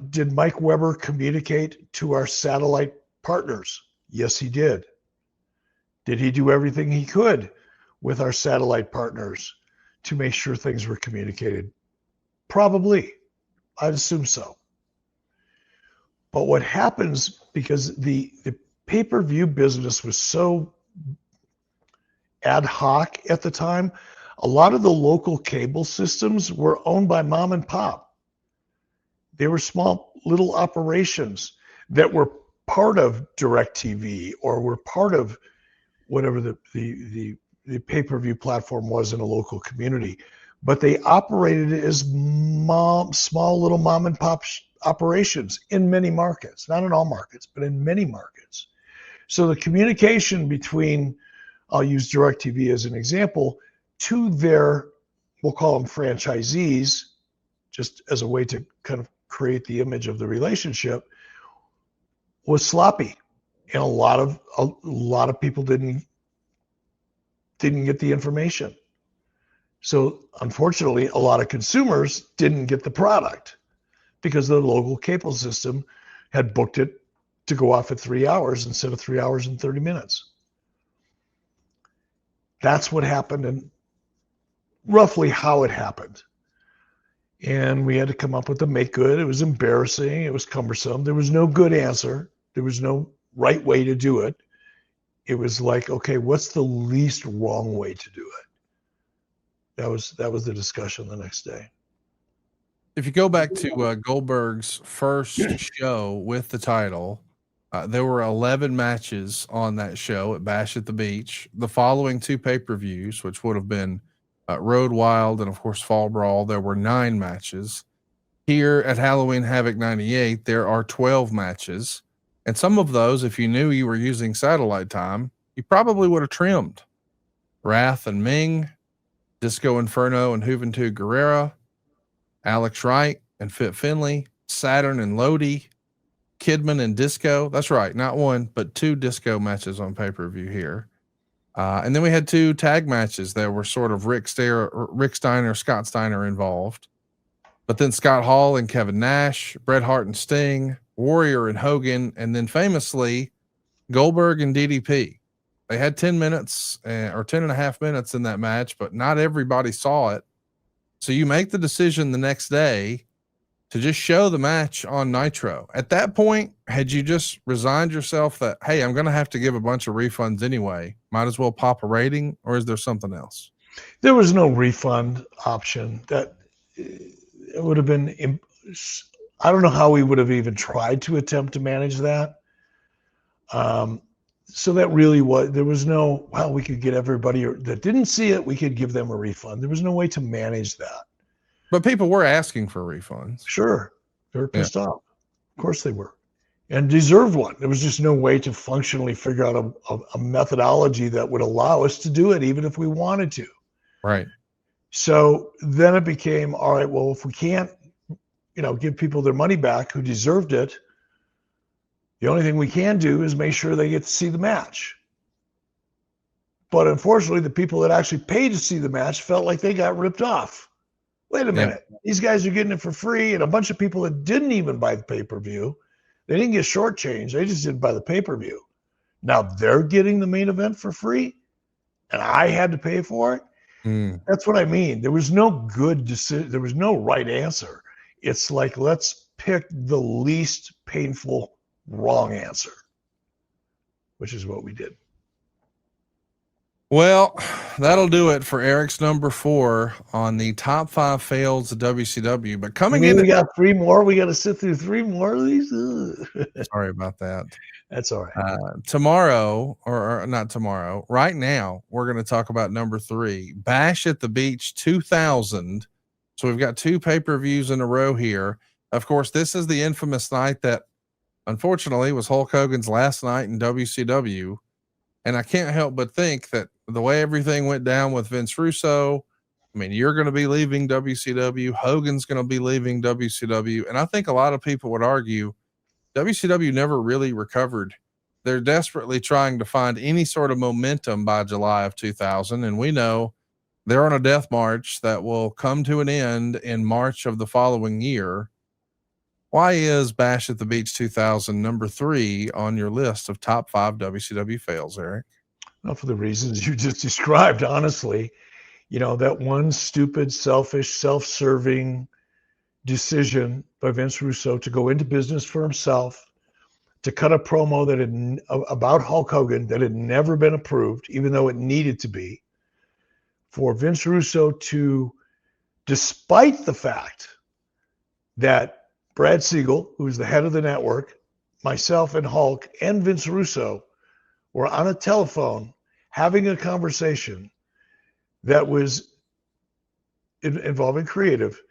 Speaker 2: did Mike Weber communicate to our satellite partners? Yes, he did. Did he do everything he could with our satellite partners to make sure things were communicated? Probably. I'd assume so. But what happens, because the pay-per-view business was so ad hoc at the time. A lot of the local cable systems were owned by mom and pop. They were small little operations that were part of DirecTV or were part of whatever the pay-per-view platform was in a local community. But they operated as small little mom and pop operations in many markets, not in all markets, but in many markets. So the communication between, I'll use DirecTV as an example, to their, we'll call them franchisees, just as a way to kind of create the image of the relationship, was sloppy. And a lot of people didn't get the information. So unfortunately, a lot of consumers didn't get the product because the local cable system had booked it to go off at 3 hours instead of 3 hours and 30 minutes. That's what happened and roughly how it happened. And we had to come up with a make good. It was embarrassing. It was cumbersome. There was no good answer. There was no right way to do it. It was like, okay, what's the least wrong way to do it? That was the discussion the next day.
Speaker 1: If you go back to Goldberg's first show with the title, there were 11 matches on that show at Bash at the Beach. The following two pay-per-views, which would have been Road Wild and, of course, Fall Brawl, there were 9 matches. Here at Halloween Havoc 98, there are 12 matches. And some of those, if you knew you were using satellite time, you probably would have trimmed. Wrath and Ming, Disco Inferno and Juventud Guerrera, Alex Wright and Fit Finley, Saturn and Lodi, Kidman and Disco. That's right, not one, but 2 Disco matches on pay-per-view here. And then we had 2 tag matches that were sort of Rick Steiner, Scott Steiner involved. But then Scott Hall and Kevin Nash, Bret Hart and Sting, Warrior and Hogan, and then famously Goldberg and DDP. They had 10 minutes or 10 and a half minutes in that match, but not everybody saw it. So you make the decision the next day to just show the match on Nitro. At that point, had you just resigned yourself that, hey, I'm going to have to give a bunch of refunds anyway, might as well pop a rating, or is there something else?
Speaker 2: There was no refund option. That it would have been, I don't know how we would have even tried to attempt to manage that. So that really was, there was no, well, we could get everybody that didn't see it, we could give them a refund. There was no way to manage that.
Speaker 1: But people were asking for refunds.
Speaker 2: Sure. They were pissed off. Of course they were. And deserved one. There was just no way to functionally figure out a methodology that would allow us to do it, even if we wanted to.
Speaker 1: Right.
Speaker 2: So then it became, all right, well, if we can't, give people their money back who deserved it, the only thing we can do is make sure they get to see the match. But unfortunately, the people that actually paid to see the match felt like they got ripped off. Wait a minute. These guys are getting it for free, and a bunch of people that didn't even buy the pay-per-view, they didn't get shortchanged. They just didn't buy the pay-per-view. Now they're getting the main event for free, and I had to pay for it. That's what I mean. There was no good decision. There was no right answer. It's like, let's pick the least painful wrong answer, which is what we did.
Speaker 1: Well, that'll do it for Eric's number 4 on the top 5 fails of WCW. But coming in,
Speaker 2: we got 3 more. We got to sit through 3 more of these.
Speaker 1: Sorry about that.
Speaker 2: That's all right.
Speaker 1: Tomorrow, or not tomorrow, right now, we're going to talk about number 3, Bash at the Beach 2000. So we've got 2 pay-per-views in a row here. Of course, this is the infamous night that, unfortunately, was Hulk Hogan's last night in WCW. And I can't help but think that the way everything went down with Vince Russo, I mean, you're going to be leaving WCW. Hogan's going to be leaving WCW. And I think a lot of people would argue WCW never really recovered. They're desperately trying to find any sort of momentum by July of 2000. And we know they're on a death march that will come to an end in March of the following year. Why is Bash at the Beach 2000 number 3 on your list of top 5 WCW fails, Eric?
Speaker 2: Well, for the reasons you just described, honestly, that one stupid, selfish, self-serving decision by Vince Russo to go into business for himself, to cut a promo that about Hulk Hogan that had never been approved, even though it needed to be, for Vince Russo to, despite the fact that Brad Siegel, who was the head of the network, myself and Hulk and Vince Russo were on a telephone having a conversation that was involving creative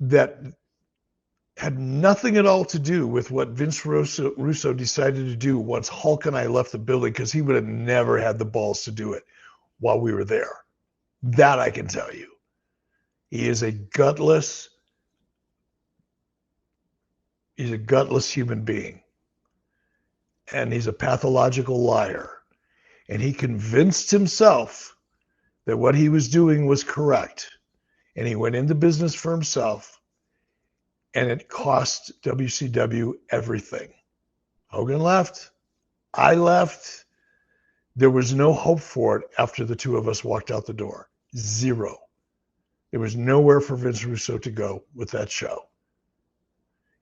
Speaker 2: that had nothing at all to do with what Vince Russo decided to do once Hulk and I left the building, because he would have never had the balls to do it while we were there. That I can tell you. He is a gutless human being. And he's a pathological liar. And he convinced himself that what he was doing was correct. And he went into business for himself. And it cost WCW everything. Hogan left. I left. There was no hope for it after the two of us walked out the door. Zero. There was nowhere for Vince Russo to go with that show.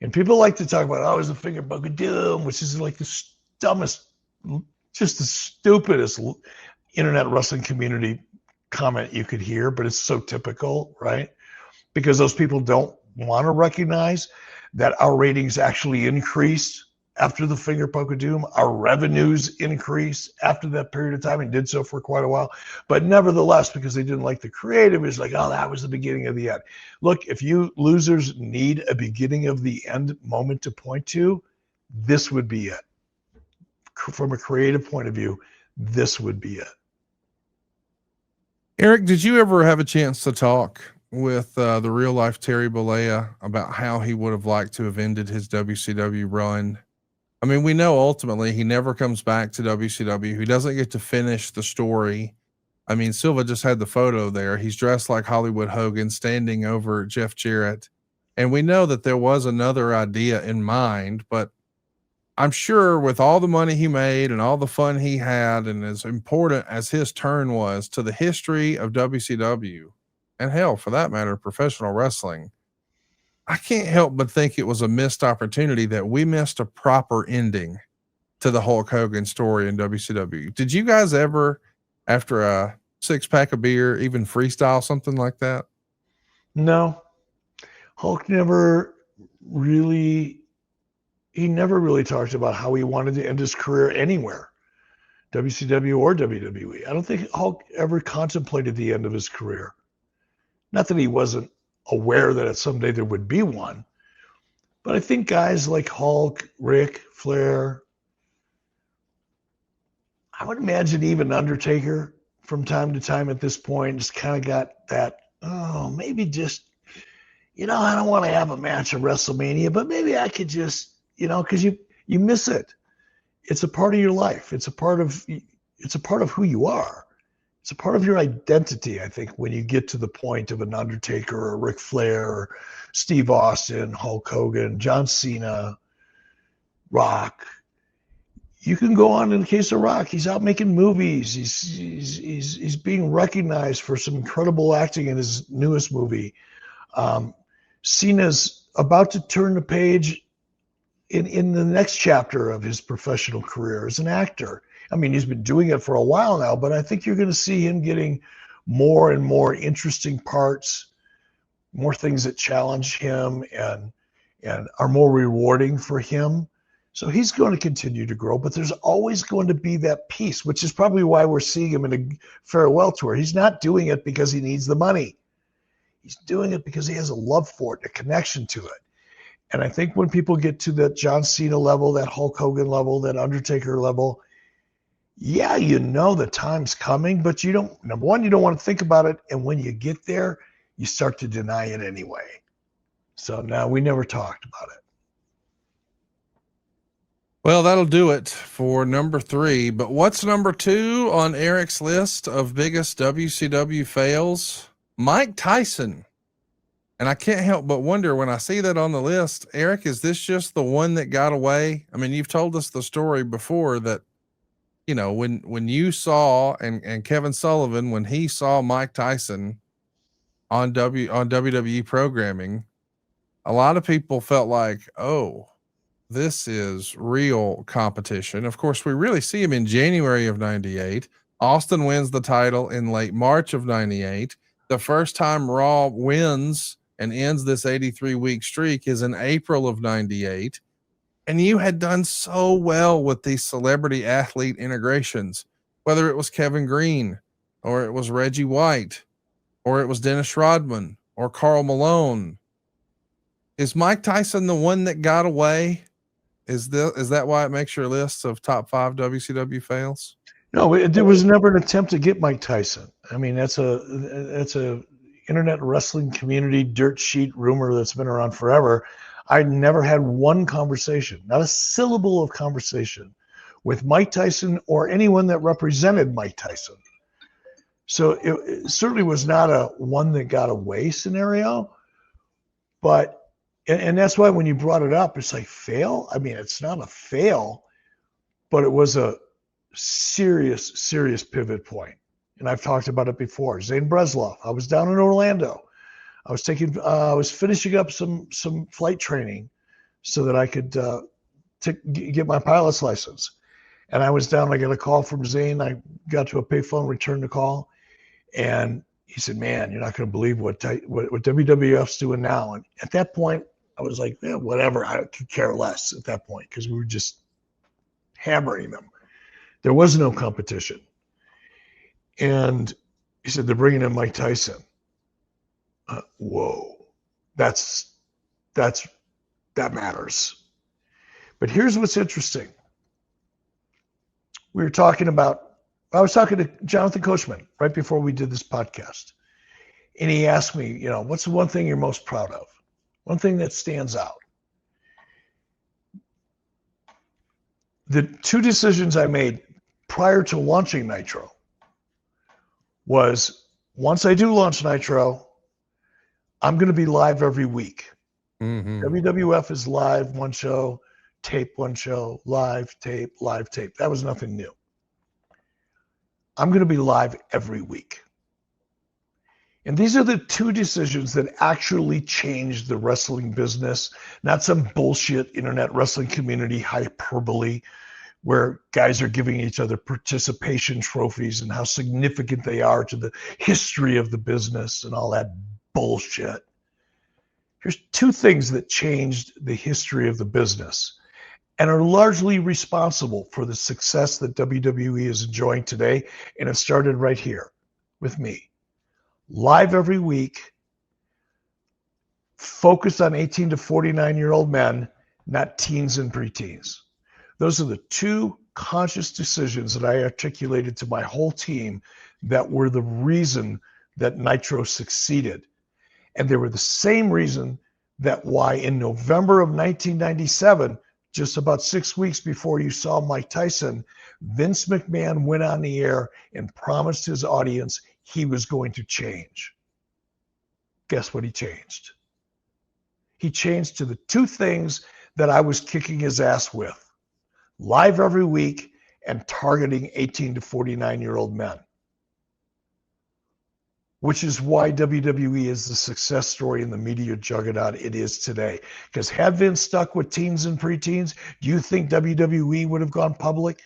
Speaker 2: And people like to talk about, oh, it was the finger bug of doom, which is like the dumbest, just the stupidest internet wrestling community comment you could hear, but it's so typical, right? Because those people don't want to recognize that our ratings actually increased after the finger poke of doom. Our revenues increased after that period of time and did so for quite a while. But nevertheless, because they didn't like the creative, it's like, oh, that was the beginning of the end. Look, if you losers need a beginning of the end moment to point to, this would be it. From a creative point of view, this would be it.
Speaker 1: Eric, did you ever have a chance to talk with the real life Terry Bollea about how he would have liked to have ended his WCW run? I mean, we know ultimately he never comes back to WCW. He doesn't get to finish the story. I mean, Silva just had the photo there. He's dressed like Hollywood Hogan standing over Jeff Jarrett. And we know that there was another idea in mind, but I'm sure with all the money he made and all the fun he had, and as important as his turn was to the history of WCW, and hell, for that matter, professional wrestling, I can't help but think it was a missed opportunity that we missed a proper ending to the Hulk Hogan story in WCW. Did you guys ever, after a 6-pack of beer, even freestyle something like that?
Speaker 2: No. Hulk never really talked about how he wanted to end his career anywhere, WCW or WWE. I don't think Hulk ever contemplated the end of his career. Not that he wasn't aware that someday there would be one, but I think guys like Hulk, Rick, Flair, I would imagine even Undertaker from time to time at this point just kind of got that, oh, maybe just, I don't want to have a match at WrestleMania, but maybe I could just, because you miss it. It's a part of your life. It's a part of who you are. It's a part of your identity, I think, when you get to the point of an Undertaker or Ric Flair or Steve Austin, Hulk Hogan, John Cena, Rock. You can go on in the case of Rock. He's out making movies. He's being recognized for some incredible acting in his newest movie. Cena's about to turn the page in the next chapter of his professional career as an actor. I mean, he's been doing it for a while now, but I think you're going to see him getting more and more interesting parts, more things that challenge him and are more rewarding for him. So he's going to continue to grow, but there's always going to be that piece, which is probably why we're seeing him in a farewell tour. He's not doing it because he needs the money. He's doing it because he has a love for it, a connection to it. And I think when people get to that John Cena level, that Hulk Hogan level, that Undertaker level, yeah, the time's coming, but number one, you don't want to think about it. And when you get there, you start to deny it anyway. So no, we never talked about it.
Speaker 1: Well, that'll do it for number 3. But what's number 2 on Eric's list of biggest WCW fails? Mike Tyson. And I can't help but wonder when I see that on the list, Eric, is this just the one that got away? I mean, you've told us the story before that, when you saw and Kevin Sullivan, when he saw Mike Tyson on WWE programming, a lot of people felt like, oh, this is real competition. Of course, we really see him in January of 98. Austin wins the title in late March of 98. The first time Raw wins and ends this 83-week streak is in April of 98. And you had done so well with these celebrity athlete integrations, whether it was Kevin Green or it was Reggie White or it was Dennis Rodman or Karl Malone. Is Mike Tyson the one that got away? Is that why it makes your list of top 5 WCW fails?
Speaker 2: No, there was never an attempt to get Mike Tyson. I mean, that's a internet wrestling community dirt sheet rumor that's been around forever. I never had one conversation, not a syllable of conversation with Mike Tyson or anyone that represented Mike Tyson. So it certainly was not a one that got away scenario, but, and that's why when you brought it up, it's like fail. I mean, it's not a fail, but it was a serious pivot point. And I've talked about it before. Zane Bresloff. I was down in Orlando. I was finishing up some flight training so that I could get my pilot's license. And I was down. I got a call from Zane. I got to a payphone, returned the call, and he said, "Man, you're not going to believe what WWF's doing now." And at that point, I was like, "Yeah, whatever. I could care less." At that point, because we were just hammering them. There was no competition. And he said, "They're bringing in Mike Tyson." Whoa, that matters. But here's what's interesting. I was talking to Jonathan Coachman right before we did this podcast. And he asked me, what's the one thing you're most proud of? One thing that stands out. The 2 decisions I made prior to launching Nitro was, once I do launch Nitro, I'm going to be live every week.
Speaker 1: Mm-hmm.
Speaker 2: WWF is live one show, tape one show, live tape. That was nothing new. I'm going to be live every week. And these are the 2 decisions that actually changed the wrestling business, not some bullshit internet wrestling community hyperbole where guys are giving each other participation trophies and how significant they are to the history of the business and all that bullshit. Here's 2 things that changed the history of the business and are largely responsible for the success that WWE is enjoying today. And it started right here with me. Live every week, focused on 18 to 49-year-old men, not teens and preteens. Those are the 2 conscious decisions that I articulated to my whole team that were the reason that Nitro succeeded. And they were the same reason that why in November of 1997, just about 6 weeks before you saw Mike Tyson, Vince McMahon went on the air and promised his audience he was going to change. Guess what he changed? He changed to the 2 things that I was kicking his ass with. Live every week and targeting 18 to 49-year-old men. Which is why WWE is the success story in the media juggernaut it is today. Because had Vince stuck with teens and preteens, do you think WWE would have gone public?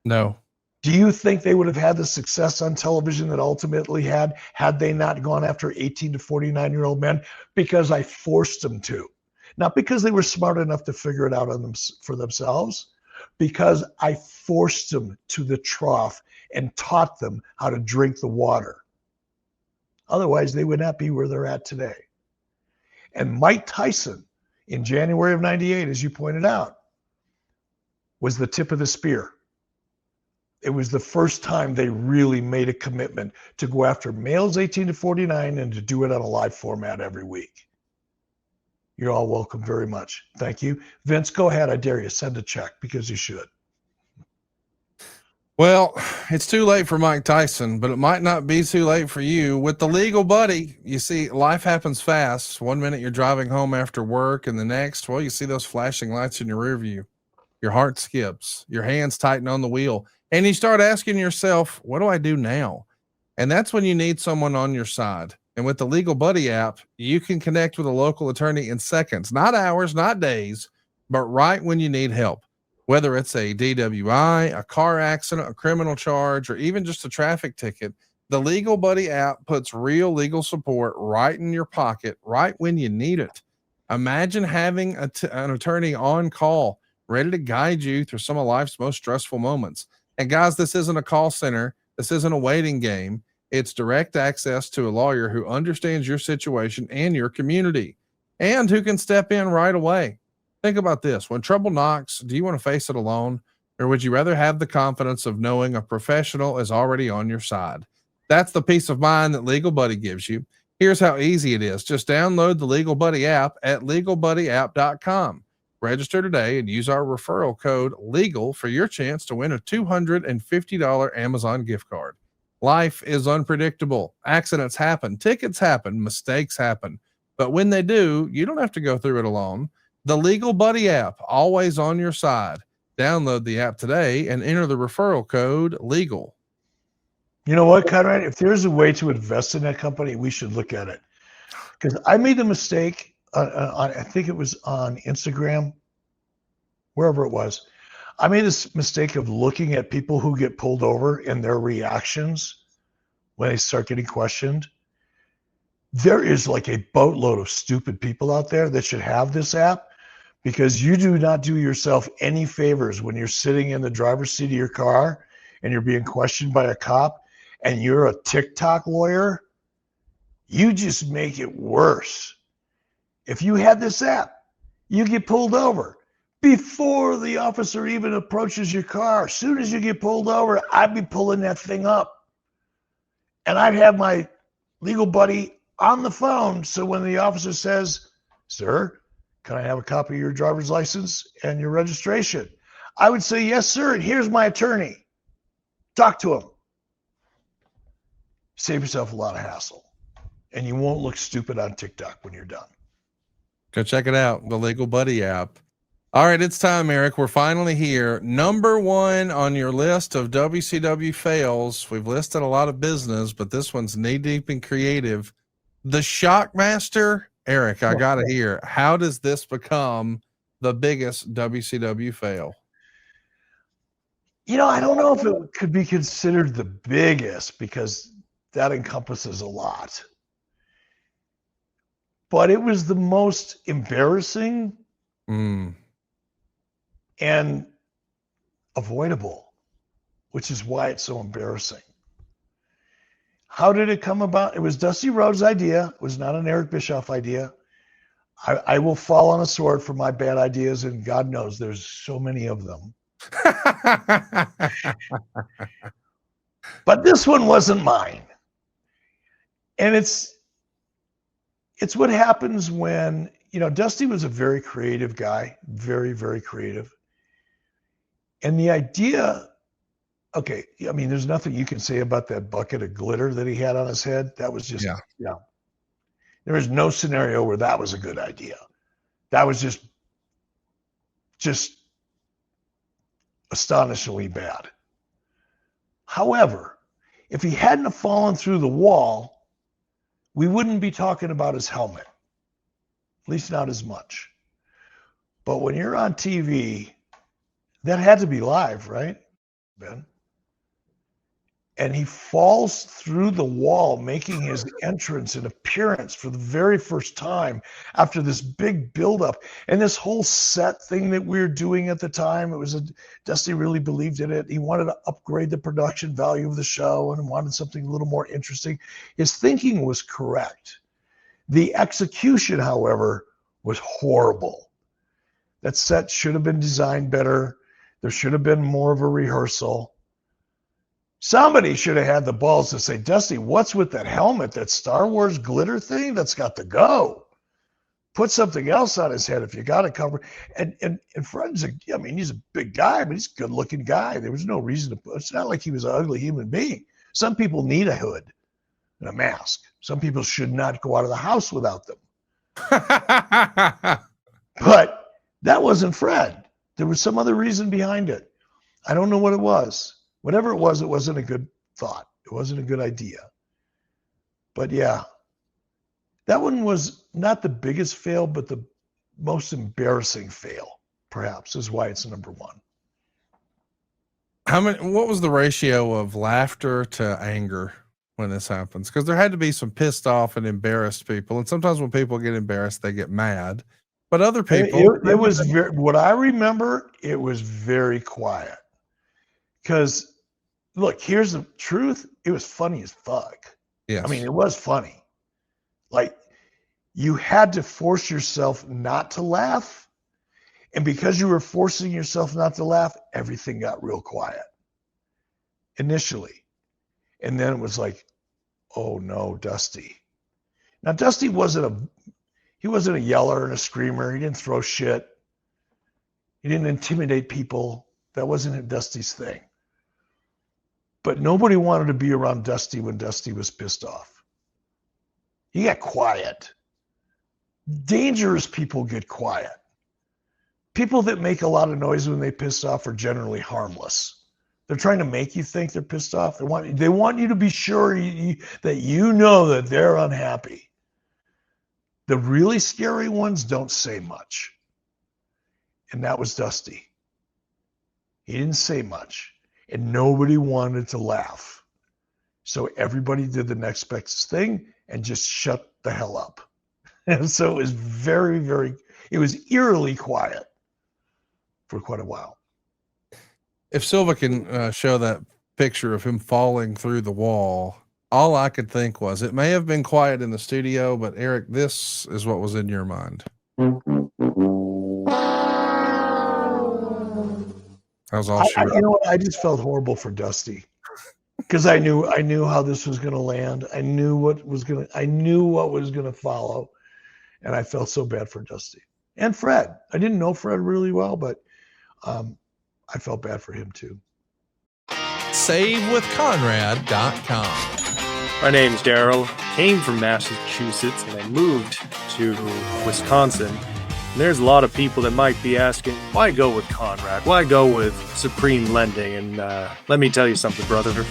Speaker 1: No.
Speaker 2: Do you think they would have had the success on television that ultimately had they not gone after 18 to 49-year-old men? Because I forced them to. Not because they were smart enough to figure it out for themselves, because I forced them to the trough and taught them how to drink the water. Otherwise, they would not be where they're at today. And Mike Tyson, in January of 98, as you pointed out, was the tip of the spear. It was the first time they really made a commitment to go after males 18 to 49 and to do it on a live format every week. You're all welcome very much. Thank you. Vince, go ahead. I dare you. Send a check because you should.
Speaker 1: Well, it's too late for Mike Tyson, but it might not be too late for you. With the legal buddy, you see, life happens fast. 1 minute you're driving home after work, and the next, well, you see those flashing lights in your rear view. Your heart skips, your hands tighten on the wheel, and you start asking yourself, what do I do now? And that's when you need someone on your side. And with the Legal Buddy app, you can connect with a local attorney in seconds, not hours, not days, but right when you need help. Whether it's a DWI, a car accident, a criminal charge, or even just a traffic ticket, the Legal Buddy app puts real legal support right in your pocket, right when you need it. Imagine having an attorney on call, ready to guide you through some of life's most stressful moments. And guys, this isn't a call center. This isn't a waiting game. It's direct access to a lawyer who understands your situation and your community, and who can step in right away. Think about this. When trouble knocks, do you want to face it alone, or would you rather have the confidence of knowing a professional is already on your side? That's the peace of mind that Legal Buddy gives you. Here's how easy it is. Just download the Legal Buddy app at legalbuddyapp.com. Register today and use our referral code LEGAL for your chance to win a $250 Amazon gift card. Life is unpredictable. Accidents happen, tickets happen, mistakes happen. But when they do, you don't have to go through it alone. The Legal Buddy app, always on your side. Download the app today and enter the referral code LEGAL.
Speaker 2: You know what, Conrad? If there's a way to invest in that company, we should look at it. Because I made the mistake I think it was on Instagram, wherever it was. I made this mistake of looking at people who get pulled over and their reactions when they start getting questioned. There is like a boatload of stupid people out there that should have this app, because you do not do yourself any favors when you're sitting in the driver's seat of your car and you're being questioned by a cop and you're a TikTok lawyer. You just make it worse. If you had this app, you get pulled over before the officer even approaches your car. As soon as you get pulled over, I'd be pulling that thing up. And I'd have my legal buddy on the phone. So when the officer says, "Sir, can I have a copy of your driver's license and your registration?" I would say, "Yes, sir. And here's my attorney." Talk to him. Save yourself a lot of hassle. And you won't look stupid on TikTok when you're done.
Speaker 1: Go check it out, the Legal Buddy app. All right, it's time, Eric. We're finally here. Number one on your list of WCW fails. We've listed a lot of business, but this one's knee-deep and creative. The Shockmaster. Eric, I got to hear. How does this become the biggest WCW fail?
Speaker 2: You know, I don't know if it could be considered the biggest, because that encompasses a lot. But it was the most embarrassing and avoidable, which is why it's so embarrassing. How did it come about? It was Dusty Rhodes' idea. It was not an Eric Bischoff idea. I will fall on a sword for my bad ideas, and God knows there's so many of them. But this one wasn't mine. And it's what happens when, you know, Dusty was a very creative guy, very, very creative. And the idea, okay, I mean, there's nothing you can say about that bucket of glitter that he had on his head. That was just, yeah. There was no scenario where that was a good idea. That was just astonishingly bad. However, if he hadn't have fallen through the wall, we wouldn't be talking about his helmet, at least not as much. But when you're on TV, that had to be live, right, Ben? And he falls through the wall, making his entrance and appearance for the very first time after this big buildup. And this whole set thing that we were doing at the time, Dusty really believed in it. He wanted to upgrade the production value of the show and wanted something a little more interesting. His thinking was correct. The execution, however, was horrible. That set should have been designed better. There should have been more of a rehearsal. Somebody should have had the balls to say, "Dusty, what's with that helmet, that Star Wars glitter thing? That's got to go. Put something else on his head if you got to cover." And Fred's, I mean, he's a big guy, but he's a good-looking guy. There was no reason to. It's not like he was an ugly human being. Some people need a hood and a mask. Some people should not go out of the house without them. But that wasn't Fred. There was some other reason behind it. I don't know what it was. Whatever it wasn't a good thought. It wasn't a good idea. But yeah, that one was not the biggest fail, but the most embarrassing fail. perhaps, is why it's number one.
Speaker 1: What was the ratio of laughter to anger when this happens? Because there had to be some pissed off and embarrassed people. And sometimes when people get embarrassed, they get mad. But other people,
Speaker 2: it was very, what I remember, it was very quiet. Because look, here's the truth. It was funny as fuck.
Speaker 1: yes.
Speaker 2: I mean, it was funny. Like, you had to force yourself not to laugh. And because you were forcing yourself not to laugh, everything got real quiet initially. And then it was like, oh no, Dusty. Now, Dusty wasn't a yeller and a screamer. He didn't throw shit. He didn't intimidate people. That wasn't Dusty's thing. But nobody wanted to be around Dusty when Dusty was pissed off. He got quiet. Dangerous people get quiet. People that make a lot of noise when they piss off are generally harmless. They're trying to make you think they're pissed off. They want you to be sure that you know that they're unhappy. The really scary ones don't say much. And that was Dusty. He didn't say much. And nobody wanted to laugh. So everybody did the next best thing and just shut the hell up. And so it was it was eerily quiet for quite a while.
Speaker 1: If Silva can show that picture of him falling through the wall, all I could think was it may have been quiet in the studio, but Eric, this is what was in your mind. That was all.
Speaker 2: I just felt horrible for Dusty because I knew how this was going to land. I knew what was going to follow, and I felt so bad for Dusty and Fred. I didn't know Fred really well, but I felt bad for him too.
Speaker 1: SaveWithConrad.com.
Speaker 6: My name's Daryl. Came from Massachusetts and I moved to Wisconsin. And there's a lot of people that might be asking, why go with Conrad? Why go with Supreme Lending? And let me tell you something, brother.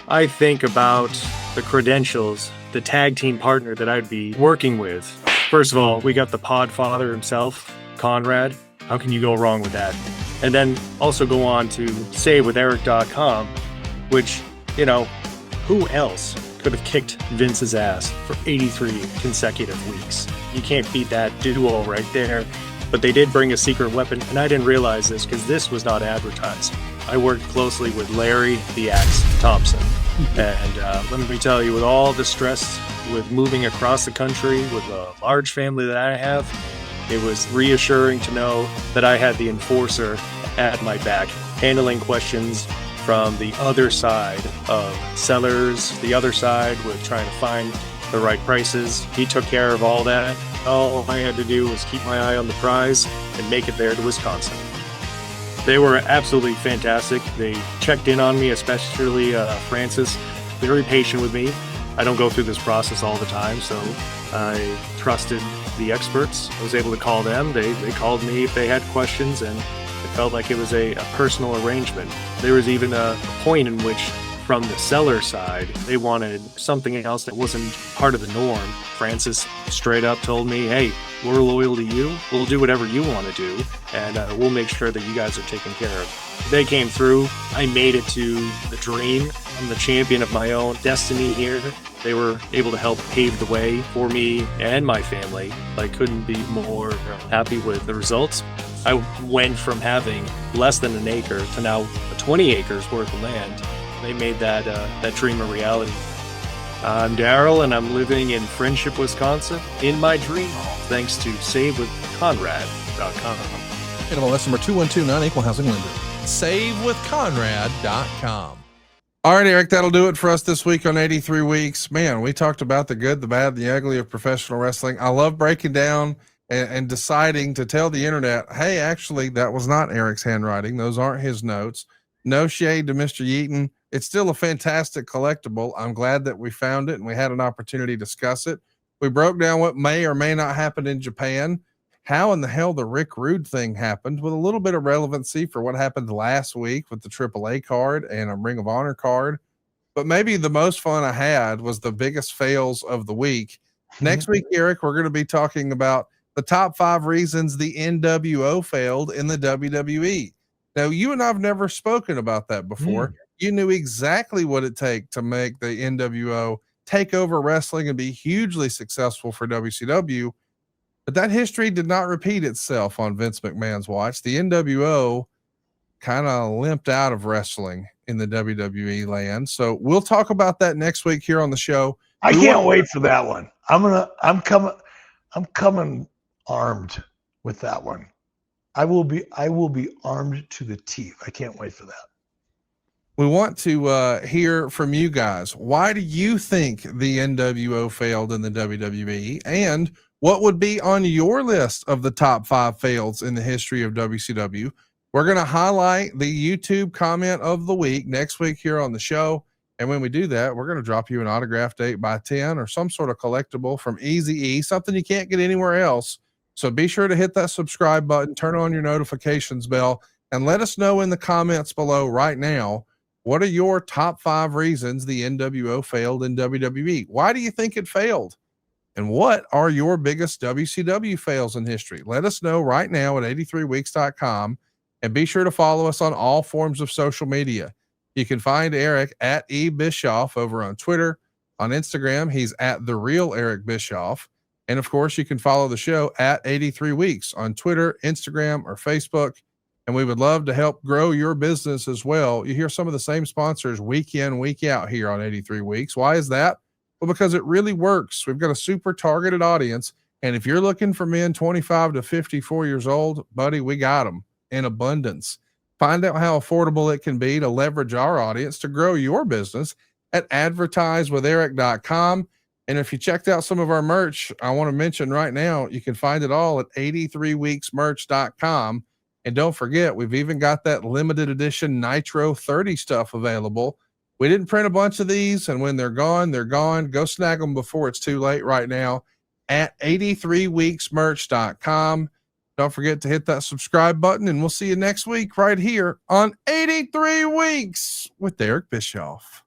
Speaker 6: I think about the credentials, the tag team partner that I'd be working with. First of all, we got the podfather himself, Conrad. How can you go wrong with that? And then also go on to SaveWithEric.com, which, you know, who else could have kicked Vince's ass for 83 consecutive weeks? You can't beat that duo right there. But they did bring a secret weapon, and I didn't realize this because this was not advertised. I worked closely with Larry the Axe Thompson. And let me tell you, with all the stress with moving across the country with a large family that I have, it was reassuring to know that I had the enforcer at my back, handling questions from the other side of sellers, the other side with trying to find the right prices. He took care of all that. All I had to do was keep my eye on the prize and make it there to Wisconsin. They were absolutely fantastic. They checked in on me, especially Francis, very patient with me. I don't go through this process all the time, so I trusted the experts. I was able to call them. They called me if they had questions, and it felt like it was a personal arrangement. There was even a point in which, from the seller side, they wanted something else that wasn't part of the norm. Francis straight up told me, hey, we're loyal to you. We'll do whatever you want to do, and we'll make sure that you guys are taken care of. They came through. I made it to the dream. I'm the champion of my own destiny here. They were able to help pave the way for me and my family. I couldn't be more happy with the results. I went from having less than an acre to now 20 acres worth of land. They made that dream a reality. I'm Daryl, and I'm living in Friendship, Wisconsin, in my dream home, thanks to SaveWithConrad.com.
Speaker 1: NMLS number 212, equal housing lender. SaveWithConrad.com. All right, Eric, that'll do it for us this week on 83 Weeks. Man, we talked about the good, the bad, the ugly of professional wrestling. I love breaking down and deciding to tell the internet, hey, actually, that was not Eric's handwriting. Those aren't his notes. No shade to Mr. Yeaton. It's still a fantastic collectible. I'm glad that we found it and we had an opportunity to discuss it. We broke down what may or may not happen in Japan, how in the hell the Rick Rude thing happened, with a little bit of relevancy for what happened last week with the AAA card and a Ring of Honor card. But maybe the most fun I had was the biggest fails of the week. Next week, Eric, we're going to be talking about the top 5 reasons the NWO failed in the WWE. Now, you and I've never spoken about that before. You knew exactly what it takes to make the NWO take over wrestling and be hugely successful for WCW. But that history did not repeat itself on Vince McMahon's watch. The NWO kind of limped out of wrestling in the WWE land. So we'll talk about that next week here on the show.
Speaker 2: I can't wait for that one. I'm coming armed with that one. I will be armed to the teeth. I can't wait for that.
Speaker 1: We want to hear from you guys. Why do you think the NWO failed in the WWE? And what would be on your list of the top 5 fails in the history of WCW? We're going to highlight the YouTube comment of the week next week here on the show. And when we do that, we're going to drop you an autographed 8x10 or some sort of collectible from Eazy-E, something you can't get anywhere else. So be sure to hit that subscribe button, turn on your notifications bell, and let us know in the comments below right now, what are your top 5 reasons the NWO failed in WWE? Why do you think it failed? And what are your biggest WCW fails in history? Let us know right now at 83weeks.com, and be sure to follow us on all forms of social media. You can find Eric at Bischoff over on Twitter. On Instagram, he's at The Real Eric Bischoff. And of course, you can follow the show at 83 Weeks on Twitter, Instagram, or Facebook. And we would love to help grow your business as well. You hear some of the same sponsors week in, week out here on 83 Weeks. Why is that? Well, because it really works. We've got a super targeted audience. And if you're looking for men 25 to 54 years old, buddy, we got them in abundance. Find out how affordable it can be to leverage our audience to grow your business at advertisewitheric.com. And if you checked out some of our merch, I want to mention right now, you can find it all at 83weeksmerch.com. And don't forget, we've even got that limited edition Nitro 30 stuff available. We didn't print a bunch of these, and when they're gone, they're gone. Go snag them before it's too late right now at 83weeksmerch.com. Don't forget to hit that subscribe button, and we'll see you next week right here on 83 Weeks with Eric Bischoff.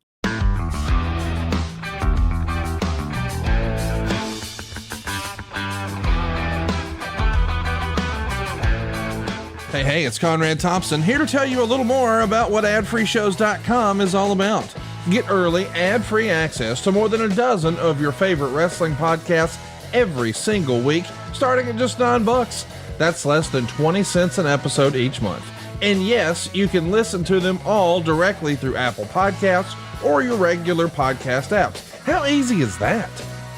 Speaker 1: Hey, it's Conrad Thompson here to tell you a little more about what adfreeshows.com is all about. Get early, ad-free access to more than a dozen of your favorite wrestling podcasts every single week, starting at just $9. That's less than 20 cents an episode each month. And yes, you can listen to them all directly through Apple Podcasts or your regular podcast apps. How easy is that?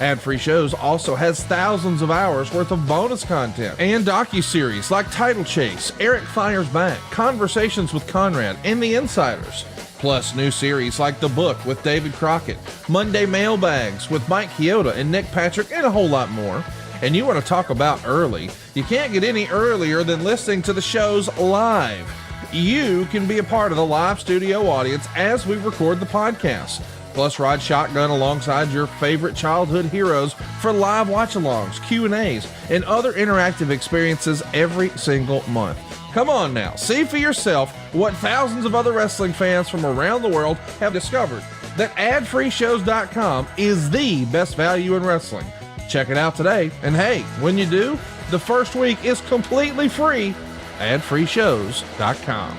Speaker 1: Ad-free shows also has thousands of hours worth of bonus content and docuseries like Title Chase, Eric Fires Back, Conversations with Conrad, and The Insiders. Plus new series like The Book with David Crockett, Monday Mailbags with Mike Chioda and Nick Patrick, and a whole lot more. And you want to talk about early? You can't get any earlier than listening to the shows live. You can be a part of the live studio audience as we record the podcast. Plus, ride shotgun alongside your favorite childhood heroes for live watch-alongs, Q&As, and other interactive experiences every single month. Come on now, see for yourself what thousands of other wrestling fans from around the world have discovered, that adfreeshows.com is the best value in wrestling. Check it out today, and hey, when you do, the first week is completely free. adfreeshows.com.